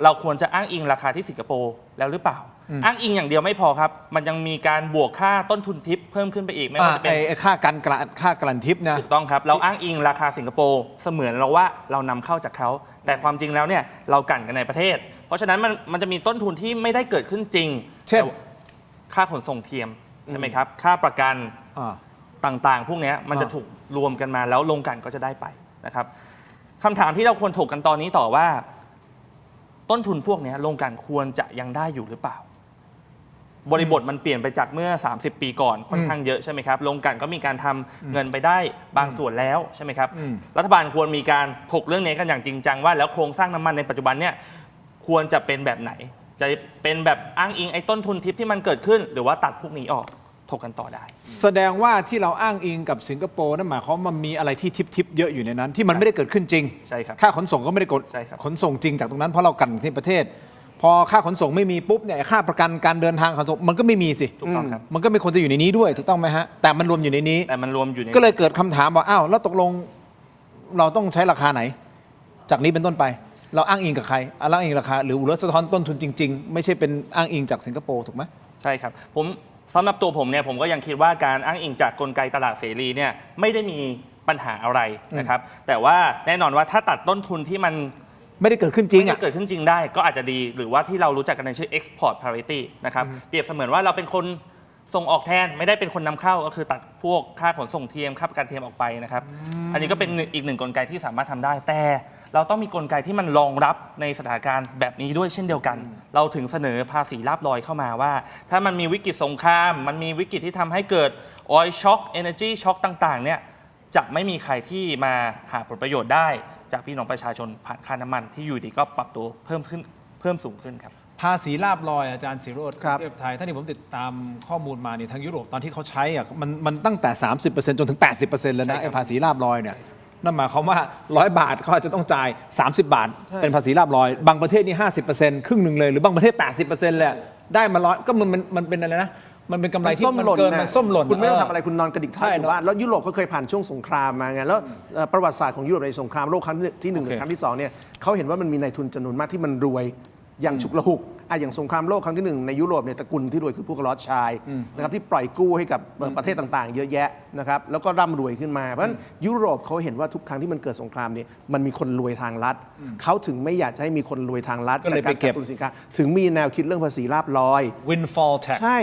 เราควรจะอ้างอิงราคาที่สิงคโปร์แล้วหรือเปล่าอ้างอิงอย่างเดียวไม่พอครับมันยังมีการบวกค่าต้นทุนทิปเพิ่มขึ้นไปอีกไม่ว่าจะเป็นค่ากลั่นทิปนะถูกต้องครับเราอ้างอิงราคาสิงคโปร์เสมือนเราว่าเรานำเข้าจากเขาแต่ความจริงแล้วเนี่ยเรากลั่นกันในประเทศ เพราะฉะนั้นมันจะมีต้นทุนที่ไม่ได้เกิดขึ้นจริง เช่น ค่าขนส่งเทียมใช่ไหมครับค่าประกันต่างๆ พวกนี้มันจะถูกรวมกันมาแล้วโรงกลั่นก็จะได้ไปนะครับคำถามที่เราควรถกกันตอนนี้ต่อว่า ต้นทุนพวกนี้โรงกลั่นควรจะยังได้อยู่หรือเปล่าบริบทมันเปลี่ยนไปจากเมื่อ30 ปีก่อนค่อนข้างเยอะใช่ไหมครับโรงกลั่นก็มีการทำเงินไปได้บางส่วนแล้วใช่ไหมครับรัฐบาลควรมีการถกเรื่องนี้กันอย่างจริงจังว่าแล้วโครงสร้างน้ำมันในปัจจุบันเนี่ยควรจะเป็นแบบไหนจะเป็นแบบอ้างอิงไอ้ต้นทุนทิพย์ที่มันเกิดขึ้นหรือว่าตัดพวกนี้ออกถกกันต่อได้แสดงว่าที่เราอ้างอิงกับสิงคโปร์นั่นหมายความว่ามันมีอะไรที่ทิปเยอะอยู่ในนั้นที่มันไม่ได้เกิดขึ้นจริงใช่ครับค่าขนส่งก็ไม่ได้กดขนส่งจริงจากตรงนั้นเพราะเรากันที่ประเทศพอค่าขนส่งไม่มีปุ๊บเนี่ยค่าประกันการเดินทางขนส่งมันก็ไม่มีสิถูกต้องครับมันก็ไม่ควรจะอยู่ในนี้ด้วยถูกต้องไหมฮะแต่มันรวมอยู่ในนี้แต่มันรวมอยู่ในก็เลยเกิดคำถามว่าอ้าวแล้วตกลงเราต้องใช้ราคาไหนจากนี้เป็นต้นไปเราอ้างอิงกับใครอ้างอิงราคาหรืออุลสะท้อนต้นทุนจริงๆไม่ใช่เป็นอ้างอิงจากสิงคโปร์ถูกไหมใช่ครับสำหรับตัวผมเนี่ยผมก็ยังคิดว่าการอ้างอิงจากกลไกตลาดเสรีเนี่ยไม่ได้มีปัญหาอะไรนะครับแต่ว่าแน่นอนว่าถ้าตัดต้นทุนที่มันไม่ได้เกิดขึ้นจริงเกิดขึ้นจริงได้ก็อาจจะดีหรือว่าที่เรารู้จักกันในชื่อ export parity นะครับเปรียบเสมือนว่าเราเป็นคนส่งออกแทนไม่ได้เป็นคนนำเข้าก็คือตัดพวกค่าขนส่งเทียมค่าประกันเทียมออกไปนะครับอันนี้ก็เป็นอีกหนึ่งกลไกที่สามารถทำได้แต่เราต้องมีกลไกที่มันรองรับในสถานการณ์แบบนี้ด้วยเช่นเดียวกันเราถึงเสนอภาษีลาภลอยเข้ามาว่าถ้ามันมีวิกฤตสงครามมันมีวิกฤตที่ทำให้เกิด oil shock energy shock ต่างๆเนี่ยจะไม่มีใครที่มาหาผลประโยชน์ได้จากพี่น้องประชาชนผ่านค่าน้ำมันที่อยู่ดีก็ปรับตัวเพิ่มสูงขึ้นครับภาษีลาภลอยอาจารย์ศิโรจน์เทียบไทยท่านที่ผมติดตามข้อมูลมาเนี่ยทางยุโรปตอนที่เขาใช้อ่ะมันตั้งแต่ 30% จนถึง 80% เลยนะไอ้ภาษีลาภลอยเนี่ยนั่นหมายความว่า100 บาทเขาอาจจะต้องจ่าย30 บาทเป็นภาษีลาภลอยบางประเทศนี่ 50% ครึ่งหนึ่งเลยหรือบางประเทศ 80% เลยได้มา100ก็มันเป็นอะไรนะมันเป็นกำไรที่มันเกินมันส้มหล่นคุณไม่ต้องทำอะไรคุณนอนกระดิกเท้าอยู่บ้านแล้วยุโรปก็เคยผ่านช่วงสงครามมาไงแล้วประวัติศาสตร์ของยุโรปในสงครามโลกครั้งที่1 หรือครั้งที่2เนี่ยเขาเห็นว่ามันมีนายทุนจำนวนมากที่มันรวยอย่างฉุกละหุกอย่างสงครามโลกครั้งที่1ในยุโรปเนี่ยตระกูลที่รวยคือพวกรอธชัยนะครับที่ปล่อยกู้ให้กับประเทศต่างๆเยอะแยะนะครับแล้วก็ร่ำรวยขึ้นมาเพราะฉะนั้นยุโรปเขาเห็นว่าทุกครั้งที่มันเกิดสงครามเนี่ยมันมีคนรวยทางลัดเขาถึงไม่อยากจะให้มีคนรวยทางลัดจากการกระตุ้นสินค้าถึงมีแนวคิดเรื่องภาษีลาภลอย windfall tax ใช่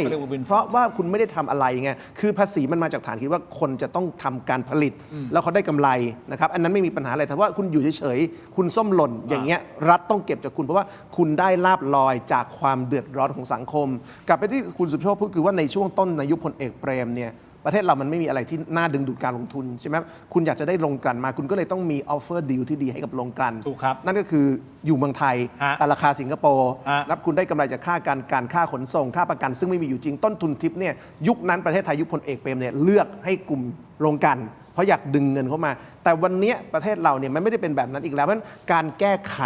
เพราะว่าคุณไม่ได้ทำอะไรไงคือภาษีมันมาจากฐานคิดว่าคนจะต้องทำการผลิตแล้วเขาได้กำไรนะครับอันนั้นไม่มีปัญหาอะไรแต่ว่าคุณอยู่เฉยๆคุณส้มหล่นอย่างเงี้ยรัฐต้องเก็บจากคุณเพราะว่าคุณได้ลาภลอยจากความเดือดร้อนของสังคมกลับไปที่คุณสุภโชคพูดคือว่าในช่วงต้นในยุคพลเอกเปรมเนี่ยประเทศเรามันไม่มีอะไรที่น่าดึงดูดการลงทุนใช่ไหมคุณอยากจะได้โรงกลั่นมาคุณก็เลยต้องมีออฟเฟอร์ดีลที่ดีให้กับโรงกลั่นถูกครับนั่นก็คืออยู่เมืองไทยแต่ราคาสิงคโปร์แล้วคุณได้กำไรจากค่าการค่าขนส่งค่าประกันซึ่งไม่มีอยู่จริงต้นทุนทิปเนี่ยยุคนั้นประเทศไทยยุคพลเอกเปรมเนี่ยเลือกให้กลุ่มโรงกลั่นเพราะอยากดึงเงินเข้ามาแต่วันนี้ประเทศเราเนี่ยมันไม่ได้เป็นแบบนั้นอีกแล้วเพราะฉะนั้นการแก้ไข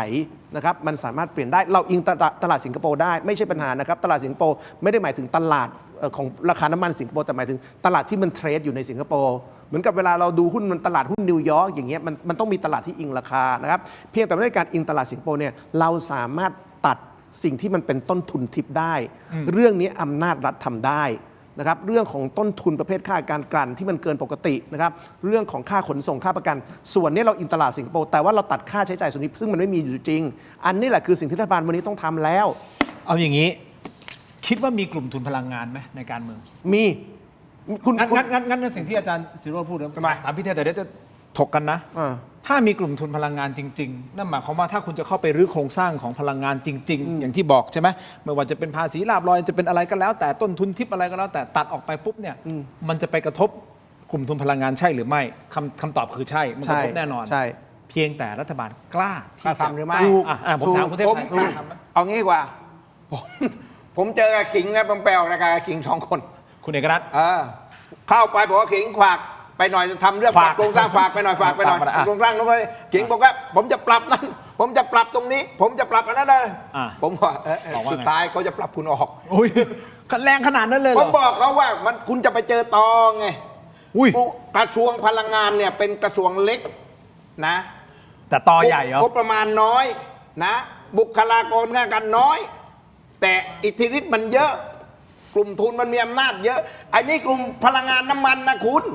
นะครับมันสามารถเปลี่ยนได้เราอิงตลาดสิงคโปร์ได้ไม่ใช่ปัญหานะครับตลาดสิงคโปร์ไม่ได้หมายถึงตลาดของราคาน้ำมันสิงคโปร์แต่หมายถึงตลาดที่มันเทรดอยู่ในสิงคโปร์เหมือนกับเวลาเราดูหุ้นมันตลาดหุ้นนิวยอร์กอย่างเงี้ยมันต้องมีตลาดที่อิงราคานะครับเพียงแต่ในการอิงตลาดสิงคโปร์เนี่ยเราสามารถตัดสิ่งที่มันเป็นต้นทุนทิปได้เรื่องนี้อำนาจรัฐทำได้นะครับเรื่องของต้นทุนประเภทค่าการกลั่นที่มันเกินปกตินะครับเรื่องของค่าขนส่งค่าประกันส่วนนี้เราอินตลาดสิงคโปร์แต่ว่าเราตัดค่าใช้จ่ายส่วนนี้ซึ่งมันไม่มีอยู่จริงอันนี้แหละคือสิ่งที่รัฐบาลวันนี้ต้องทำแล้วเอาอย่างนี้คิดว่ามีกลุ่มทุนพลังงานไหมในการเมืองมีคุณงั้นสิ่งที่อาจารย์ศิโรจน์พูดถามพี่เทพแต่เดี๋ยวจะถกกันนะถ้ามีกลุ่มทุนพลังงานจริงๆนั่นหมายความว่าถ้าคุณจะเข้าไปรื้อโครงสร้างของพลังงานจริงๆอย่างที่บอกใช่ไหมไม่ว่าจะเป็นภาษีลาภลอยจะเป็นอะไรก็แล้วแต่ต้นทุนทิปอะไรก็แล้วแต่ตัดออกไปปุ๊บเนี่ยมันจะไปกระทบกลุ่มทุนพลังงานใช่หรือไม่คำตอบคือใช่มันกระทบแน่นอนใช่เพียงแต่รัฐบาลกล้าที่จะทำหรือไม่ผมถามคุณเทพไทยกล้าทำไหมเอางี้กว่าผมเจอกับขิงนะผมไปออกรายการขิง2 คนคุณเอกรัตน์เข้าไปบอกว่าขิงขวากไปหน่อยจะทำเรื่องปรับโครงสร้างฝากไปหน่อยโครงสร้างนู้นไปขิงบอกว่าผมจะปรับนั่นผมจะปรับตรงนี้ผมจะปรับอันนั้นได้ผมบอกสุดท้ายเขาจะปรับคุณออกแรงขนาดนั้นเลยผมบอกเขาว่ามันคุณจะไปเจอตอไงกระทรวงพลังงานเนี่ยเป็นกระทรวงเล็กนะแต่ตอใหญ่เหรอประมาณน้อยนะบุคลากรงานกันน้อยแต่อิทธิฤทธิ์มันเยอะกลุ่มทุนมันมีอำนาจเยอะไอ้นี่กลุ่มพลังงานน้ำมันนะคุณ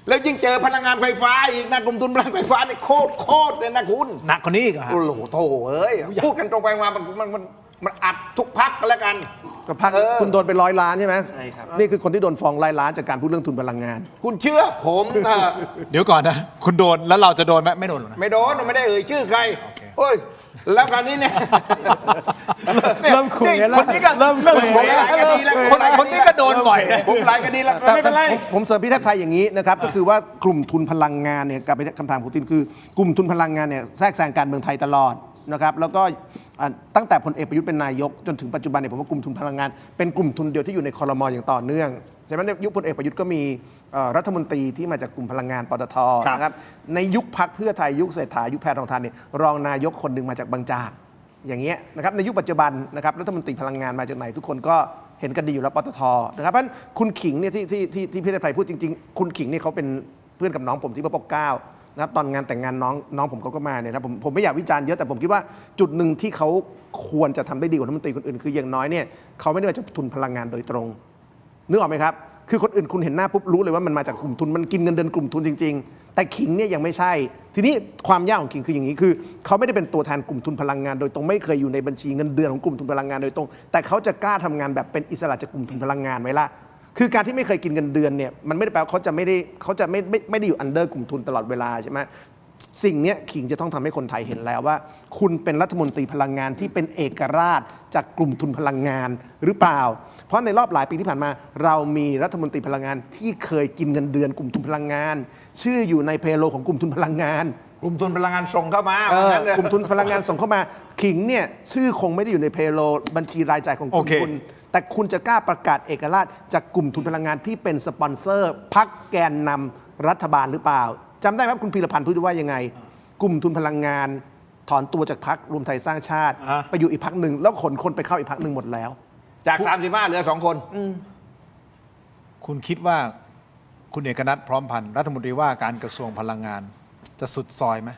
แล้วยิ่งเจอพลังงานไฟฟ้าอีกนะกลุ่มทุนพลังไฟฟ้านี่โคตรเลยนะคุณ หนักกว่านี้อีกเหรอฮะ โอ้โหโถเอ้ยพูดกันตรงไปมามันอัดทุกพักกันแล้วกัน กับพักคุณโดนไป100 ล้านใช่ไหม ใช่ครับ นี่คือคนที่โดนฟ้อง100 ล้านจากการพูดเรื่องทุนพลังงาน คุณเชื่อผมเถอะ เดี๋ยวก่อนนะ คุณโดนแล้วเราจะโดนไหมไม่โดนหรอกนะ ไม่โดนไม่ได้เอ่ยชื่อใครโอ้ยแล้วการนี้เนี่ย เริ่มคุยกันแล้ว คนนี้ก็ เริ่ม คุยหลายคดีแล้ว คนนี้ก็โดนบ่อยนะ ผมหลายคดีแล้วไม่เป็นไร ผมเสริมพี่เทพไทยอย่างนี้นะครับก็คือว่ากลุ่มทุนพลังงานเนี่ยกลับไปคำถามของคุณคือกลุ่มทุนพลังงานเนี่ยแทรกแซงการเมืองไทยตลอดนะครับแล้วก็ตั้งแต่พลเอกประยุทธ์เป็นนายกจนถึงปัจจุบันเนี่ยผมว่ากลุ่มทุนพลังงานเป็นกลุ่มทุนเดียวที่อยู่ในครม.อย่างต่อเนื่องใช่ไหมในยุคพลเอกประยุทธ์ก็มีรัฐมนตรีที่มาจากกลุ่มพลังงานปตทนะครับในยุคพรรคเพื่อไทยยุคเศรษฐายุคแพทองทานเนี่ยรองนายกคนหนึ่งมาจากบางจากอย่างเงี้ยนะครับในยุคปัจจุบันนะครับรัฐมนตรีพลังงานมาจากไหนทุกคนก็เห็นกันดีอยู่แล้วปตทนะครับเพราะฉะนั้นคุณขิงเนี่ยที่พี่เทพไทยพูดจริงๆคุณขิงเนี่ยเขาเป็นเพื่อนกับน้องผมที่พระปกเกล้านะครับตอนงานแต่งงานน้องผมเขาก็มาเนี่ยนะผมไม่อยากวิจารณ์เยอะแต่ผมคิดว่าจุดหนึ่งที่เขาควรจะทำได้ดีกว่ารัฐมนตรีคนอื่นคืออย่างน้อยเนี่ยเขาไม่ได้มาจากทุนพลังงานโดยตรงนึกออกไหมครับคือคนอื่นคุณเห็นหน้าปุ๊บรู้เลยว่ามันมาจากกลุ่มทุนมันกินเงินเดือนกลุ่มทุนจริงๆแต่ขิงเนี่ยยังไม่ใช่ทีนี้ความยากของขิงคืออย่างนี้คือเขาไม่ได้เป็นตัวแทนกลุ่มทุนพลังงานโดยตรงไม่เคยอยู่ในบัญชีเงินเดือนของกลุ่มทุนพลังงานโดยตรงแต่เขาจะกล้าทำงานแบบเป็นอิสระจากกลุ่มทุนพลังงานไหมล่ะคือการที่ไม่เคยกินเงินเดือนเนี่ยมันไม่ได้แปลว่าเขาจะไม่ได้อยู่อันเดอร์กลุ่มทุนตลอดเวลาใช่ไหมสิ่งนี้ขิงจะต้องทำให้คนไทยเห็นแล้วว่าคุณเป็นรัฐมนตรีพลังงานที่เป็นเอกราชจากกลุ่มทุนพลังงานหรือเปล่าเพราะในรอบหลายปีที่ผ่านมาเรามีรัฐมนตรีพลังงานที่เคยกินเงินเดือนกลุ่มทุนพลังงานชื่ออยู่ในเพโลของกลุ่มทุนพลังงานกลุ่มทุนพลังงานส่งเข้ามาก ลุ่มทุนพลังงานส่งเข้ามาขิงเนี่ยชื่อคงไม่ได้อยู่ในเพโลบัญชีรายจ่ายของกลุ่มทุนแต่คุณจะกล้าประกาศเอกราชจากกลุ่มทุนพลังงานที่เป็นสปอนเซอร์พรรคแกนนำรัฐบาลหรือเปล่าจำได้ไหมคุณพีรพันธ์พูดว่ายังไงกลุ่มทุนพลังงานถอนตัวจากพรรครวมไทยสร้างชาติไปอยู่อีกพรรคหนึ่งแล้วขนคนไปเข้าอีกพรรคหนึ่งหมดแล้วจาก35เหลือ2 คนคุณคิดว่าคุณเอกนัทพร้อมพันธ์รัฐมนตรีว่าการกระทรวงพลังงานจะสุดซอยไหม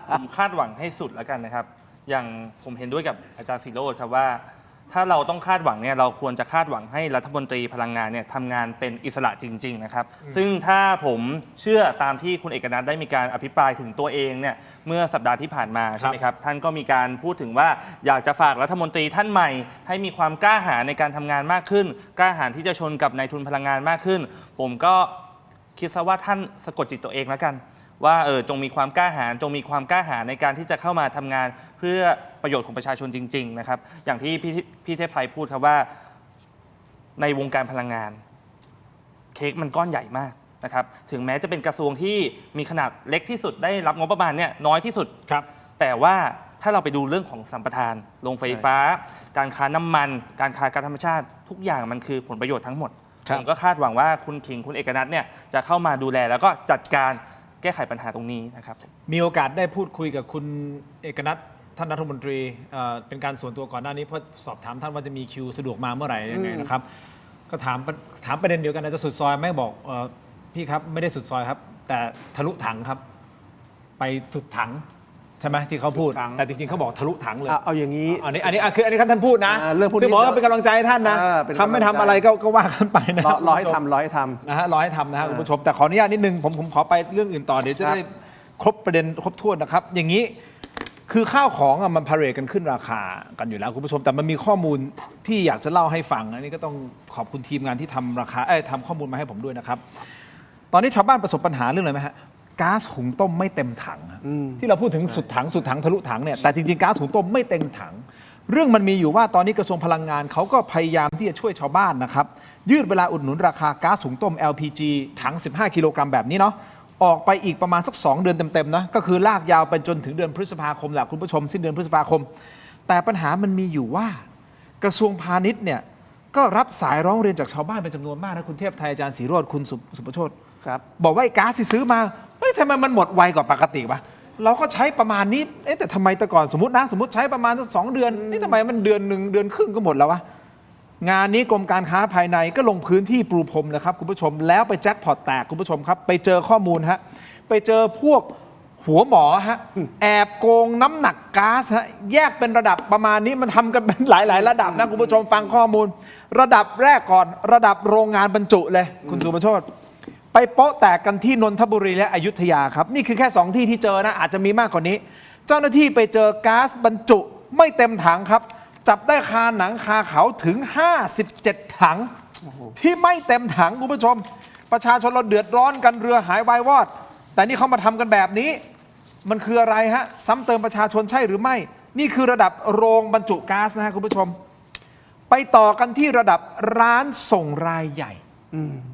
ผมคาดหวังให้สุดแล้วกันนะครับอย่างผมเห็นด้วยกับอาจารย์ศิโรจน์ครับว่าถ้าเราต้องคาดหวังเนี่ยเราควรจะคาดหวังให้รัฐมนตรีพลังงานเนี่ยทำงานเป็นอิสระจริงๆนะครับซึ่งถ้าผมเชื่อตามที่คุณเอกนัทได้มีการอภิปรายถึงตัวเองเนี่ยเมื่อสัปดาห์ที่ผ่านมาใช่ไหมครับท่านก็มีการพูดถึงว่าอยากจะฝากรัฐมนตรีท่านใหม่ให้มีความกล้าหาญในการทำงานมากขึ้นกล้าหาญที่จะชนกับนายทุนพลังงานมากขึ้นผมก็คิดซะว่าท่านสะกดจิตตัวเองแล้วกันว่าจงมีความกล้าหาญจงมีความกล้าหาญในการที่จะเข้ามาทำงานเพื่อประโยชน์ของประชาชนจริงๆนะครับอย่างที่พี่เทพไทยพูดครับว่าในวงการพลังงานเค้กมันก้อนใหญ่มากนะครับถึงแม้จะเป็นกระทรวงที่มีขนาดเล็กที่สุดได้รับงบประมาณเนี่ยน้อยที่สุดครับแต่ว่าถ้าเราไปดูเรื่องของสัมปทานโรงไฟฟ้าการค้าน้ำมันการค้าก๊าซธรรมชาติทุกอย่างมันคือผลประโยชน์ทั้งหมดผมก็คาดหวังว่าคุณขิงคุณเอกนัทเนี่ยจะเข้ามาดูแลแล้วก็จัดการแก้ไขปัญหาตรงนี้นะครับมีโอกาสได้พูดคุยกับคุณเอกนัทท่านรัฐมนตรีเป็นการส่วนตัวก่อนหน้านี้เพราะสอบถามท่านว่าจะมีคิวสะดวกมาเมื่อไหร่ยังไงนะครับก็ถามประเด็นเดียวกันนะจะสุดซอยไม่บอกพี่ครับไม่ได้สุดซอยครับแต่ทะลุถังครับไปสุดถังใช่ไหมที่เขาพูดแต่จริงๆเขาบอกทะลุถังเลยเอาอย่างนี้อันนี้คือท่านพูดนะเรื่องพูดคือบอกว่าเป็นกำลังใจให้ท่านนะทำไม่ทำอะไรก็ว่ากันไปนะรอให้ทำนะฮะรอให้ทำนะฮะคุณผู้ชมแต่ขออนุญาตนิดนึงผมขอไปเรื่องอื่นต่อเดี๋ยวจะได้ครบประเด็นครบถ้วนนะครับอย่างนี้คือข้าวของมันพาเรดกันขึ้นราคากันอยู่แล้วคุณผู้ชมแต่มันมีข้อมูลที่อยากจะเล่าให้ฟังอันนี้ก็ต้องขอบคุณทีมงานที่ทำข้อมูลมาให้ผมด้วยนะครับตอนนี้ชาวบ้านประสบปัญหาเรื่องอะไรไหมฮะก๊าซหุงต้มไม่เต็มถังที่เราพูดถึงสุดถังทะลุถังเนี่ยแต่จริงๆก๊าซหุงต้มไม่เต็มถังเรื่องมันมีอยู่ว่าตอนนี้กระทรวงพลังงานเขาก็พยายามที่จะช่วยชาวบ้านนะครับยืดเวลาอุดหนุนราคาก๊าซหุงต้ม LPG ถัง15กิโลกรัมแบบนี้เนาะออกไปอีกประมาณสัก2เดือนเต็มๆนะก็คือลากยาวไปจนถึงเดือนพฤษภาคมแหละคุณผู้ชมสิ้นเดือนพฤษภาคมแต่ปัญหามันมีอยู่ว่ากระทรวงพาณิชย์เนี่ยก็รับสายร้องเรียนจากชาวบ้านเป็นจำนวนมากนะคุณเทพไทยอาจารย์ศรีโรจน์คุณสุประโชติบอกว่าไอ้ก๊าซที่ซื้อมาเฮ้ยทำไมมันหมดไวกว่าปกติวะเราก็ใช้ประมาณนี้แต่ทำไมแต่ก่อนสมมติใช้ประมาณสัก2 เดือนนี่ทำไมมันเดือน1 เดือนครึ่งก็หมดแล้ววะงานนี้กรมการค้าภายในก็ลงพื้นที่ปรูพรมนะครับคุณผู้ชมแล้วไปแจ็คพอตแตกคุณผู้ชมครับไปเจอข้อมูลฮะไปเจอพวกหัวหมอฮะแอบโกงน้ำหนักก๊าซฮะแยกเป็นระดับประมาณนี้มันทำกันเป็นหลายระดับนะคุณผู้ชมฟังข้อมูลระดับแรกก่อนระดับโรงงานบรรจุเลยคุณสุประโชติไป ไปโป๊ะแตกกันที่นนทบุรีและอยุธยาครับนี่คือแค่2ที่ที่เจอนะอาจจะมีมากกว่านี้ เจ้าหน้าที่ไปเจอก๊าซบรรจุไม่เต็มถังครับจับได้คาหนังคาเขาถึง57ถังที่ไม่เต็มถังคุณผู้ชมประชาชนเราเดือดร้อนกันเรือหายวายวอดแต่นี่เขามาทำกันแบบนี้มันคืออะไรฮะซ้ำเติมประชาชนใช่หรือไม่นี่คือระดับโรงบรรจุก๊าซนะฮะคุณผู้ชมไปต่อกันที่ระดับร้านส่งรายใหญ่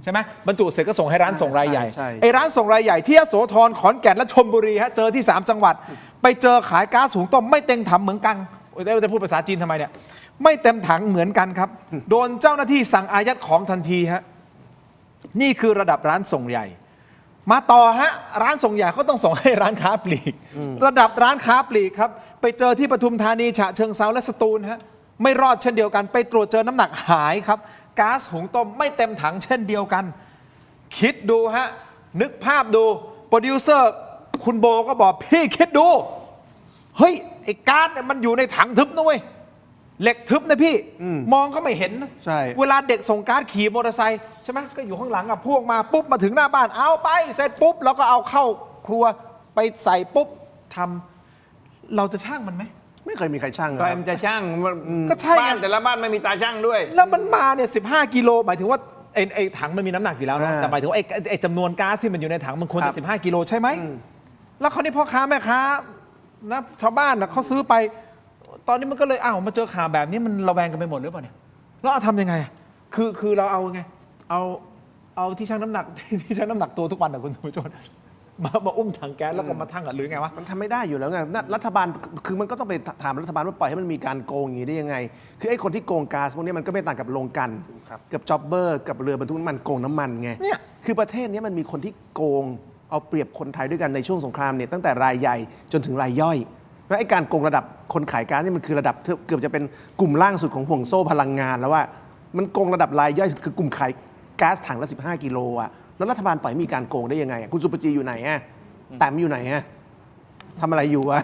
ใช่ไหมบรรจุเสร็จก็ส่งให้ร้านส่งรายใหญ่ไอ้ร้านส่งรายใหญ่ที่ยโสธรขอนแก่นและชลบุรีฮะเจอที่3จังหวัดไปเจอขายก๊าซหุงต้มไม่เต็มถังเหมือนกันจะพูดภาษาจีนทำไมเนี่ยไม่เต็มถังเหมือนกันครับโดนเจ้าหน้าที่สั่งอายัดของทันทีฮะนี่คือระดับร้านส่งใหญ่มาต่อฮะร้านส่งใหญ่เขาต้องส่งให้ร้านค้าปลีกระดับร้านค้าปลีกครับไปเจอที่ปทุมธานีฉะเชิงเทราและสตูลฮะไม่รอดเช่นเดียวกันไปตรวจเจอน้ำหนักหายครับก๊าซหุงต้มไม่เต็มถังเช่นเดียวกันคิดดูฮะนึกภาพดูโปรดิวเซอร์คุณโบก็บอกพี่คิดดูเฮ้ยไอ้ก๊าซเนี่ยมันอยู่ในถังทึบนะเว้ยเหล็กทึบนะพี่มองก็ไม่เห็นนะใช่เวลาเด็กส่งก๊าซขี่มอเตอร์ไซค์ใช่ไหมก็อยู่ข้างหลังอ่ะพวกมาปุ๊บมาถึงหน้าบ้านเอาไปเสร็จปุ๊บแล้วก็เอาเข้าครัวไปใส่ปุ๊บทำเราจะช่างมันไหมไม่เคยมีใครช่าง ใครมันจะช่างก็ใช่บ้านแต่ละบ้านไม่มีตาช่างด้วยแล้วมันมาเนี่ย15 กิโลหมายถึงว่าไอ้ถังมันมีน้ำหนักอยู่แล้วนะแต่หมายถึงว่าไอ้จำนวนก๊าซที่มันอยู่ในถังมันควรจะ15 กิโลใช่ไหมแล้วเขานี่พ่อค้าแม่ค้านะชาวบ้านนะเขาซื้อไปตอนนี้มันก็เลยมาเจอข่าวแบบนี้มันระแวงกันไปหมดหรือเปล่าเนี่ยแล้วทำยังไงคือเราเอาไงเอาที่ชั่งน้ำหนักที่ชั่งน้ำหนักตัวทุกวันนะคุณผู้ชมมาอุ้มถังแก๊สแล้วก็มาทั่งหรือไงวะมันทำไม่ได้อยู่แล้วไงรัฐบาลคือมันก็ต้องไปถามรัฐบาลว่าปล่อยให้มันมีการโกงอย่างนี้ได้ยังไงคือไอ้คนที่โกงก๊าซพวกนี้มันก็ไม่ต่างกับโรงกลั่นกับจ็อบเบอร์กับเรือบรรทุกน้ำมันโกงน้ำมันไงเนี่ยคือประเทศนี้มันมีคนที่โกงเอาเปรียบคนไทยด้วยกันในช่วงสงครามเนี่ยตั้งแต่รายใหญ่จนถึงรายย่อยแล้วไอ้การโกงระดับคนขายก๊าซนี่มันคือระดับเกือบจะเป็นกลุ่มล่างสุดของห่วงโซ่พลังงานแล้วว่ามันโกงระดับรายย่อยคือกลุ่มขายก๊าซถังละ15 กิโลอ่ะแล้วรัฐบาลปล่อยมีการโกงได้ยังไงคุณสุปจีอยู่ไหนอ่ะแต้มอยู่ไหนฮะทำอะไรอยู่วะ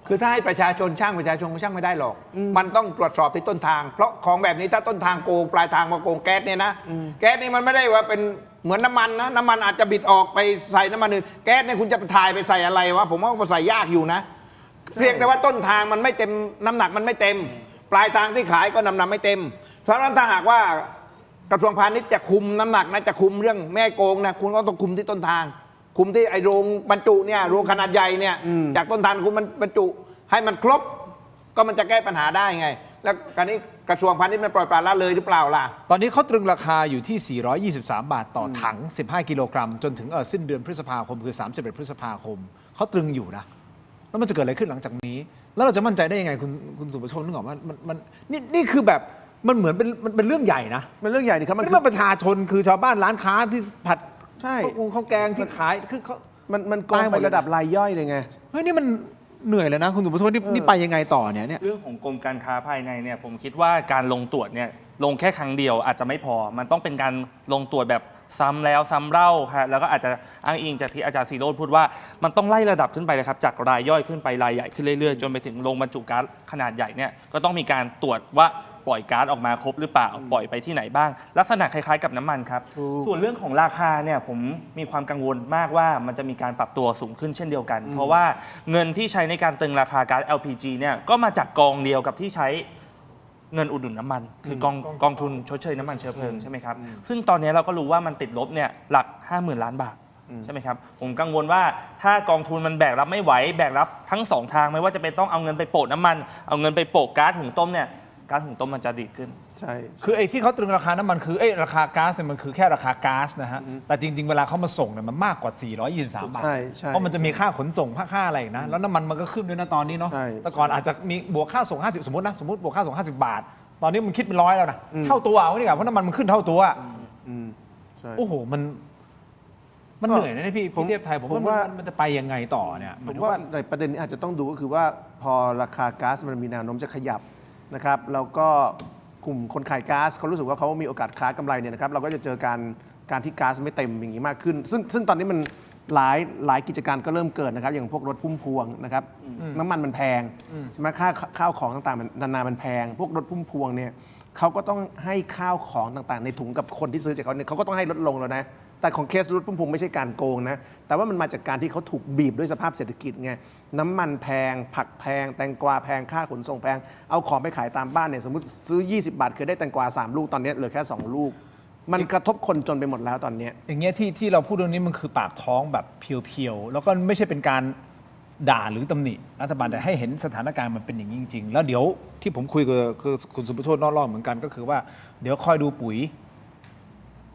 คือถ้าให้ประชาชนช่างประชาชนก็ช่างไม่ได้หรอกมันต้องตรวจสอบที่ต้นทางเพราะของแบบนี้ถ้าต้นทางโกงปลายทางมาโกงแก๊สเนี่ยนะแก๊สนี่มันไม่ได้ว่าเป็นเหมือนน้ำมันนะน้ำมันอาจจะบิดออกไปใส่น้ำมันอื่นแก๊สเนี่ยคุณจะไปถ่ายไปใส่อะไรวะผมว่ามันใส่ยากอยู่นะเพียงแต่ว่าต้นทางมันไม่เต็มน้ำหนักมันไม่เต็มปลายทางที่ขายก็น้ำหนักไม่เต็มเพราะฉะนั้นถ้าหากว่ากระทรวงพาณิชย์จะคุมน้ำหนักนะจะคุมเรื่องแม่โกงนะคุณก็ต้องคุมที่ต้นทางคุมที่ไอโรงบรรจุเนี่ยโรงขนาดใหญ่เนี่ยจากต้นทางคุณมันบรรจุให้มันครบก็มันจะแก้ปัญหาได้ไงแล้วการนี้กระทรวงพาณิชย์มันปล่อยปละละเลยหรือเปล่าล่ะตอนนี้เขาตรึงราคาอยู่ที่ 423 บาทต่อถัง15 กิโลกรัมจนถึงสิ้นเดือนพฤษภาคมคือ31 พฤษภาคมเขาตรึงอยู่นะแล้วมันจะเกิดอะไรขึ้นหลังจากนี้แล้วเราจะมั่นใจได้ยังไงคุณสุภชนนึกออกว่ามันนี่คือแบบมันเหมือนเป็นเรื่องใหญ่นะมันเรื่องใหญ่นี่ครับมันประชาชนคือชาวบ้านร้านค้าที่ผัดข้าวแกงที่ขายคือเขามันโกงไประดับรายย่อยเลยไงเฮ้ยนี่มันเหนื่อยเลยนะคุณสุภชนนี่ไปยังไงต่อเนี่ยเรื่องของกรมการค้าภายในเนี่ยผมคิดว่าการลงตรวจเนี่ยลงแค่ครั้งเดียวอาจจะไม่พอมันต้องเป็นการลงตรวจแบบซ้ำแล้วซ้ำเล่าค่ะแล้วก็อาจจะอ้างอิงจากที่อาจารย์ซีโรจน์พูดว่ามันต้องไล่ระดับขึ้นไปเลยครับจากรายย่อยขึ้นไปรายใหญ่ขึ้นเรื่อยๆจนไปถึงโรงบรรจุก๊าซขนาดใหญ่เนี่ยก็ต้องมีการตรวจว่าปล่อยก๊าซออกมาครบหรือเปล่าปล่อยไปที่ไหนบ้างลักษณะคล้ายๆกับน้ำมันครับส่วนเรื่องของราคาเนี่ยผมมีความกังวลมากว่ามันจะมีการปรับตัวสูงขึ้นเช่นเดียวกันเพราะว่าเงินที่ใช้ในการตึงราคาก๊าซ LPG เนี่ยก็มาจากกองเดียวกับที่ใช้เงินอุดหนุนน้ำมันคือกองทุนชดเชยน้ำมันเชื้อเพลิงใช่ไหมครับซึ่งตอนนี้เราก็รู้ว่ามันติดลบเนี่ยหลัก 50,000 ล้านบาทใช่ไหมครับผมกังวลว่าถ้ากองทุนมันแบกรับไม่ไหวแบกรับทั้ง2ทางไม่ว่าจะเป็นต้องเอาเงินไปโปะน้ำมันเอาเงินไปโปะก๊าซหุงต้มเนี่ยก๊าซหุงต้มมันจะดีขึ้นใช่คือไอ้ที่เขาตรึงราคาน้ำมันคือราคาก๊าซเนี่ยมันคือแค่ราคาก๊าซนะฮะแต่จริงๆเวลาเขามาส่งเนี่ยมันมากกว่า423 บาทเพราะมันจะมีค่าขนส่งค่าอะไรนะแล้วน้ำมันมันก็ขึ้นด้วยนะตอนนี้เนาะแต่ก่อนอาจจะมีบวกค่าส่ง50สมมติบวกค่าส่ง50 บาทตอนนี้มันคิดเป็น100แล้วนะเท่าตัวเอาดีกว่าเพราะน้ำมันมันขึ้นเท่าตัวโอ้โหมันเหนื่อยนะพี่เทียบไทยผมว่ามันจะไปยังไงต่อเนี่ยผมว่าในประเด็นนี้อาจจะต้องดูก็คือว่าพอราคาก๊าซมันมีแนวโน้มจะขยับนะครับแล้วก็กลุ่มคนขายก๊าซเขารู้สึกว่าเขามีโอกาสค้ากำไรเนี่ยนะครับเราก็จะเจอการที่ก๊าซไม่เต็มอย่างนี้มากขึ้นซึ่งตอนนี้มันหลายกิจการก็เริ่มเกิดนะครับอย่างพวกรถพุ่มพวงนะครับน้ำมันมันแพงใช่ไหมข้าวของต่างๆนานามันแพงพวกรถพุ่มพวงเนี่ย เขาก็ต้องให้ข้าวของต่างๆ ในถุงกับคนที่ซื้อจากเขาเนี่ยเขาก็ต้องให้ลดลงแล้วนะแต่ของเคสรถพุ่มพวงไม่ใช่การโกงนะแต่ว่ามันมาจากการที่เขาถูกบีบด้วยสภาพเศรษฐกิจไงน้ำมันแพงผักแพงแตงกวาแพงค่าขนส่งแพงเอาของไปขายตามบ้านเนี่ยสมมติซื้อ20 บาทเคยได้แตงกวา3 ลูกตอนนี้เหลือแค่2 ลูกมันกระทบคนจนไปหมดแล้วตอนนี้อย่างเงี้ยที่เราพูดเรื่องนี้มันคือปากท้องแบบเพียวๆแล้วก็ไม่ใช่เป็นการด่าหรือตำหนิรัฐบาลแต่ให้เห็นสถานการณ์มันเป็นอย่างนี้จริงๆแล้วเดี๋ยวที่ผมคุยกับคุณสุประโชตินอกรอบเหมือนกันก็คือว่าเดี๋ยวคอยดูปุ๋ย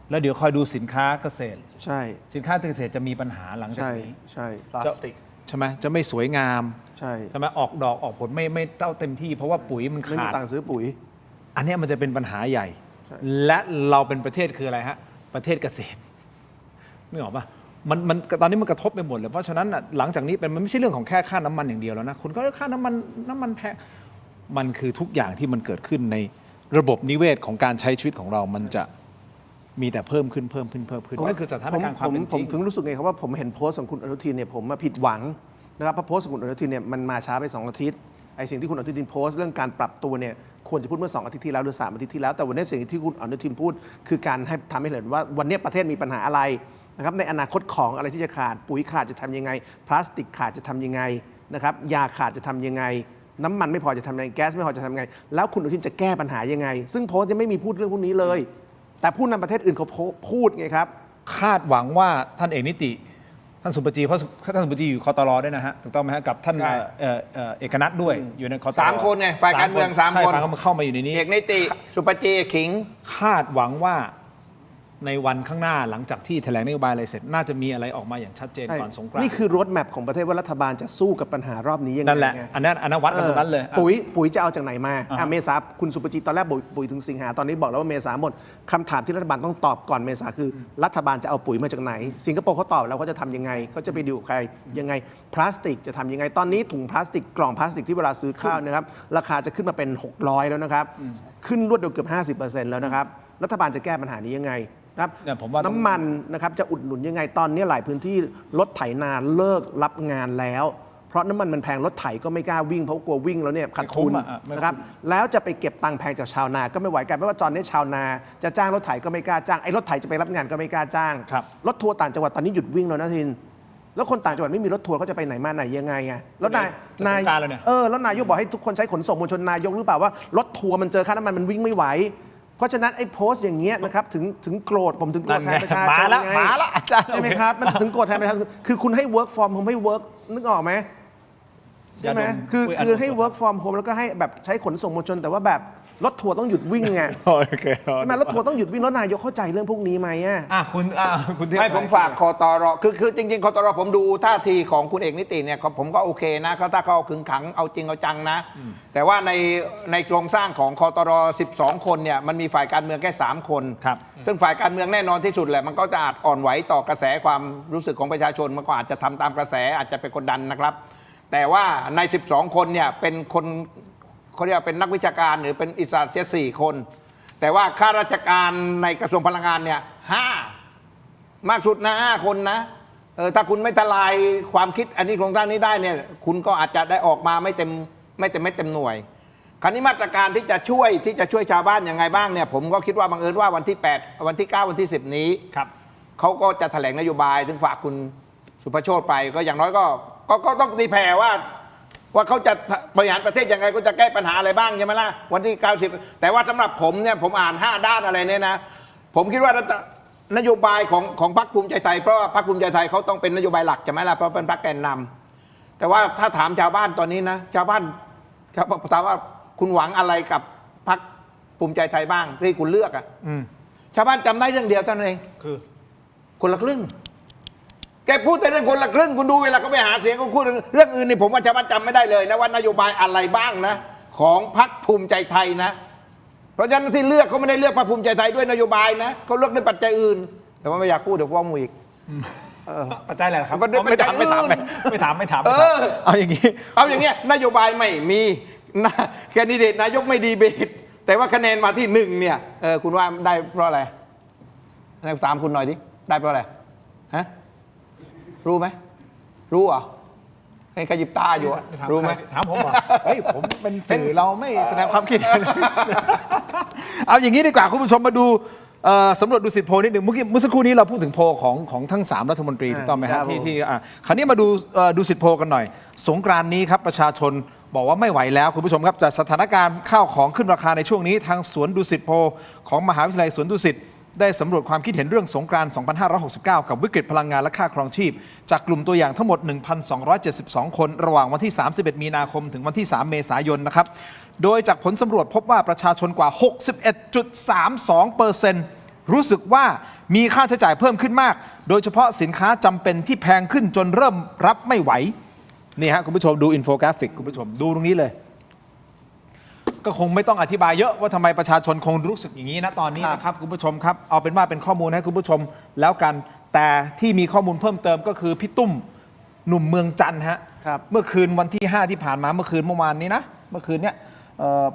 แล้วเดี๋ยวคอยดูสินค้าเกษตรใช่สินค้าเกษตรจะมีปัญหาหลังจากนี้ใช่พลาสติกใช่ไหมจะไม่สวยงามใช่ไหมออกดอกออกผลไม่เต้าเต็มที่เพราะว่าปุ๋ยมันขาดไม่มีตังค์ซื้อปุ๋ยอันนี้มันจะเป็นปัญหาใหญ่และเราเป็นประเทศคืออะไรฮะประเทศเกษตรนึกออกปะมันตอนนี้มันกระทบไปหมดเลยเพราะฉะนั้นหลังจากนี้มันไม่ใช่เรื่องของแค่ค่าน้ำมันอย่างเดียวแล้วนะคุณก็ค่าน้ำมันแพงมันคือทุกอย่างที่มันเกิดขึ้นในระบบนิเวศของการใช้ชีวิตของเรามันจะมีแต่เพิ่มขึ้นนั่นคือสถานการณ์ความเป็นจริงผมถึงรู้สึกไงครับว่าผมเห็นโพสต์ของคุณอนุทินเนี่ยผมมาผิดหวังนะครับเพราะโพสต์ของคุณอนุทินเนี่ยมันมาช้าไป2 อาทิตย์ไอ้สิ่งที่คุณอนุทินโพสต์เรื่องการปรับตัวเนี่ยควรจะพูดเมื่อ2 อาทิตย์ที่แล้วหรือ3 อาทิตย์ที่แล้วแต่วันนี้สิ่งที่คุณอนุทินพูดคือการให้ทำให้เห็นว่าวันนี้ประเทศมีปัญหาอะไรนะครับในอนาคตของอะไรที่จะขาดปุ๋ยขาดจะทำยังไงพลาสติกขาดจะทำยังไงนะครับยาขาดจะทำยังไงน้ำมันไม่พอจะทำยังไงแก๊สไม่พอจะทำยังไงแล้วคุณอนุทินจะแก้ปัญหายังไงซึ่งโพสต์ยังไม่มีพูดเรื่องพวกนี้เลยแต่ผู้นำประเทศอื่นเขาพูดไงครับคาดหวังว่าท่านเอกนิติท่านสุปจีเพราะท่านสุปจีอยู่คตรด้วยนะฮะถูกต้องไหมฮะกับท่านเอกนัทด้วยอยู่ในคตร3 คนไงฝ่ายการเมือง3 คนเข้ามาอยู่ในนี้เอกนิติสุปจีขิงคาดหวังว่าในวันข้างหน้าหลังจากที่แถลงนโยบายอะไรเสร็จน่าจะมีอะไรออกมาอย่างชัดเจนก่อนสงกรานต์นี่คือโรดแมพของประเทศว่ารัฐบาลจะสู้กับปัญหารอบนี้ยังไงนั่นแหละอันนั้นวัดกันตรงนั้นเลยปุ๋ยจะเอาจากไหนมาเมษาคุณสุปจีตอนแรกปุ๋ยถึงสิงหาตอนนี้บอกแล้วว่าเมษาหมดคำถามที่รัฐบาลต้องตอบก่อนเมษาคือรัฐบาลจะเอาปุ๋ยมาจากไหนสิงคโปร์เขาตอบแล้วเขาจะทำยังไงเขาจะไปดีลกับใครยังไงพลาสติกจะทำยังไงตอนนี้ถุงพลาสติกกล่องพลาสติกที่เวลาซื้อข้าวนะครับราคาจะขึ้นมาเป็น600แล้วนะครับขึ้นรวดเร็วเกือบ 50% แล้วนะครับรัฐบาลจะแก้ปัญหานี้ยังไงครับน้ำมันนะครับจะอุดหนุนยังไงตอนนี้หลายพื้นที่รถไถนาเลิกรับงานแล้วเพราะน้ำมันแพงรถไถก็ไม่กล้าวิ่งเพราะกลัววิ่งแล้วเนี่ยขาดทุนนะครับแล้วจะไปเก็บตังค์แพงจากชาวนาก็ไม่ไหวกันเพราะว่าตอนนี้ชาวนาจะจ้างรถไถก็ไม่กล้าจ้างไอ้รถไถจะไปรับงานก็ไม่กล้าจ้างรถทัวร์ต่างจังหวัดตอนนี้หยุดวิ่งแล้วนะทินแล้วคนต่างจังหวัดไม่มีรถทัวร์เขาจะไปไหนมาไหนยังไงไงแล้วนายกบอกให้ทุกคนใช้ขนส่งมวลชนนายกหรือเปล่าว่ารถทัวร์มันเจอค่าน้ำมันวิ่งไม่ไหวเพราะฉะนั้นไอ้โพสต์อย่างเงี้ยนะครับถึงโกรธผมถึงโกรธแทนประชาชนไงมาละอาจารย์ใช่ไหมครับมันถึงโกรธแทนประชาชนคือคุณให้ work from home ให้ work นึกออกไหมใช่ไหมคือให้ work from home แล้วก็ให้แบบใช้ขนส่งมวลชนแต่ว่าแบบรถทัวร์ต้องหยุดวิ่งไงใช่ไหมรถทัวร์ต้องหยุดวิ่งแล้วนายกเข้าใจเรื่องพวกนี้ไหมคุณให้ผมฝากคตรคือจริงๆคตรผมดูท่าทีของคุณเอกนิติเนี่ยผมก็โอเคนะถ้าเขาขึงขังเอาจริงเอาจังนะแต่ว่าในโครงสร้างของคตร12 คนเนี่ยมันมีฝ่ายการเมืองแค่3 คนซึ่งฝ่ายการเมืองแน่นอนที่สุดแหละมันก็จะอาจอ่อนไหวต่อกระแสความรู้สึกของประชาชนมันก็อาจจะทำตามกระแสอาจจะไปกดดันนะครับแต่ว่าใน12 คนเนี่ยเป็นคนเขาเรียกเป็นนักวิชาการหรือเป็นอิสระเสีย4 คนแต่ว่าข้าราชการในกระทรวงพลังงานเนี่ย5มากสุดนะ5 คนนะถ้าคุณไม่ทลายความคิดอันนี้โครงสร้างนี้ได้เนี่ยคุณก็อาจจะได้ออกมาไม่เต็มหน่วยคราวนี้มาตรการที่จะช่วยชาวบ้านยังไงบ้างเนี่ยผมก็คิดว่าบังเอิญว่าวันที่8วันที่9วันที่10นี้เขาก็จะแถลงนโยบายถึงฝากคุณสุภโชติไปก็อย่างน้อยก็ต้องตีแผ่ว่าเขาจะบริหารประเทศยังไงก็จะแก้ปัญหาอะไรบ้างใช่ไหมล่ะวันที่90แต่ว่าสำหรับผมเนี่ยผมอ่าน5 ด้านอะไรเนี่ยนะผมคิดว่านโยบายของพรรคภูมิใจไทยเพราะว่าพรรคภูมิใจไทยเขาต้องเป็นนโยบายหลักใช่ไหมล่ะเพราะเป็นพรรคแกนนำแต่ว่าถ้าถามชาวบ้านตอนนี้นะชาวบ้านถามว่าคุณหวังอะไรกับพรรคภูมิใจไทยบ้างที่คุณเลือกชาวบ้านจำได้เรื่องเดียวเท่านั้นเองคือคนละครึ่งแกพูดแต่เรื่องคนละครึ่งคุณดูเวลาเขาไปหาเสียงเขาพูดเรื่องอื่นนี่ผมว่าชาวบ้านจำไม่ได้เลยนะว่านโยบายอะไรบ้างนะของพรรคภูมิใจไทยนะเพราะฉะนั้นที่เลือกเขาไม่ได้เลือกพรรคภูมิใจไทยด้วยนโยบายนะเขาเลือกด้วยปัจจัยอื่นแต่ว่าไม่อยากพูดเดี๋ยวฟ้องมูอีกปัจจัยอะไรครับไม่ถามเอาอย่างนี้นโยบายไม่มีแคนดิเดตนายกไม่ดีเบตแต่ว่าคะแนนมาที่1เนี่ยคุณว่าได้เพราะอะไรถามคุณหน่อยดิได้เพราะอะไรฮะรู้ไหมรู้เหรอให้ขยิบตาอยู่รู้ไหมถามผมเหรอเฮ้ยผมเป็นสื่อเราไม่แสดงความคิด เอาอย่างนี้ดีกว่าคุณผู้ชมมาดูสำรวจดูสิทธิโพลนิดหนึ่งเมื่อสักครู่นี้เราพูดถึงโพลของทั้ง3รัฐมนตรีถูกต้องไหมครับที่คราวนี้มาดูดูสิทธิโพลกันหน่อย สงกรานต์นี้ครับประชาชนบอกว่าไม่ไหวแล้วคุณผู้ชมครับจากสถานการณ์ข้าวของขึ้นราคาในช่วงนี้ทางสวนดุสิตโพลของมหาวิทยาลัยสวนดุสิตได้สำรวจความคิดเห็นเรื่องสงกรานต์ 2569 กับวิกฤตพลังงานและค่าครองชีพจากกลุ่มตัวอย่างทั้งหมด 1,272 คนระหว่างวันที่ 31 มีนาคมถึงวันที่ 3 เมษายนนะครับโดยจากผลสำรวจพบว่าประชาชนกว่า 61.32% รู้สึกว่ามีค่าใช้จ่ายเพิ่มขึ้นมากโดยเฉพาะสินค้าจำเป็นที่แพงขึ้นจนเริ่มรับไม่ไหวนี่ฮะคุณผู้ชมดูอินโฟกราฟิกคุณผู้ชมดูตรงนี้เลยก็คงไม่ต้องอธิบายเยอะว่าทำไมประชาชนคงรู้สึกอย่างนี้นะตอนนี้นะครับคุณผู้ชมครับเอาเป็นว่าเป็นข้อมูลให้คุณผู้ชมแล้วกันแต่ที่มีข้อมูลเพิ่มเติมก็คือพี่ตุ้มหนุ่มเมืองจันทร์ฮะเมื่อคืนวันที่ 5 ที่ผ่านมาเมื่อคืนเมื่อวานนี้นะเมื่อคืนเนี้ย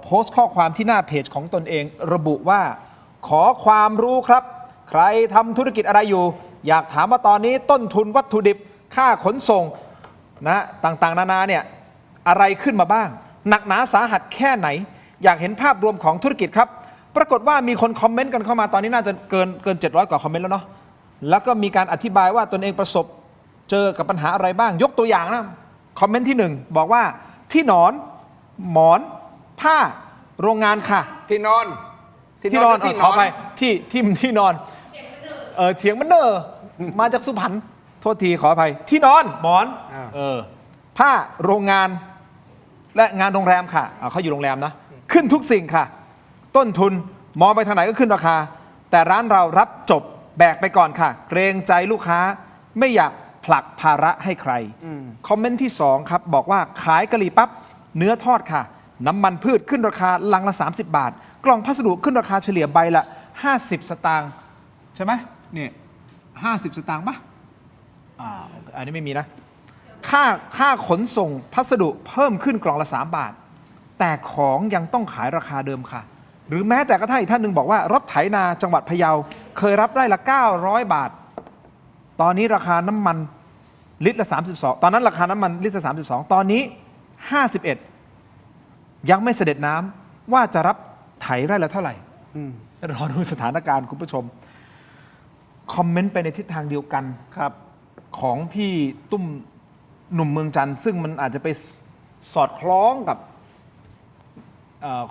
โพสต์ข้อความที่หน้าเพจของตนเองระบุว่าขอความรู้ครับใครทำธุรกิจอะไรอยู่อยากถามว่าตอนนี้ต้นทุนวัตถุดิบค่าขนส่งนะต่างๆนานาเนี่ยอะไรขึ้นมาบ้างหนักหนาสาหัสแค่ไหนอยากเห็นภาพรวมของธุรกิจครับปรากฏว่ามีคนคอมเมนต์กันเข้ามาตอนนี้น่าจะเกิน700 กว่าคอมเมนต์แล้วเนาะแล้วก็มีการอธิบายว่าตนเองประสบเจอกับปัญหาอะไรบ้างยกตัวอย่างนะคอมเมนต์ที่1บอกว่าที่นอนหมอนผ้าโรงงานค่ะที่นอนขอไปที่นอนเถียงมันเนอมาจากสุพรรณโทษทีขออภัยที่นอนหมอนผ้าโรงงานและงานโรงแรมค่ะเขาอยู่โรงแรมนะขึ้นทุกสิ่งค่ะต้นทุนมองไปทางไหนก็ขึ้นราคาแต่ร้านเรารับจบแบกไปก่อนค่ะเกรงใจลูกค้าไม่อยากผลักภาระให้ใครคอมเมนต์ที่2ครับบอกว่าขายกะหรี่ปั๊บเนื้อทอดค่ะน้ำมันพืชขึ้นราคาลังละ30 บาทกล่องพัสดุขึ้นราคาเฉลี่ยใบละ50 สตางค์ใช่ไหมเนี่ย50 สตางค์ปะอันนี้ไม่มีนะค่าขนส่งพัสดุเพิ่มขึ้นกล่องละ3 บาทแต่ของยังต้องขายราคาเดิมค่ะหรือแม้แต่กระทั่งอีกท่านหนึ่งบอกว่ารถไถนาจังหวัดพะเยาเคยรับได้ละ900 บาทตอนนี้ราคาน้ำมันลิตรละ32ตอนนั้นราคาน้ำมันลิตรละ32ตอนนี้51ยังไม่เสด็จน้ำว่าจะรับไถไร่ละเท่าไหร่รอดูสถานการณ์คุณผู้ชมคอมเมนต์ไปในทิศทางเดียวกันครับของพี่ตุ้มหนุ่มเมืองจันทร์ซึ่งมันอาจจะไปสอดคล้องกับ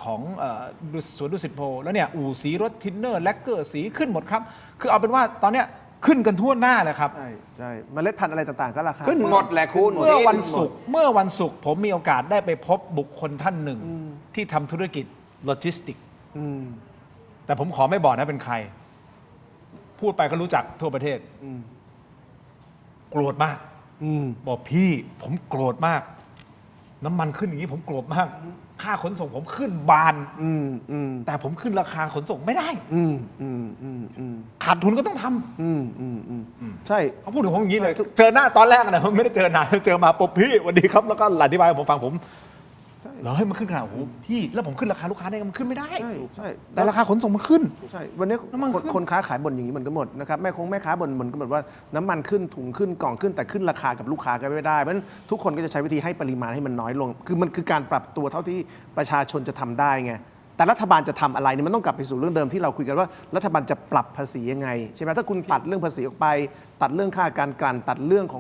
ของสวนดุสิตโพแล้วเนี่ยอู่สีรถทินเนอร์แลกเกอร์สีขึ้นหมดครับคือเอาเป็นว่าตอนเนี้ยขึ้นกันทั่วหน้าเลยครับใช่เมล็ดพันธุ์อะไรต่างๆก็ราคาขึ้นหมดแหละคุณ เมื่อวันศุกร์ผมมีโอกาสได้ไปพบบุคคลท่านหนึ่งที่ทำธุรกิจโลจิสติกแต่ผมขอไม่บอกนะเป็นใครพูดไปก็รู้จักทั่วประเทศโกรธมากบอกพี่ผมโกรธมากน้ำมันขึ้นอย่างนี้ผมโกรธมากค่าขนส่งผมขึ้นบานแต่ผมขึ้นราคาขนส่งไม่ได้ขาดทุนก็ต้องทำใช่เขาพูดถึงผมอย่างนี้เลยเจอหน้าตอนแรกนะผมไม่ได้เจอนานเจอมาปุ๊บพี่สวัสดีครับแล้วก็อธิบายผมฟังผมเหรอให้มันขึ้นขนาดโอ้โหพี่แล้วผมขึ้นราคาลูกค้าได้มันขึ้นไม่ได้ใช่แต่ราคาขนส่งมันขึ้นใช่วันนี้คนค้าขายบ่นอย่างนี้มันก็หมดนะครับแม่ค้าบ่นเหมือนกันหมดว่าน้ำมันขึ้นถุงขึ้นกล่องขึ้นแต่ขึ้นราคากับลูกค้ากันไม่ได้เพราะฉะนั้นทุกคนก็จะใช้วิธีให้ปริมาณให้มันน้อยลงคือมันคือการปรับตัวเท่าที่ประชาชนจะทำได้ไงแต่รัฐบาลจะทำอะไรเนี่ยมันต้องกลับไปสู่เรื่องเดิมที่เราคุยกันว่ารัฐบาลจะปรับภาษียังไงใช่ไหมถ้าคุณตัดเรื่องภาษีออกไปตัดเรื่องค่าการกลั่นตัดเรื่องข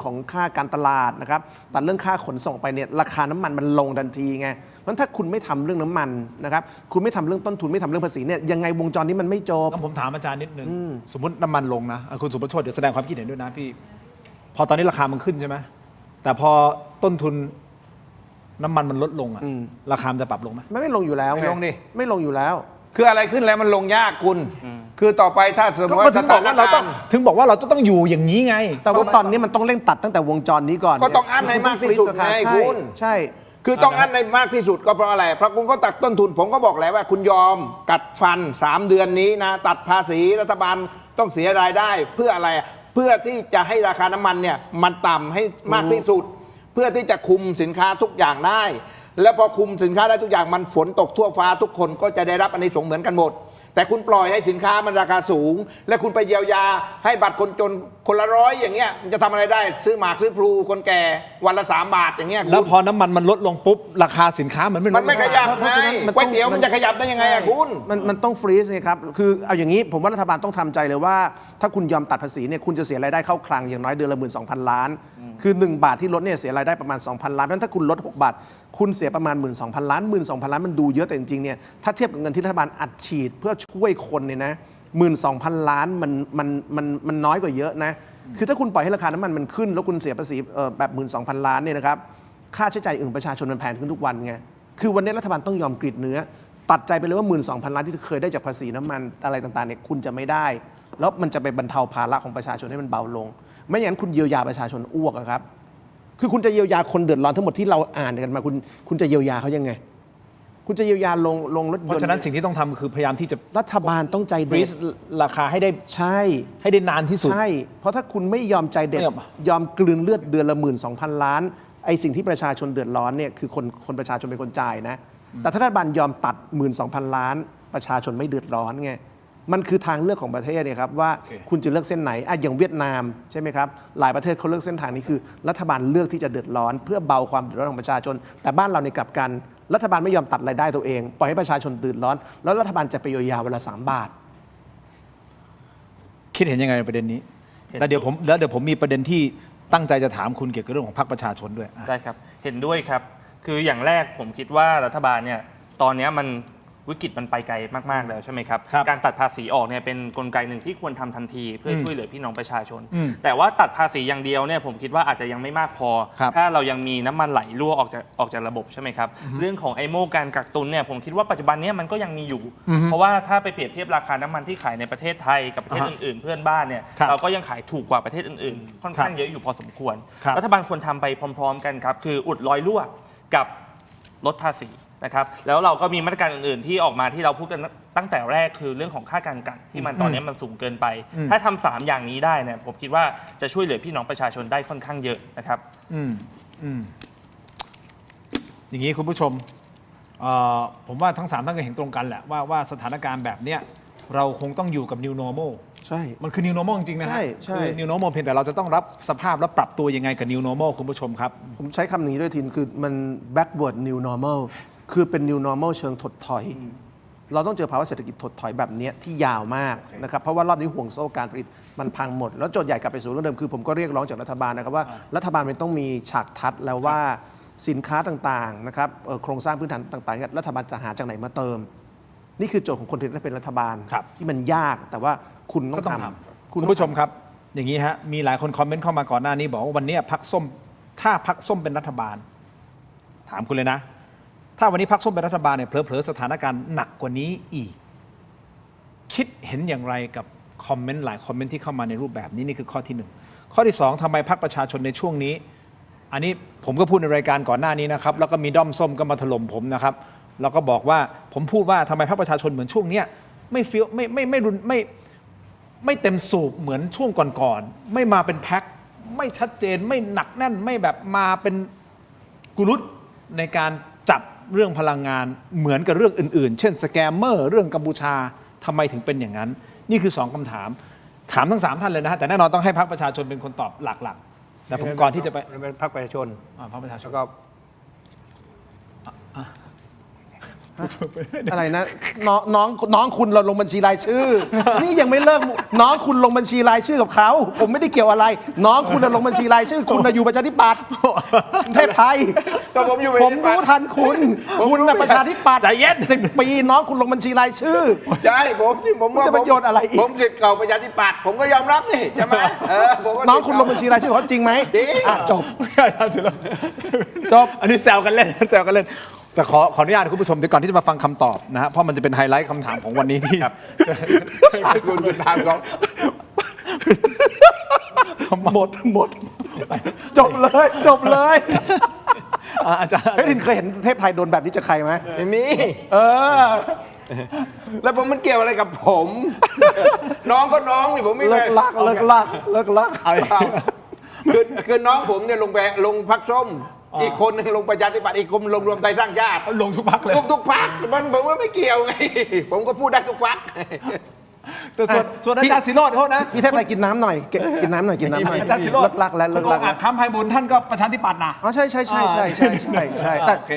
องค่าการตลาดนะครับตัดเรื่องค่าขนส่งไปเนี่ยราคาน้ำมันลงทันทีไงเพราะถ้าคุณไม่ทำเรื่องน้ำมันนะครับคุณไม่ทำเรื่องต้นทุนไม่ทำเรื่องภาษีเนี่ยยังไงวงจรนี้มันไม่จบผมถามอาจารย์นิดนึงสมมติน้ำมันลงนะคุณสุประโชติเดี๋ยวแสดงความคิดเห็นด้วยนะพี่พอตอนนี้ราคามันขึ้นใช่ไหมแต่พอต้นทุนน้ำมันลดลงอ่ะราคาจะปรับลงไหมไม่ลงอยู่แล้วไม่ลงดิไม่ลงอยู่แล้วคืออะไรขึ้นแล้วมันลงยากคุณคือต่อไปถ้าสมมติว่าสถานการณ์ถึงบอกว่าเราจะต้องอยู่อย่างนี้ไงแต่ว่าตอนนี้มันต้องเร่งตัดตั้งแต่วงจรนี้ก่อนก็ต้องอั้นในมากที่สุดไงคุณใช่คือต้องอั้นในมากที่สุดก็เพราะอะไรเพราะคุณก็ตัดต้นทุนผมก็บอกแล้วว่าคุณยอมกัดฟัน3 เดือนนี้นะตัดภาษีรัฐบาลต้องเสียรายได้เพื่ออะไรเพื่อที่จะให้ราคาน้ำมันเนี่ยมันต่ำให้มากที่สุดเพื่อที่จะคุมสินค้าทุกอย่างได้ แล้วพอคุมสินค้าได้ทุกอย่างมันฝนตกทั่วฟ้าทุกคนก็จะได้รับอานิสงส์เหมือนกันหมด แต่คุณปล่อยให้สินค้ามันราคาสูง และคุณไปเยียวยาให้บัตรคนจนคนละ100อย่างเงี้ยมันจะทำอะไรได้ซื้อหมากซื้อพลูคนแก่วันละ3 บาทอย่างเงี้ย แล้วพอน้ำมันมันลดลงปุ๊บราคาสินค้ามันไม่ลด มันไม่ขยับ เพราะฉะนั้นมัน ก๋วยเตี๋ยวมันจะขยับได้ยังไงอะคุณ มันต้องฟรีซไงครับคือเอาอย่างนี้ผมว่ารัฐบาลต้องทำใจเลยว่าถ้าคุณยอมตัดภาษีเนี่ยคุณจะเสียรายได้เข้าคลังอย่างน้อยเดือนละ 12,000 ล้าน คือ 1 บาทที่ลดเนี่ยเสียรายได้ประมาณ 2,000 ล้านเพราะฉะนั้นถ้าคุณลด6 บาทคุณเสียประมาณ 12,000 ล้าน 12,000 ล้านมันดูเยอะแต่จริงๆเนี่ยถ้าเทียบกับเงินที่รัฐบาลอัดฉีดเพื่อช่วยคนเนี่ยนะ 12,000 ล้านมันน้อยกว่าเยอะนะคือถ้าคุณปล่อยให้ราคาน้ำมันขึ้นแล้วคุณเสียภาษีแบบ 12,000 ล้านเนี่ยนะครับค่าใช้จ่ายอื่นประชาชนมันแพงขึ้นทุกวันไงคือวันนี้รัฐบาลต้องยอมกรีดเนื้อตัดใจไปเลยว่า 12,000 ล้านที่เคยได้จากภาษีน้ำมันอะไรต่างๆเนี่ยคุณจะไม่ได้แล้วมันจะไปบรรเทาภาระของประชาชนให้มันเบาลงไม่อย่างนั้นคุณเยียวยาประชาชนอ้วกอะครับคือคุณจะเยียวยาคนเดือดร้อนทั้งหมดที่เราอ่านกันมาคุณจะเยียวยาเขายังไงคุณจะเยียวยาลงรถยนต์ เพราะฉะนั้นสิ่งที่ต้องทำคือพยายามที่จะ รัฐบาลต้องใจ ฟรี เด็ด ซราคาให้ได้ ใช่ ให้ได้นานที่สุด ใช่เพราะถ้าคุณไม่ยอมใจเด็ด ไม่ยอม ยอมกลืนเลือดเดือนละ 12,000 ล้านไอ้สิ่งที่ประชาชนเดือดร้อนเนี่ยคือคนประชาชนเป็นคนจ่ายนะแต่ถ้ารัฐบาลยอมตัด 12,000 ล้านประชาชนไม่เดือดร้อนไงมันคือทางเลือกของประเทศเนี่ยครับว่าคุณจะเลือกเส้นไหนอย่างเวียดนามใช่ไหมครับหลายประเทศเขาเลือกเส้นทางนี้คือรัฐบาลเลือกที่จะเดือดร้อนเพื่อเบาความเดือดร้อนของประชาชนแต่บ้านเราในกลับกันรัฐบาลไม่ยอมตัดรายได้ตัวเองปล่อยให้ประชาชนเดือดร้อนแล้วรัฐบาลจะไปเยียวยาวันละ3 บาท คิดเห็นยังไงในประเด็นนี้แล้วเดี๋ยวผมมีประเด็นที่ตั้งใจจะถามคุณเกี่ยวกับเรื่องของพรรคประชาชนด้วยอ่ะ ได้ครับ เห็นด้วยครับ คืออย่างแรกผมคิดว่ารัฐบาลเนี่ยตอนนี้มันวิกฤตมันไปไกลมากๆแล้วใช่ไหมครับ การตัดภาษีออกเนี่ยเป็นกลไกหนึ่งที่ควรทำทันทีเพื่อช่วยเหลือพี่น้องประชาชน แต่ว่าตัดภาษีอย่างเดียวเนี่ยผมคิดว่าอาจจะยังไม่มากพอ ถ้าเรายังมีน้ำมันไหลรั่วออกจากระบบใช่ไหมครับ เรื่องของไอโม่การกักตุนเนี่ยผมคิดว่าปัจจุบันเนี้มันก็ยังมีอยู่ เพราะว่าถ้าไปเปรียบเทียบราคาน้ำมันที่ขายในประเทศไทยกับประเทศอื่นๆ เพื่อนบ้านเนี่ยเราก็ยังขายถูกกว่าประเทศอื่นๆค่อนข้างเยอะอยู่พอสมควรรัฐบาลควรทำไปพร้อมๆกันครับคืออุดรอยรั่วกับลดภาษีนะครับแล้วเราก็มีมาตรการอื่นๆที่ออกมาที่เราพูดกันตั้งแต่แรกคือเรื่องของค่าการกันที่มันตอนนี้มันสูงเกินไปถ้าทำ3อย่างนี้ได้เนี่ยผมคิดว่าจะช่วยเหลือพี่น้องประชาชนได้ค่อนข้างเยอะนะครับอย่างนี้คุณผู้ชมผมว่าทั้ง3ท่านก็เห็นตรงกันแหละว่าสถานการณ์แบบเนี้ยเราคงต้องอยู่กับ new normal ใช่ มันคือ new normal จริงๆนะฮะ ใช่ คือ new normal เพียงแต่เราจะต้องรับสภาพและปรับตัวยังไงกับ new normal คุณผู้ชมครับ ผมใช้คำนี้ด้วยทีคือมัน backward new normal คือเป็น new normal เชิงถดถอย เราต้องเจอภาวะเศรษฐกิจถดถอยแบบนี้ที่ยาวมากนะครับเพราะว่ารอบนี้ห่วงโซ่การผลิตมันพังหมด แล้วโจทย์ใหญ่กลับไปสู่เรื่องเดิมคือผมก็เรียกร้องจากรัฐบาลนะครับว่ารัฐบาลมันต้องมีฉากทัดแล้วว่าสินค้าต่างๆนะครับโครงสร้างพื้นฐานต่างๆรัฐบาลจะหาจากไหนมาเติม นี่คือโจทย์ของคนที่ได้เป็นรัฐบาลที่มันยากแต่ว่าคุณต้องทำ คุณผู้ชมครับอย่างนี้ฮะมีหลายคนคอมเมนต์เข้ามาก่อนหน้านี้บอกว่าวันนี้พรรคส้มถ้าพรรคส้มเป็นรัฐบาลถามคุณเลยนะถ้าวันนี้พรรคส้มเป็นรัฐบาลเนี่ยเผลอๆสถานการณ์หนักกว่านี้อีกคิดเห็นอย่างไรกับคอมเมนต์หลายคอมเมนต์ที่เข้ามาในรูปแบบนี้นี่คือข้อที่1ข้อที่2ทำไมพรรคประชาชนในช่วงนี้อันนี้ผมก็พูดในรายการก่อนหน้านี้นะครับแล้วก็มีด้อมส้มก็มาถล่มผมนะครับแล้วก็บอกว่าผมพูดว่าทำไมพรรคประชาชนเหมือนช่วงนี้ไม่ฟีลไม่เต็มสูบเหมือนช่วงก่อนๆไม่มาเป็นแพ็คไม่ชัดเจนไม่หนักแน่นไม่แบบมาเป็นกุลุตในการจับเรื่องพลังงานเหมือนกับเรื่องอื่นๆเช่นสแกมเมอร์เรื่องกัมพูชาทำไมถึงเป็นอย่างนั้น นี่คือ2คำถามทั้ง3ท่านเลยนะฮะแต่แน่นอนต้องให้พรรคประชาชนเป็นคนตอบหลักๆแต่ผมก่อนที่จะไปเป็นพรรคประชาชนพรรคประชาชนก็อะไรนะน้องคุณเราลงบัญชีรายชื่อ นี่ยังไม่เลิกน้องคุณลงบัญชีรายชื่อกับเขาผมไม่ได้เกี่ยวอะไร น้องคุณลงบัญชีรายชื่อคุณอยู่ประชาธิปัตย์เทพไทยผมรู้ทันคุณน่ะประชาธิปัตย์ใจเย็น10 ปีน้องคุณลงบัญชีรายชื่อใช่ผมจะประโยชน์อะไรอีกผมสิทธิ์เก่าประชาธิปัตย์ผมก็ยอมรับนี่ใช่ไหมน้องคุณลงบัญชีรายชื่อเขาจริงไหมจริงจบอันนี้แซวกันเล่นแต่ขออนุญาตคุณผู้ชมเดี๋ยวก่อนที่จะมาฟังคำตอบนะฮะเพราะมันจะเป็นไฮไลท์คำถามของวันนี้ที่คุณถามเขาหมดจบเลยอาจารย์ทินเคยเห็นเทพไทยโดนแบบนี้จากใครไหมไม่มีแล้วผมมันเกี่ยวอะไรกับผมน้องก็น้องนี่ผมไม่เลิกลักคือน้องผมเนี่ยลงพรรคส้ม อีกคนหนึ่งลงประชาธิปัตย์อีกคนลงรวมไทยสร้างชาติ ลงทุกพรรคเลย ลงทุกพรรคมันบอกว่าไม่เกี่ยวไง ผมก็พูดได้ทุกพรรค แต่ส่วนอาจารย์ศิโรจน์โทษนะ พี่เทพไทยกินน้ำหน่อยกินน้ำหน่อยกินน้ำหน่อย อาจารย์ศิโรจน์ เลิกลักแล้วเลิกลัก คุณองค์อาจคำไพบูลย์ท่านก็ประชาธิปัตย์นะ อ๋อใช่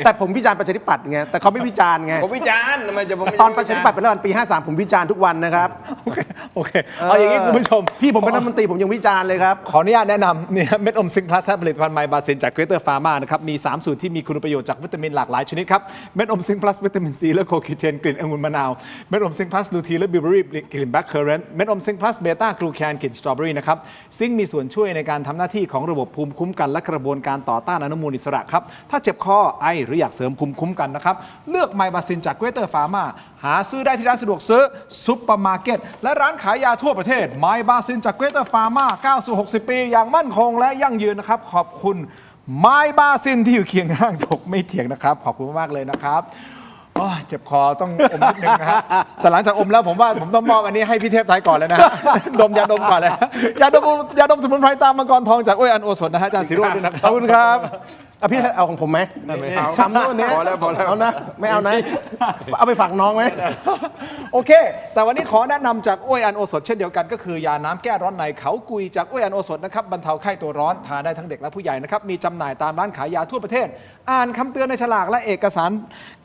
แต่ผมวิจารณ์ประชาธิปัตย์ไงแต่เขาไม่วิจารณ์ไง ผมวิจารณ์ทำไมจะผมไม่ ตอนประชาธิปัตย์เป็นรัฐบาลปี 53 ผมวิจารณ์ทุกวันนะครับ โอเคเอาอย่างนี้คุณผู้ชม พี่ผมเป็นรัฐมนตรีผมยังวิจารณ์เลยครับ ขออนุญาตแนะนำเนี่ยเม็ดอมซิงค์พลัสผลิตภัณฑ์ไมบาซินจากเกรเตอร์ฟาร์มานะครับมี3สูตรที่มีคุณประโยชน์จากวิตามินหลากหลายชนิดครับเม็ดอมซิงค์พลัสวิตามินซีและโคคิเทนกลิ่นองุ่นมะนาวเม็ดอมซิงค์พลัสลูทีและบิวเบอรี่กลิ่นแบล็คเคอร์เรนต์เม็ดอมซิงค์พลัสเบต้ากลูแคนกลิ่นสตรอเบอรี่นะครับซิงค์มีส่วนช่วยในการทำหน้าที่ของระบบภูมิคุ้มกันและกระบวนการต่อต้านอนุมูลอิสระครับถ้าเจ็บคอไอหรืออยากเสริมภูมิคุ้มกันนะครับเลือกไมบาซินจากเกรเตอร์ฟาร์มาหาซื้อได้ที่ร้านสะดวกซื้อซุปเปอร์มาร์เก็ตและร้านขายยาทั่วประเทศไมบาซินจากเกรเตอร์ฟาร์มาก้าวสู่60 ปีอย่างมั่นคงและยั่งยืนนะครับขอบคุณไมบาซินที่อยู่เคียงข้างถกไม่เถียงนะครับขอบคุณมากๆเลยนะครับโอ้ยเจ็บคอต้องอมนิดนึงนะฮะแต่หลังจากอมแล้วผมว่าผมต้องมอบอันนี้ให้พี่เทพไทยก่อนเลยนะฮะ ดมยาดมก่อนเลยยาดมสมุนไพรตามมังกรทองจากอ้วยอันโอสถนะฮะอาจารย์ศิโรจน์ด้วยนะครับ ขอบคุณครับพี่เอาของผมไหม ไม่เอา ช้ำด้วยเนี่ย พอแล้ว เอานะไม่เอานะเอาไปฝากน้องไหม โอเค แต่วันนี้ขอแนะนำจากอ้วยอันโอสถเช่นเดียวกันก็คือยาน้ำแก้ร้อนในเขากุยจากอ้วยอันโอสถนะครับบรรเทาไข้ตัวร้อนทานได้ทั้งเด็กและผู้ใหญ่นะครับมีจำหน่ายตามร้านขายยาทั่วประเทศอ่านคำเตือนในฉลากและเอกสาร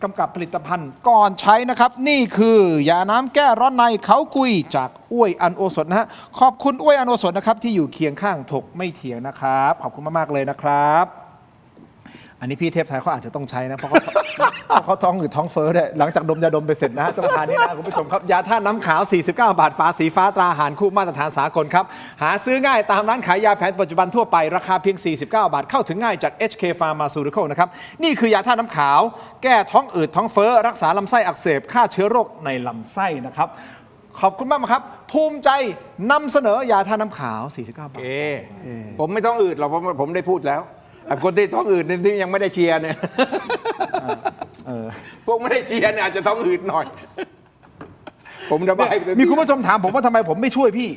กำกับผลิตภัณฑ์ก่อนใช้นะครับนี่คือยาน้ำแก้ร้อนในเขากุยจากอ้วยอันโอสถนะฮะขอบคุณอ้วยอันโอสถนะครับที่อยู่เคียงข้างถกไม่เถียงนะครับขอบคุณมากๆเลยนะครับอันนี้พี่เทพไทยเขาอาจจะต้องใช้นะเพราะเขาท้องอืดท้องเฟ้อด้วยหลังจากดมยาดมไปเสร็จนะต้องทานนี่นะคุณผู้ชมครับยาท่าตุน้ำขาว 49 บาทฝาสีฟ้าตราอาหารคู่มาตรฐานสากลครับหาซื้อง่ายตามร้านขายยาแผนปัจจุบันทั่วไปราคาเพียง 49 บาทเข้าถึงง่ายจาก HK Pharmaceutical นะครับนี่คือยาท่าตุน้ำขาวแก้ท้องอืดท้องเฟ้อรักษาลำไส้อักเสบฆ่าเชื้อโรคในลำไส้นะครับขอบคุณมากครับภูมิใจนำเสนอยาท่าตุน้ำขาว 49 บาท ผมไม่ต้องอืดหรอกเพราะผมได้พูดแล้วไอ้คนที่ท้องอืดที่ยังไม่ได้เชียร์เนี่ยพวกไม่ได้เชียร์เนี่ยอาจจะท้องอืดหน่อย ผมระบาย มีคุณผู้ชมถามผมว่าทำไมผมไม่ช่วยพี่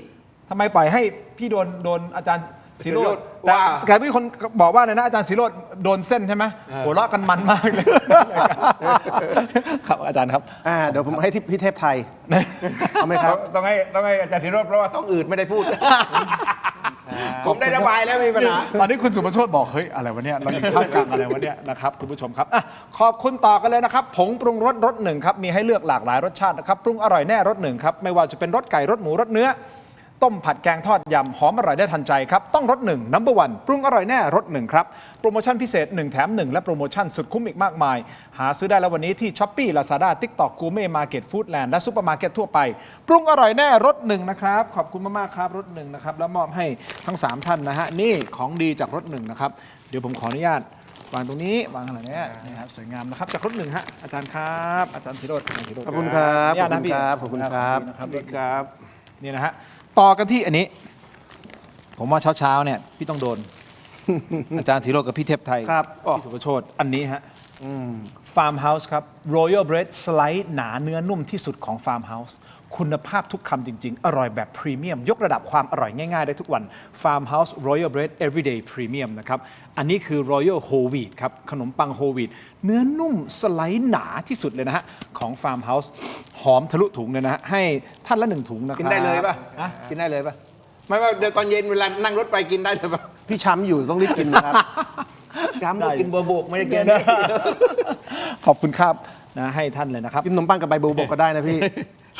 ทำไมปล่อยให้พี่โดนอาจารย์ศิโรจน์แต่แกมีคนบอกว่านะอาจารย์ศิโรจน์โดนเส้นใช่ไหมหัวเราะกันมันมากเลยครับอาจารย์ครับเดี๋ยวผมให้พี่เทพไทยเอาไหมครับ ต้องให้อาจารย์ศิโรจน์เพราะว่าท้องอืดไม่ได้พูด ผมได้ระบายแล้วมีปัญหา ตอนนี้คุณสุภโชติบอกเฮ้ยอะไรวะเนี่ยเราอยู่ท่ามกลางอะไรวะเนี่ยนะครับคุณผู้ชมครับขอบคุณต่อกันเลยนะครับผงปรุงรสหนึ่งครับมีให้เลือกหลากหลายรสชาตินะครับปรุงอร่อยแน่รสหนึ่งครับไม่ว่าจะเป็นรสไก่รสหมูรสเนื้อต้มผัดแกงทอดยำหอมอร่อยได้ทันใจครับต้องรสหนึ่งนัมเบอร์วันปรุงอร่อยแน่รสหนึ่งครับโปรโมชั่นพิเศษ1 แถม 1และโปรโมชั่นสุดคุ้มอีกมากมายหาซื้อได้แล้ววันนี้ที่ Shopee Lazada TikTok Gourmet Market Foodland และซุปเปอร์มาร์เก็ตทั่วไปปรุงอร่อยแน่รสหนึ่งนะครับขอบคุณมากๆครับรสหนึ่งนะครับแล้วมอบให้ทั้ง3ท่านนะฮะนี่ของดีจากรสหนึ่งนะครับเดี๋ยวผมขออนุญาตวางตรงนี้วางอะไรเนี่ยนะครับสวยงามนะครับจากรถหนึ่งฮะอาจารย์ครับอาจารย์ศิโรจน์ ขอบคุณครับ ขออนุญาตนะพี่ ขอบคุณครับ ครับนี่นะฮะต่อกันที่อันนี้ผมว่าเช้าเนี่ยพี่ต้องโดน อาจารย์ศิโรจน์กับพี่เทพไทยพี่สุภโชติอันนี้ฮะฟาร์มเฮาส์ครับ Royal Bread สไลด์หนาเนื้อนุ่มที่สุดของฟาร์มเฮาส์คุณภาพทุกคำจริงๆอร่อยแบบพรีเมียมยกระดับความอร่อยง่ายๆได้ทุกวัน Farmhouse Royal Bread Everyday Premium นะครับอันนี้คือ Royal Whole Wheat ครับขนมปัง Whole Wheat เนื้อนุ่มสไลด์หนาที่สุดเลยนะฮะของ Farmhouse หอมทะลุถุงเลยนะฮะให้ท่านละ1 ถุงนะครับ กินได้เลยป่ะกินได้เลยป่ะไม่ว่าเดี๋ยวตอนเย็นเวลานั่งรถไปกินได้เลยป่ะ พี่ช้ำอยู่ต้องรีบกินนะครับ ช้ำก็กินบัวบกไม่ได้กิน ขอบคุณครับนะให้ท่านเลยนะครับ กินขนมปังกับใบบัวบกก็ได้นะพี่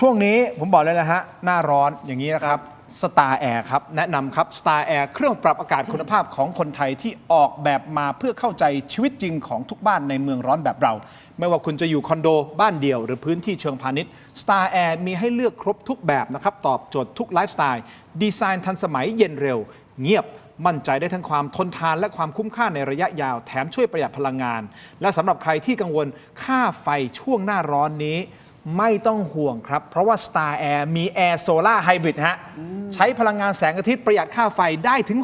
ช่วงนี้ผมบอกเลยนะฮะหน้าร้อนอย่างนี้นะครับ Star Air ครับแนะนำครับ Star Air เครื่องปรับอากาศคุณภาพของคนไทยที่ออกแบบมาเพื่อเข้าใจชีวิตจริงของทุกบ้านในเมืองร้อนแบบเรา ไม่ว่าคุณจะอยู่คอนโดบ้านเดี่ยวหรือพื้นที่เชิงพาณิชย์ Star Air มีให้เลือกครบทุกแบบนะครับตอบโจทย์ทุกไลฟ์สไตล์ดีไซน์ทันสมัยเย็นเร็ว เงียบมั่นใจได้ทั้งความทนทานและความคุ้มค่าในระยะยาวแถมช่วยประหยัดพลังงานและสำหรับใครที่กังวลค่าไฟช่วงหน้าร้อนนี้ไม่ต้องห่วงครับเพราะว่า Star Air มี Air Solar Hybrid ฮะใช้พลังงานแสงอาทิตย์ประหยัดค่าไฟได้ถึง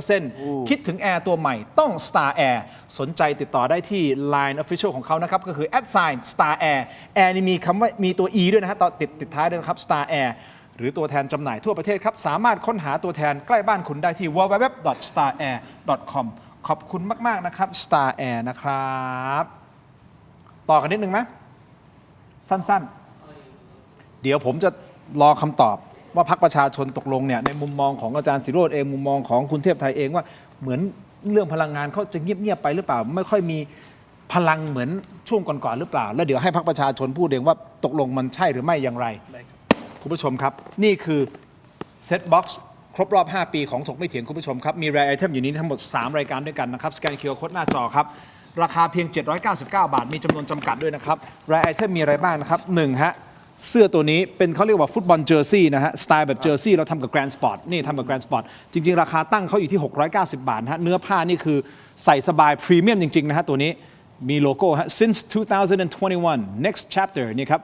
60% คิดถึงแอร์ตัวใหม่ต้อง Star Air สนใจติดต่อได้ที่ Line Official ของเขานะครับก็คือ @Star Air Air นี่มีคำว่ามีตัว E ด้วยนะฮะต่อติดท้ายด้วยนะครับ Star Air หรือตัวแทนจำหน่ายทั่วประเทศครับสามารถค้นหาตัวแทนใกล้บ้านคุณได้ที่ www.starair.com ขอบคุณมาก ๆ นะครับ Star Air นะครับ ต่อกันนิดนึงไหมสั้น ๆ เดี๋ยวผมจะรอคำตอบว่าพรรคประชาชนตกลงเนี่ยในมุมมองของอาจารย์ศิโรจน์เองมุมมองของคุณเทพไทยเองว่าเหมือนเรื่องพลังงานเขาจะเงียบ ๆ ไปหรือเปล่า ไม่ค่อยมีพลังเหมือนช่วงก่อน ๆ หรือเปล่า แล้วเดี๋ยวให้พรรคประชาชนพูดเองว่าตกลงมันใช่หรือไม่อย่างไร คุณผู้ชมครับ นี่คือเซ็ตบ็อกซ์ครบรอบ 5 ปีของถกไม่เถียงคุณผู้ชมครับ มี Rare Item อยู่นี้ทั้งหมด 3 รายการด้วยกันนะครับ สแกน QR Code หน้าจอครับ ราคาเพียง 799 บาท มีจำนวนจำกัดด้วยนะครับ Rare Item มีอะไรบ้างนะครับ1ฮะเสื้อตัวนี้เป็นเขาเรียกว่าฟุตบอลเจอร์ซี่นะฮะสไตล์แบบเจอร์ซี่เราทำกับ Grand Sport นี่ทำกับ Grand Sport จริง ๆ ราคาตั้งเขาอยู่ที่ 690 บาทฮะเนื้อผ้านี่คือใส่สบายพรีเมียมจริง ๆ นะฮะตัวนี้มีโลโก้ฮะ since 2021 next chapter นี่ครับ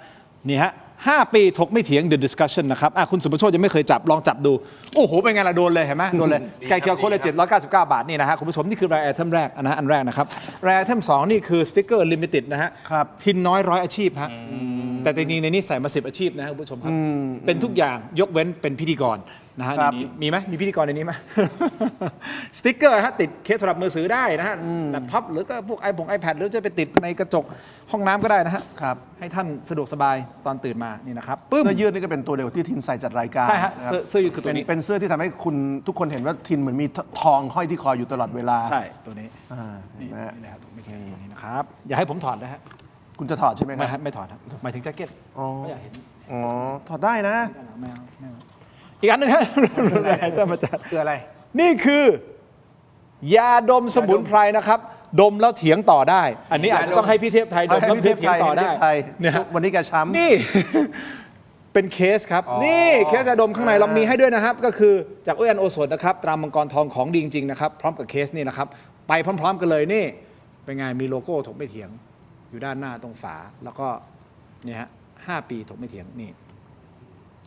นี่ฮะ5 ปีถกไม่เถียง The Discussion นะครับคุณสุภโชคยังไม่เคยจับลองจับดูโอ้โหเป็นไงล่ะโดนเลยเห็นไหมโดนเลยสกายเคียวโค้ดเลย799 บาทนี่นะฮะคุณผู้ชมนี่คือ Rare Item แรกอันแรกนะครับ Rare Item 2นี่คือสติ๊กเกอร์ Limited นะฮะทินน้อย100 อาชีพฮะแต่จริงๆในนี้ใส่มา10 อาชีพนะคุณผู้ชมครับเป็นทุกอย่างยกเว้นเป็นพิธีกรนะฮะในนี้มีไหมมีพิธีกรในนี้ไหม สติ๊กเกอร์ฮะติดเคสสำหรับมือถือได้นะฮะแล็ปท็อปหรือก็พวกiPad หรือจะไปติดในกระจกห้องน้ำก็ได้นะฮะให้ท่านสะดวกสบายตอนตื่นมานี่นะครับเสื้อยืดนี่ก็เป็นตัวเดียวที่ทินใส่จัดรายการใช่ฮะเสื้อยืดคือตัวนี้เป็นเสื้อที่ทำให้คุณทุกคนเห็นว่าทินเหมือนมีทองห้อยที่คออยู่ตลอดเวลาใช่ตัวนี้นี่นะครับไม่แค่นี้นะครับอย่าให้ผมถอดนะฮะคุณจะถอดใช่ไหมครับไม่ถอดครับหมายถึงแจ็คเก็ตไม่อยากเห็นถอดได้นะไม่เอาอีกอันหนึ่งฮะอาจารย์คืออะไรนี่คือยาดมสมุนไพรนะครับดมแล้วเถียงต่อได้อันนี้อาจจะต้องให้พี่เทพไทยดมแล้วเถียงต่อได้เนี่ยวันนี้แกช้ำนี่ เป็นเคสครับนี่เคสยาดมข้างในเรามีให้ด้วยนะครับก็คือจากโอสถนะครับตรามังกรทองของดีจริงๆนะครับพร้อมกับเคสนี่นะครับไปพร้อมๆกันเลยนี่เป็นไงมีโลโก้ถกไม่เถียงอยู่ด้านหน้าตรงฝาแล้วก็เนี่ยฮะ5 ปีถกไม่เถียงนี่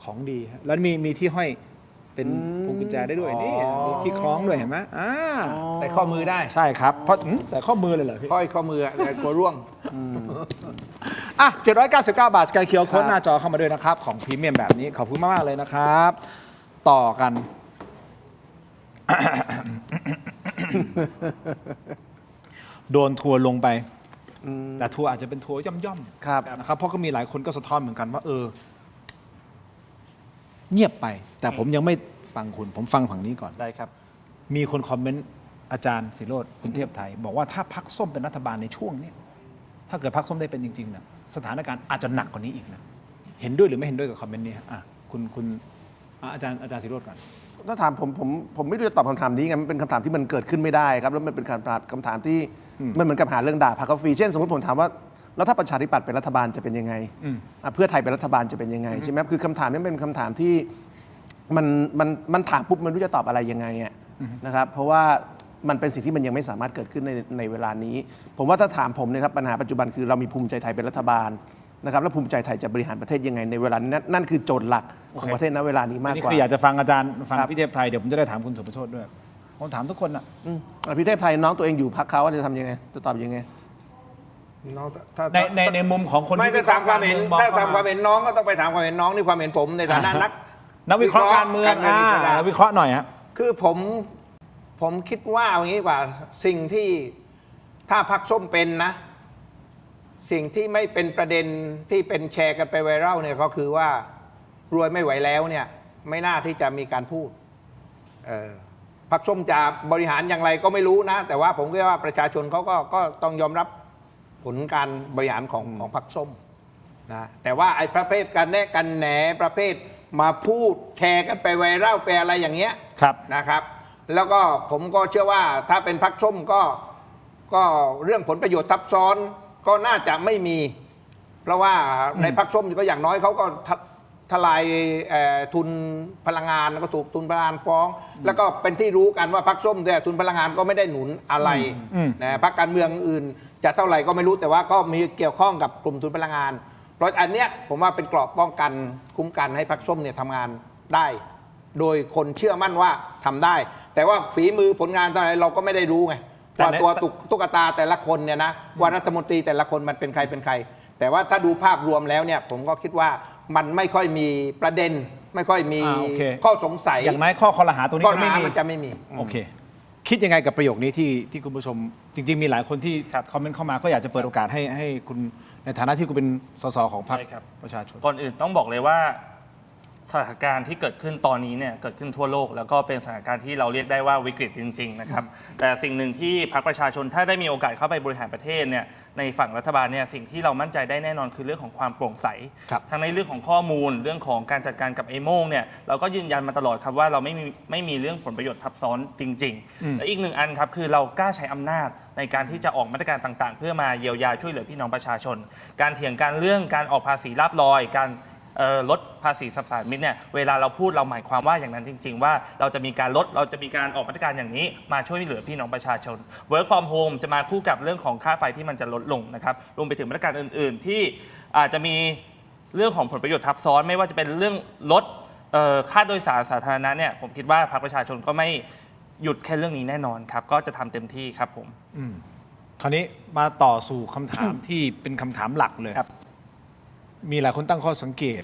ของดีแล้วมีที่ห้อยเป็นพวงกุญแจได้ด้วยนี่มีที่คล้องด้วยเห็นไหมใส่ข้อมือได้ใช่ครับเพราะใส่ข้อมือเลยเหรอพี่ห้อยข้อมือแต่กลัวร่วง799 บาทสกายเคียวโค้ดหน้าจอเข้ามาด้วยนะครับของพรีเมียมแบบนี้ขอบคุณมากๆเลยนะครับต่อกัน โดนทัวร์ลงไปแต่ทัวร์อาจจะเป็นทัวร์ย่อมๆนะครับเพราะก็มีหลายคนก็สะท้อนเหมือนกันว่าเงียบไปแต่ผมยังไม่ฟังคุณผมฟังฝั่งนี้ก่อนได้ครับมีคนคอมเมนต์อาจารย์ศิโรจน์คุณเทพไทยบอกว่าถ้าพรรคส้มเป็นรัฐบาลในช่วงนี้ถ้าเกิดพรรคส้มได้เป็นจริงๆนะสถานการณ์อาจจะหนักกว่านี้อีกนะเห็นด้วยหรือไม่เห็นด้วยกับคอมเมนต์นี้คุณอาจารย์ศิโรจน์ก่อนถ้าถามผมไม่รู้จะตอบคำถามนี้ไงมันเป็นคำถามที่มันเกิดขึ้นไม่ได้ครับแล้วมันเป็นคำถามที่มันเหมือนกับหาเรื่องด่าพรรคฟรีเช่นสมมติผมถามว่าแล้วถ้าประชาธิปัตย์เป็นรัฐบาลจะเป็นยังไงเพื่อไทยเป็นรัฐบาลจะเป็นยังไงใช่ไหมคือคำถามนี้เป็นคำถามที่มันถามปุ๊บมันรู้จะตอบอะไรยังไงนะครับเพราะว่ามันเป็นสิ่งที่มันยังไม่สามารถเกิดขึ้นในเวลานี้ผมว่าถ้าถามผมนะครับปัญหาปัจจุบันคือเรามีภูมิใจไทยเป็นรัฐบาลนะครับแล้วภูมิใจไทยจะบริหารประเทศยังไงในเวลานี้นั่นคือโจทย์หลักของประเทศณเวลานี้มากกว่านี่คืออยากจะฟังอาจารย์ฟังพี่เทพไทยเดี๋ยวผมจะได้ถามคุณสุภโชติด้วยผมถามทุกคนอ่ะพี่เทพไทยน้องตัวเองอยู่พรรคเขาจะทำยังไงจะตอบยังไงในมุมของคนไม่ได้ถามความเห็นถ้าถามความเห็นน้องก็ต้องไปถามความเห็นน้องนี่ความเห็นผมในฐานะนักวิเคราะห์การเมืองวิเคราะห์หน่อยฮะคือผมคิดว่าเอางี้ดีกว่าสิ่งที่ถ้าพรรคส้มเป็นนะสิ่งที่ไม่เป็นประเด็นที่เป็นแชร์กันไปไวรัลเนี่ยก็คือว่ารวยไม่ไหวแล้วเนี่ยไม่น่าที่จะมีการพูดพรรคส้มจะบริหารอย่างไรก็ไม่รู้นะแต่ว่าผมคิดว่าประชาชนเขาก็ต้องยอมรับผลการบริหารของพรรคส้มนะแต่ว่าไอ้ประเภทการแนะกันแหนประเภทมาพูดแชร์กันไปไวรัลไปอะไรอย่างเงี้ยนะครับแล้วก็ผมก็เชื่อว่าถ้าเป็นพรรคส้มก็เรื่องผลประโยชน์ทับซ้อนก็น่าจะไม่มีเพราะว่าในพรรคส้มก็อย่างน้อยเขาก็ทลายทุนพลังงานแล้วก็ถูกทุนพลังงานฟ้องแล้วก็เป็นที่รู้กันว่าพรรคส้มเนี่ยทุนพลังงานก็ไม่ได้หนุนอะไรนะพรรคการเมืองอื่นจะเท่าไหร่ก็ไม่รู้แต่ว่าก็มีเกี่ยวข้องกับกลุ่มทุนพลังงานเพราะอันเนี้ยผมว่าเป็นเกราะป้องกันคุ้มกันให้พรรคส้มเนี่ยทำงานได้โดยคนเชื่อมั่นว่าทำได้แต่ว่าฝีมือผลงานเท่าไหร่เราก็ไม่ได้รู้ไงว่าตัวตุ๊กตาแต่ละคนเนี่ยนะว่ารัฐมนตรีแต่ละคนมันเป็นใครเป็นใครแต่ว่าถ้าดูภาพรวมแล้วเนี่ยผมก็คิดว่ามันไม่ค่อยมีประเด็นไม่ค่อยมีข้อสงสัยอย่างน้อยข้อคอรหาตัวนี้มันจะไม่มีโอเค คิดยังไงกับประโยคนี้ที่คุณผู้ชม จริง ๆ มีหลายคนที่คอมเมนต์เข้ามาก็อยากจะเปิดโอกาสให้คุณในฐานะที่คุณเป็นสสของพรรคประชาชน ก่อนอื่นต้องบอกเลยว่าสถานการณ์ที่เกิดขึ้นตอนนี้เนี่ยเกิดขึ้นทั่วโลกแล้วก็เป็นสถานการณ์ที่เราเรียกได้ว่าวิกฤตจริงๆนะครับแต่สิ่งหนึ่งที่พรรคประชาชนถ้าได้มีโอกาสเข้าไปบริหารประเทศเนี่ยในฝั่งรัฐบาลเนี่ยสิ่งที่เรามั่นใจได้แน่นอนคือเรื่องของความโปร่งใสทั้งในเรื่องของข้อมูลเรื่องของการจัดการกับไอ้โม่งเนี่ยเราก็ยืนยันมาตลอดครับว่าเราไม่มีเรื่องผลประโยชน์ทับซ้อนจริงๆและอีกหนึ่งอันครับคือเรากล้าใช้อำนาจในการที่จะออกมาตรการต่างๆเพื่อมาเยียวยาช่วยเหลือพี่น้องประชาชนการเถียงการเรื่องการออกภาษีลาภลอยการลดภาษีสรรพสามิตเนี่ยเวลาเราพูดเราหมายความว่าอย่างนั้นจริงๆว่าเราจะมีการลดเราจะมีการออกมาตรการอย่างนี้มาช่วยเหลือพี่น้องประชาชน Work from home จะมาคู่กับเรื่องของค่าไฟที่มันจะลดลงนะครับรวมไปถึงมาตรการอื่นๆที่อาจจะมีเรื่องของผลประโยชน์ทับซ้อนไม่ว่าจะเป็นเรื่องลดค่าโดยสารสาธารณะเนี่ยผมคิดว่าพรรคประชาชนก็ไม่หยุดแค่เรื่องนี้แน่นอนครับก็จะทำเต็มที่ครับผมคราวนี้มาต่อสู่คำถามที่เป็นคำถามหลักเลยมีหลายคนตั้งข้อสังเกต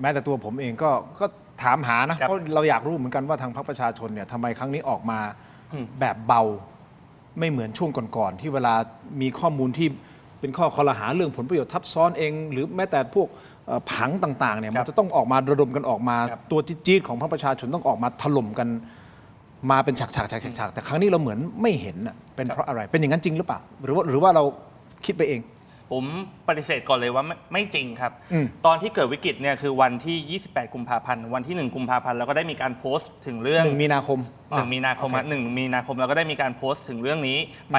แม้แต่ตัวผมเองก็ถามหานะเพราะเราอยากรู้เหมือนกันว่าทางพรรคประชาชนเนี่ยทำไมครั้งนี้ออกมาแบบเบาไม่เหมือนช่วงก่อนๆที่เวลามีข้อมูลที่เป็นข้อคอรหาเรื่องผลประโยชน์ทับซ้อนเองหรือแม้แต่พวกผังต่างๆเนี่ยมันจะต้องออกมาระดมกันออกมาตัวจี๊ดๆของพรรคประชาชนต้องออกมาถล่มกันมาเป็นฉากๆแต่ครั้งนี้เราเหมือนไม่เห็นเป็นเพราะอะไรเป็นอย่างนั้นจริงหรือเปล่าหรือว่าเราคิดไปเองผมปฏิเสธก่อนเลยว่าไม่จริงครับตอนที่เกิดวิกฤตเนี่ยคือวันที่ 28 กุมภาพันธ์วันที่ 1 กุมภาพันธ์เราก็ได้มีการโพสต์ถึงเรื่อง1 มีนาคม1 มีนาคม1 มีนาคมเราก็ได้มีการโพสต์ถึงเรื่องนี้ไป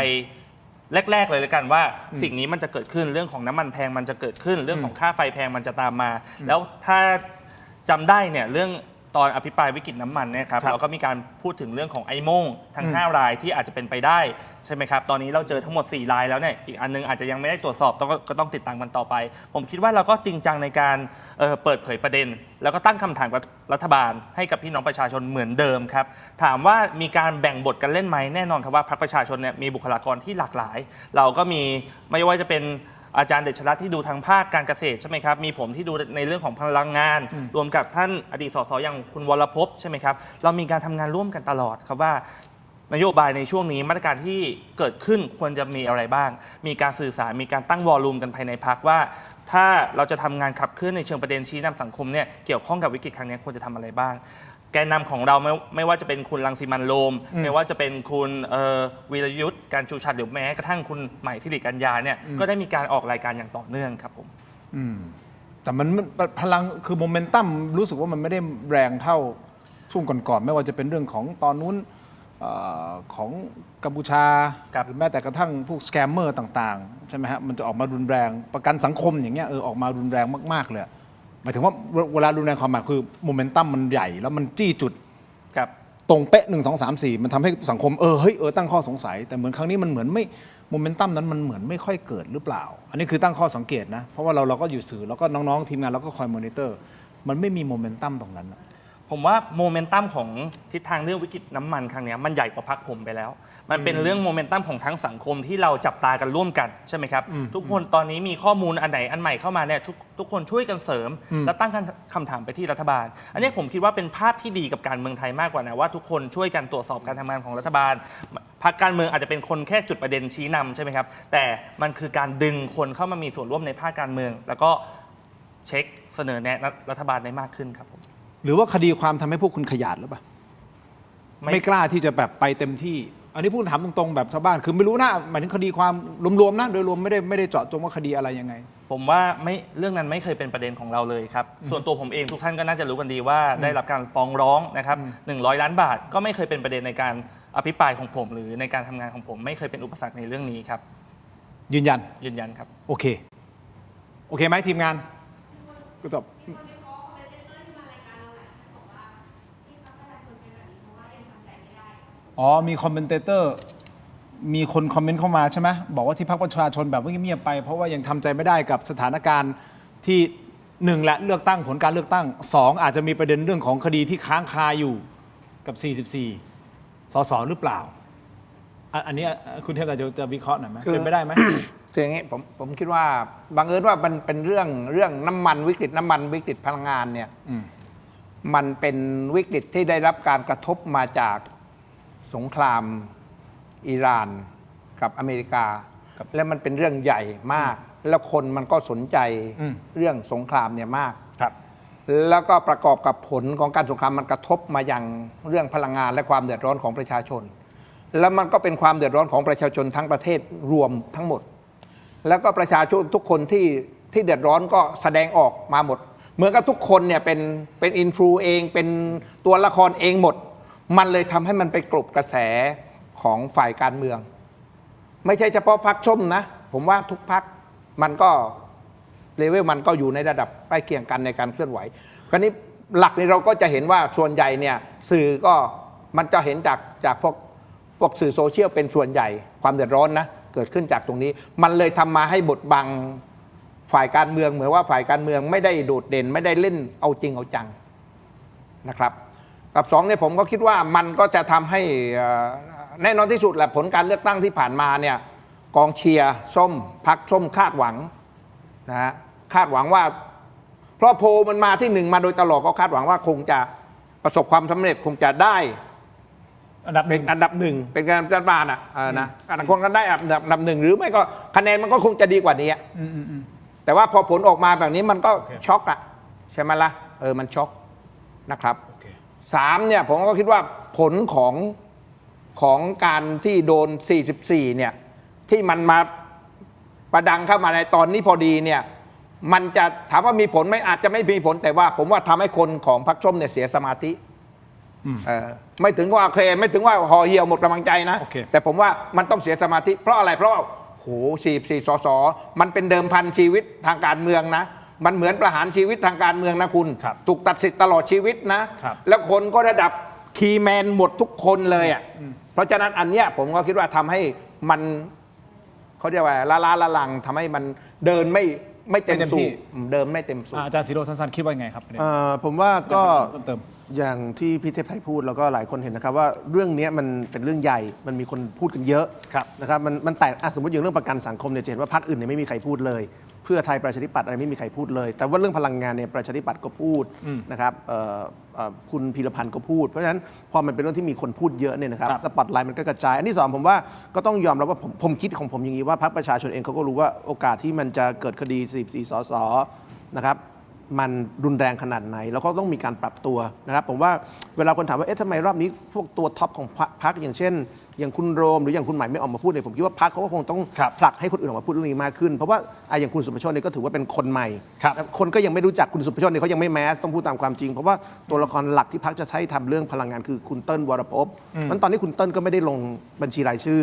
แรกๆเลยกันว่าสิ่งนี้มันจะเกิดขึ้นเรื่องของน้ำมันแพงมันจะเกิดขึ้นเรื่องของค่าไฟแพงมันจะตามมาแล้วถ้าจำได้เนี่ยเรื่องตอนอภิปรายวิกฤตน้ำมันเนี่ยครับเราก็มีการพูดถึงเรื่องของไอ้โม่งทั้ง5รายที่อาจจะเป็นไปได้ใช่ไหมครับตอนนี้เราเจอทั้งหมด4รายแล้วเนี่ยอีกอันนึงอาจจะยังไม่ได้ตรวจสอบก็ต้องติดตามกันต่อไปผมคิดว่าเราก็จริงจังในการเปิดเผยประเด็นแล้วก็ตั้งคำถามกับรัฐบาลให้กับพี่น้องประชาชนเหมือนเดิมครับถามว่ามีการแบ่งบทกันเล่นไหมแน่นอนครับว่าพรรคประชาชนเนี่ยมีบุคลากรที่หลากหลายเราก็มีไม่ว่าจะเป็นอาจารย์เดชรัตน์ที่ดูทางภาคการเกษตรใช่ไหมครับมีผมที่ดูในเรื่องของพลังงานรวมกับท่านอดีตสสอย่างคุณวรภพใช่ไหมครับเรามีการทำงานร่วมกันตลอดครับว่านโยบายในช่วงนี้มาตรการที่เกิดขึ้นควรจะมีอะไรบ้างมีการสื่อสารมีการตั้งวอลลุ่มกันภายในพรรคว่าถ้าเราจะทำงานขับเคลื่อนในเชิงประเด็นชี้นำสังคมเนี่ยเกี่ยวข้องกับวิกฤตครั้งนี้ควรจะทำอะไรบ้างแกนนำของเราไม่ว่าจะเป็นคุณรังสิมันต์โรมไม่ว่าจะเป็นคุณวีรยุทธ์การชูชัดหรือแม้กระทั่งคุณใหม่สิริกัญญาเนี่ยก็ได้มีการออกรายการอย่างต่อเนื่องครับผมแต่มันพลังคือโมเมนตัมรู้สึกว่ามันไม่ได้แรงเท่าช่วงก่อนๆไม่ว่าจะเป็นเรื่องของตอนนู้นของกัมพูชาหรือแม้แต่กระทั่งพวกสแกมเมอร์ต่างๆใช่ไหมฮะมันจะออกมารุนแรงประกันสังคมอย่างเงี้ยออกมารุนแรงมากๆเลยหมายถึงว่าเวลารุนแรงความหมายคือโมเมนตัมมันใหญ่แล้วมันจี้จุดตรงเป๊ะ1 2 3 4มันทำให้สังคมตั้งข้อสงสัยแต่เหมือนครั้งนี้มันเหมือนไม่โมเมนตัมนั้นมันเหมือนไม่ค่อยเกิดหรือเปล่าอันนี้คือตั้งข้อสังเกตนะเพราะว่าเราก็อยู่สื่อแล้วก็น้องๆทีมงานเราก็คอยมอนิเตอร์มันไม่มีโมเมนตัมตรงนั้นผมว่าโมเมนตัมของทิศทางเรื่องวิกฤตน้ำมันครั้งนี้มันใหญ่กว่าพรรคผมไปแล้วมันเป็นเรื่องโมเมนตัมของทั้งสังคมที่เราจับตากันร่วมกันใช่ไหมครับทุกคนตอนนี้มีข้อมูลอันไหนอันใหม่เข้ามาเนี่ยทุกคนช่วยกันเสริมและตั้งคำถามไปที่รัฐบาลอันนี้ผมคิดว่าเป็นภาพที่ดีกับการเมืองไทยมากกว่านะว่าทุกคนช่วยกันตรวจสอบการทำงานของรัฐบาลพรรคการเมืองอาจจะเป็นคนแค่จุดประเด็นชี้นำใช่ไหมครับแต่มันคือการดึงคนเข้ามามีส่วนร่วมในภาคการเมืองแล้วก็เช็คเสนอแนะรัฐบาลได้มากขึ้นครับผมหรือว่าคดีความทำให้พวกคุณขยาดหรือเปล่าไม่กล้าที่จะแบบไปเต็มที่อันนี้พูดถามตรงๆแบบชาวบ้านคือไม่รู้นะหมายถึงคดีความรวมๆนะโดยรวมไม่ได้เจาะจงว่าคดีอะไรยังไงผมว่าเรื่องนั้นไม่เคยเป็นประเด็นของเราเลยครับส่วนตัวผมเองทุกท่านก็น่าจะรู้กันดีว่าได้รับการฟ้องร้องนะครับ100 ล้านบาทก็ไม่เคยเป็นประเด็นในการอภิปรายของผมหรือในการทำงานของผมไม่เคยเป็นอุปสรรคในเรื่องนี้ครับยืนยันครับโอเคไหมทีมงานก็จบมีคอมเมนเตอร์มีคนคอมเมนต์เข้ามาใช่ไหมบอกว่าที่พรรคประชาชนแบบว่าเงียบๆไปเพราะว่ายังทำใจไม่ได้กับสถานการณ์ที่1และเลือกตั้งผลการเลือกตั้ง2อาจจะมีประเด็นเรื่องของคดีที่ค้างคาอยู่กับ44สสหรือเปล่าอันนี้คุณเทพจะวิเคราะห์หน่อยไหมเป็นไปได้ไหม คืออย่างนี้ผมคิดว่าบังเอิญว่ามันเป็นเรื่องน้ำมันวิกฤตน้ำมันวิกฤตพลังงานเนี่ยมันเป็นวิกฤตที่ได้รับการกระทบมาจาก สงครามอิหร่านกับอเมริกา และมันเป็นเรื่องใหญ่มาก แล้วคนมันก็สนใจเรื่องสงครามเนี่ยมากแล้วก็ประกอบกับผลของการสงครามมันกระทบมาอย่างเรื่องพลังงานและความเดือดร้อนของประชาชน แล้วมันก็เป็นความเดือดร้อนของประชาชนทั้งประเทศรวมทั้งหมด แล้วก็ประชาชนทุกคนที่เดือดร้อนก็แสดงออกมาหมดเหมือนกับทุกคนเนี่ยเป็นอินฟลูเองเป็นตัวละครเองหมดมันเลยทำให้มันไปกลบกระแสของฝ่ายการเมืองไม่ใช่เฉพาะพรรคส้มนะผมว่าทุกพรรคมันก็เลเวลมันก็อยู่ในระดับใกล้เคียงกันในการเคลื่อนไหวคราวนี้หลักเราก็จะเห็นว่าส่วนใหญ่เนี่ยสื่อก็มันจะเห็นจากพวกสื่อโซเชียลเป็นส่วนใหญ่ความเดือดร้อนนะเกิดขึ้นจากตรงนี้มันเลยทำมาให้บทบังฝ่ายการเมืองเหมือนว่าฝ่ายการเมืองไม่ได้โดดเด่นไม่ได้เล่นเอาจริงเอาจังนะครับกับสองเนี่ยผมก็คิดว่ามันก็จะทำให้แน่นอนที่สุดแหละผลการเลือกตั้งที่ผ่านมาเนี่ยกองเชียร์ส้มพรรคส้มคาดหวังนะฮะคาดหวังว่าเพราะโพลมันมาที่หนึ่งมาโดยตลอดก็คาดหวังว่าคงจะประสบความสำเร็จคงจะได้อันดับหนึ่งเป็นการรัฐบาลนะคงจะได้อันดับหนึ่งหรือไม่ก็คะแนนมันก็คงจะดีกว่านี้แต่ว่าพอผลออกมาแบบนี้มันก็ช็อกอะใช่ไหมล่ะมันช็อกนะครับสามเนี่ยผมก็คิดว่าผลของการที่โดน44เนี่ยที่มันมาประดังเข้ามาในตอนนี้พอดีเนี่ยมันจะถามว่ามีผลไหมอาจจะไม่มีผลแต่ว่าผมว่าทำให้คนของพรรคส้มเนี่ยเสียสมาธิไม่ถึงว่าไม่ถึงว่าห่อเหี่ยวหมดกำลังใจนะแต่ผมว่ามันต้องเสียสมาธิเพราะอะไรเพราะว่าโห44 สสมันเป็นเดิมพันชีวิตทางการเมืองนะมันเหมือนประหารชีวิตทางการเมืองนะคุณถูกตัดสิทธิ์ตลอดชีวิตนะแล้วคนก็ระดับคีย์แมนหมดทุกคนเลยอ่ะเพราะฉะนั้นอันเนี้ยผมก็คิดว่าทำให้มันเขาเรียกว่าละลังทำให้มันเดินไม่เต็มสูบเดิมไม่เต็มสูบอาจารย์ศิโรจน์สั้นๆคิดว่าไงครับผมว่าก็อย่างที่พี่เทพไทยพูดแล้วก็หลายคนเห็นนะครับว่าเรื่องนี้มันเป็นเรื่องใหญ่มันมีคนพูดกันเยอะนะครับมันแตกสมมติอย่างเรื่องประกันสังคมเนี่ยจะเห็นว่าพรรคอื่นเนี่ยไม่มีใครพูดเลยเพื่อไทยประชาธิปัตย์อะไรไม่มีใครพูดเลยแต่ว่าเรื่องพลังงานเนี่ยประชาธิปัตย์ก็พูดนะครับคุณพีรพันธ์ก็พูดเพราะฉะนั้นพอมันเป็นเรื่องที่มีคนพูดเยอะเนี่ยนะครับสปอตไลท์มันก็กระจายอันที่สองผมว่าก็ต้องยอมรับว่าผมคิดของผมอย่างนี้ว่าพรรคประชาชนเองเขาก็รู้ว่าโอกาสที่มันจะเกิดคดี44 สสนะครับมันรุนแรงขนาดไหนแล้วก็ต้องมีการปรับตัวนะครับผมว่าเวลาคนถามว่าเอ๊ะทำไมรอบนี้พวกตัวท็อปของพรรคอย่างเช่นอย่างคุณโรมหรืออย่างคุณหมายไม่ออกมาพูดเนี่ยผมคิดว่าพรรคเขาก็คงต้องผลักให้คนอื่นออกมาพูดเรื่องนี้มากขึ้นเพราะว่าอย่างคุณสุประโชติเนี่ยก็ถือว่าเป็นคนใหม่คนก็ยังไม่รู้จักคุณสุประโชติเนี่ยเขายังไม่แมสต้องพูดตามความจริงเพราะว่าตัวละครหลักที่พรรคจะใช้ทำเรื่องพลังงานคือคุณเติ้ลวรภพมันตอนนี้คุณเติ้ลก็ไม่ได้ลงบัญชีรายชื่อ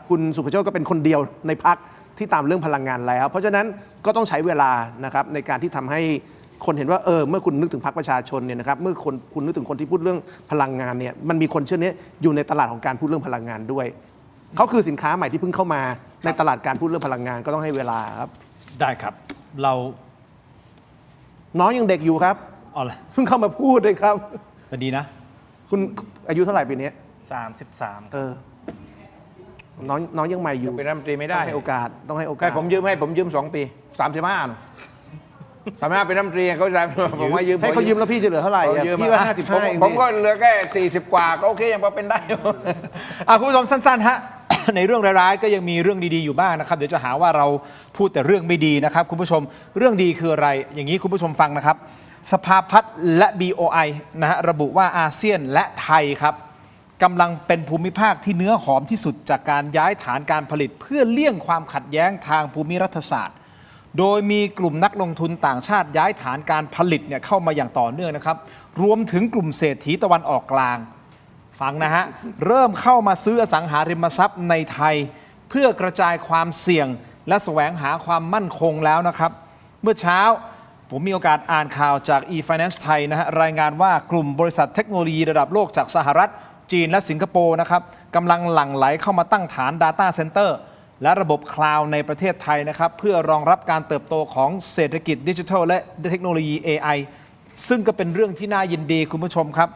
คุณสุประโชติก็เป็นคนเดียวในพรรคที่ตามเรื่องพลังงานแล้วเพราะฉะนั้นก็ต้องใช้เวลานะครับในการที่ทำให้คนเห็นว่าเมื่อคุณนึกถึงพรรคประชาชนเนี่ยนะครับเมื่อคุณนึกถึงคนที่พูดเรื่องพลังงานเนี่ยมันมีคนเช่นนี้อยู่ในตลาดของการพูดเรื่องพลังงานด้วยเขาคือสินค้าใหม่ที่เพิ่งเข้ามาในตลาดการพูดเรื่องพลังงานก็ต้องให้เวลาครับได้ครับน้องยังเด็กอยู่ครับเพิ่งเข้ามาพูดเลยครับแต่ดีนะคุณอายุเท่าไหร่ปีนี้33น้องยังใหม่อยู่เป็นรัฐมนตรีไม่ได้ต้องให้โอกาสให้ผมยืม2 ปี35เป็นรัฐมนตรีเขาได้ผมว่ายืมให้เขายืมแล้วพี่จะเหลือเท่าไหร่พี่ว่า55ผมก็เหลือแค่40 กว่าก็โอเคยังพอเป็นได้คุณผู้ชมสั้นๆฮะ ในเรื่องร้ายๆก็ยังมีเรื่องดีๆอยู่บ้างนะครับเดี๋ยวจะหาว่าเราพูดแต่เรื่องไม่ดีนะครับคุณผู้ชมเรื่องดีคืออะไรอย่างนี้คุณผู้ชมฟังนะครับสภาพัฒน์และ BOI นะฮะระบุว่าอาเซียนและไทยครับกำลังเป็นภูมิภาคที่เนื้อหอมที่สุดจากการย้ายฐานการผลิตเพื่อเลี่ยงความขัดแย้งทางภูมิรัฐศาสตร์โดยมีกลุ่มนักลงทุนต่างชาติย้ายฐานการผลิตเนี่ยเข้ามาอย่างต่อเนื่องนะครับรวมถึงกลุ่มเศรษฐีตะวันออกกลางฟังนะฮะเริ่มเข้ามาซื้ออสังหาริมทรัพย์ในไทยเพื่อกระจายความเสี่ยงและแสวงหาความมั่นคงแล้วนะครับเมื่อเช้าผมมีโอกาสอ่านข่าวจาก e-finance ไทยนะฮะรายงานว่ากลุ่มบริษัทเทคโนโลยีระดับโลกจากสหรัฐจีนและสิงคโปร์นะครับกำลังหลั่งไหลเข้ามาตั้งฐาน Data Centerและระบบคลาวด์ในประเทศไทยนะครับเพื่อรองรับการเติบโตของเศรษฐกิจดิจิทัลและเทคโนโลยี AI ซึ่งก็เป็นเรื่องที่น่ายินดีคุณผู้ชมครับ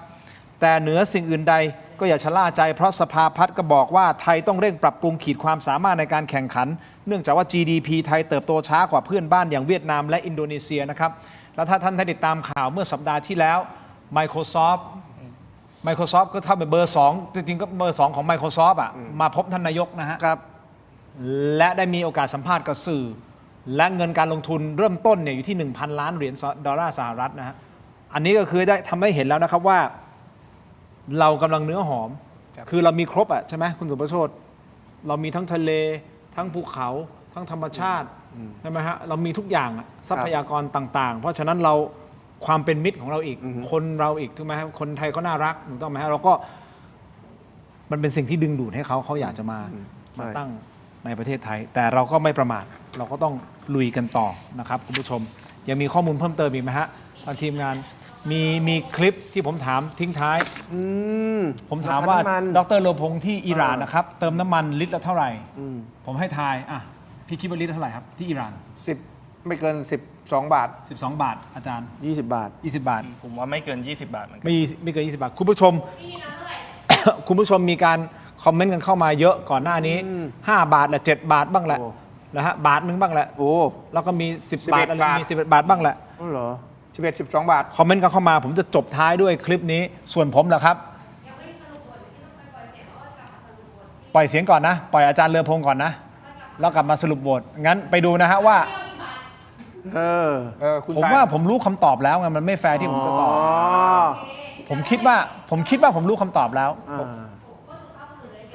แต่เหนือสิ่งอื่นใดก็อย่าชะล่าใจเพราะสภาพัฒน์ก็บอกว่าไทยต้องเร่งปรับปรุงขีดความสามารถในการแข่งขันเนื่องจากว่า GDP ไทยเติบโตช้ากว่าเพื่อนบ้านอย่างเวียดนามและอินโดนีเซียนะครับแล้วถ้าท่านได้ติดตามข่าวเมื่อสัปดาห์ที่แล้ว Microsoft Microsoft ก็เท่าเป็นเบอร์ 2 จริงๆก็เบอร์ 2 ของ Microsoft อ่ะมาพบท่านนายกนะฮะ ครับ และได้มีโอกาสสัมภาษณ์กับสื่อ และเงินการลงทุนเริ่มต้นเนี่ยอยู่ที่ 1,000 ล้านเหรียญดอลลาร์สหรัฐนะฮะอันนี้ก็คือได้ทำให้เห็นแล้วนะครับว่าเรากำลังเนื้อหอม คือเรามีครบอ่ะใช่ไหมคุณสุประโชติเรามีทั้งทะเลทั้งภูเขาทั้งธรรมชาติใช่ไหมฮะเรามีทุกอย่างอะทรัพยากรต่างๆ เพราะฉะนั้นเราความเป็นมิตรของเราอีก คนเราอีกถูกไหมครับคนไทยก็น่ารักถูกต้องไหมฮะเราก็มันเป็นสิ่งที่ดึงดูดให้เขาอยากจะมาตั้งในประเทศไทย แต่เราก็ไม่ประมาทเราก็ต้องลุยกันต่อนะครับคุณผู้ชมยังมีข้อมูลเพิ่มเติมอีกไหมฮะทางทีมงานมีคลิปที่ผมถามทิ้งท้ายผมถามว่าดรโลพงษ์ที่อิหร่านนะครับเติมน้ำมันลิตรละเท่าไหร่ผมให้ทายอ่ะพี่คิดว่าลิตรละเท่าไหร่ครับที่อิหร่าน 10 ไม่เกิน 12 บาท 12 บาทอาจารย์ 20 บาท 20 บาท ผมว่าไม่เกิน 20 บาทเหมือนกัน ไม่เกิน 20 บาท คุณผู้ชม คุณผู้ชมมีการคอมเมนต์กันเข้ามาเยอะก่อนหน้านี้ 5 บาทแหละ7 บาทบ้างแหละนะฮะบาทนึงบ้างแหละแล้วก็มี 10 บาทอะไรมี11 บาทบ้างแหละ เหรอ 11 12 บาท คอมเมนต์กันเข้ามาผมจะจบท้ายด้วยคลิปนี้ส่วนผมแหละครับปล่อยเสียงก่อนนะปล่อยอาจารย์เรือพงศ์ก่อนนะแล้วกลับมาสรุปโหวตงั้นไปดูนะฮะว่าผมว่าผมรู้คำตอบแล้วไงมันไม่แฟร์ที่ผมจะตอบผมคิดว่าผมรู้คำตอบแล้ว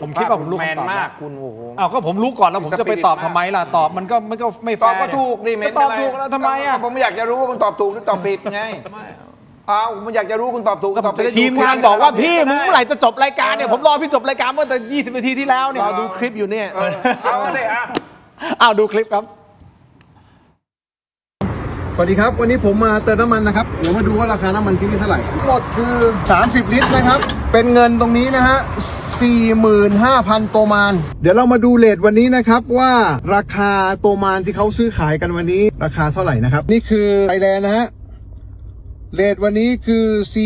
ผมคิดว่าผมรู้คำตอบ แมน แล้ มาว กคุณโอ้โห อ้าวก็ผมรู้ก่อนแล้วผมจะไปตอบทำไมล่ะตอบมันก็ไม่แฟ ตอบ ร์ ก็ถูกดิเมน ตอบถูกแล้วทำไมอ่ะ ผมอยากจะรู้ว่าคุณตอบถูกหรือตอบผิดไงอ้าวผมอยากจะรู้คุณตอบถูกตอบผิด ทีมงานบอกว่าพี่มึงเมื่อไหร่จะจบรายการเนี่ยผมรอพี่จบรายการเมื่อแต่20 นาทีที่แล้วเนี่ย รอดูคลิปอยู่เนี่ย เอาเลยอ่ะ อ้าวดูคลิปครับ สวัสดีครับวันนี้ผมมาเติมน้ำมันนะครับเดี๋ยวมาดูว่าราคาน้ำมันที่นี่เท่าไหร่ทั้งหมดคือ30 ลิตรนะครับเป็นเงินตรงนี้นะฮะ 45,000 โตมานเดี๋ยวเรามาดูเรทวันนี้นะครับว่าราคาโตมานที่เขาซื้อขายกันวันนี้ราคาเท่าไหร่นะครับนี่คือไทยแลนด์นะฮะเรทวันนี้คือ 4,804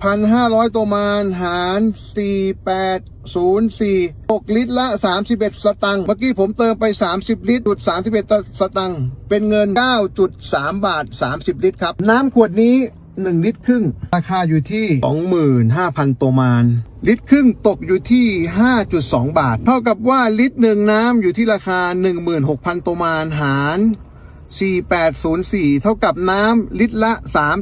1,500 โตมานหาร 4804 6 ลิตรละ 31 สตังค์เมื่อกี้ผมเติมไป 30 ลิตรจุด31 สตังค์เป็นเงิน 9.3 บาท 30 ลิตรครับน้ำขวดนี้1 ลิตรครึ่งราคาอยู่ที่ 25,000 โตมานลิตรครึ่งตกอยู่ที่ 5.2 บาทเท่ากับว่าลิตรหนึ่งน้ำอยู่ที่ราคา 16,000 โตมานหาร4804 เท่ากับน้ำลิตรละ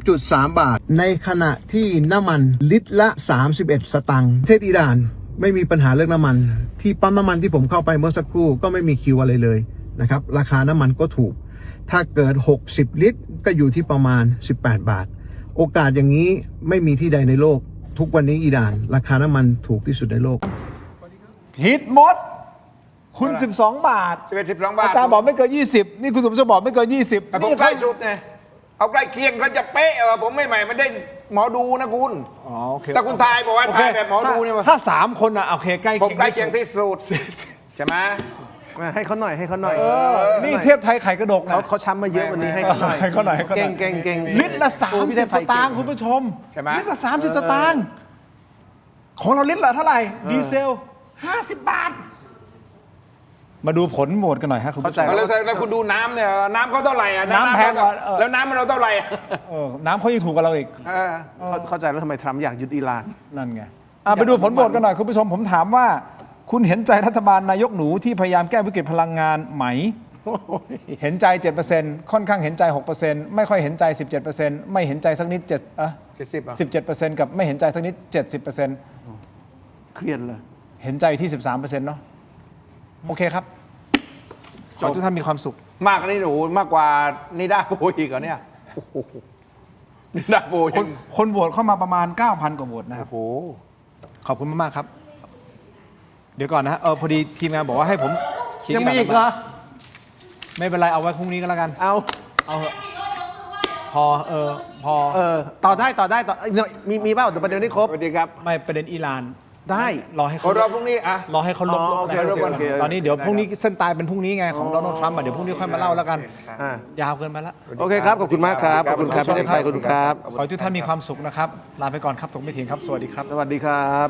3.3 บาทในขณะที่น้ำมันลิตรละ 31 สตังค์ประเทศอิหร่านไม่มีปัญหาเรื่องน้ำมันที่ปั๊มน้ำมันที่ผมเข้าไปเมื่อสักครู่ก็ไม่มีคิวอะไรเลยนะครับราคาน้ำมันก็ถูกถ้าเกิด60 ลิตรก็อยู่ที่ประมาณ18 บาทโอกาสอย่างนี้ไม่มีที่ใดในโลกทุกวันนี้อิหร่านราคาน้ำมันถูกที่สุดในโลก ผิดหมดคุณ12 บาท 12 บาท อาจารย์บอกไม่เกิน20นี่คุณสมชายบอกไม่เกิน20 แต่ผมใกล้สุดไงเอาใกล้เคียงเขาจะเป๊ะผมไม่ใหม่มันได้หมอดูนะคุณโอเค แต่คุณทายบอกว่าทายแบบหมอดูเนี่ย ถ้า3 คนอ่ะโอเคใกล้ ผมใกล้เคียงที่สุดใช่ไหม ให้เขาหน่อยให้เขาหน่อย นี่เทพไทยไข่กระดกนะ เขาช้ำมาเยอะวันนี้ให้เขาหน่อย ให้เขาหน่อย เก่งลิตรละ30 สตางค์คุณผู้ชม ใช่ไหม ลิตรละ30 สตางค์ของเราลิตรละเท่าไหร่ดีเซล50 บาทมาดูผลโหวตกันหน่อยฮะคุณผู้ชม แล้วคุณดูน้ำเนี่ยน้ำเขาเท่าไหร่อ่ะ น้ำแพงกว่า แล้วน้ำมันเราเท่าไหร่ น้ำเขายังถูกกว่าเราอีก เข้าใจแล้วทำไมทรัมป์อยากยึดอิหร่าน นั่นไงไปดูผลโหวตกันหน่อยคุณผู้ชมผมถามว่าคุณเห็นใจรัฐบาลนายกหนูที่พยายามแก้วิกฤตพลังงานไหมเห็นใจ 7% ค่อนข้างเห็นใจ 6% ไม่ค่อยเห็นใจ 17% ไม่เห็นใจสักนิด17% กับไม่เห็นใจสักนิด 70% เครียดเลย เห็นใจที่ 13% เนาะโอเคครับขอทุกท่านมีความสุข มากนี่หนูมากกว่านิดาโพอีกเหรอเนี่ยนิดาโพ คนโหวตเข้ามาประมาณ 9,000 กว่าโหวตนะครับขอบคุณมากๆครับเดี๋ยวก่อนนะพอดีทีมงานบอกว่าให้ผมยังมีอีกเหรอไม่เป็นไรเอาไว้พรุ่งนี้ก็แล้วกันเอาพอต่อได้มีเปล่าเดี๋ยวประเด็นนี้ครบ สวัสดีครับ ไม่ประเด็นอิหร่าน ได้รอให้เขา รอพรุ่งนี้อ่ะ รอให้เขาลบ โอเค ตอนนี้เดี๋ยวพรุ่งนี้เส้นตายเป็นพรุ่งนี้ไงของโดนัลด์ทรัมป์เดี๋ยวพรุ่งนี้ค่อยมาเล่าแล้วกันยาวเกินไปละ โอเคครับขอบคุณมากครับขอบคุณครับพี่เล็กไทยขอบคุณครับ ขอให้ทุกท่านมีความสุขนะครับลาไปก่อนครับตกไม่เถียงครับสวัสดีครับ สวัสดีครับ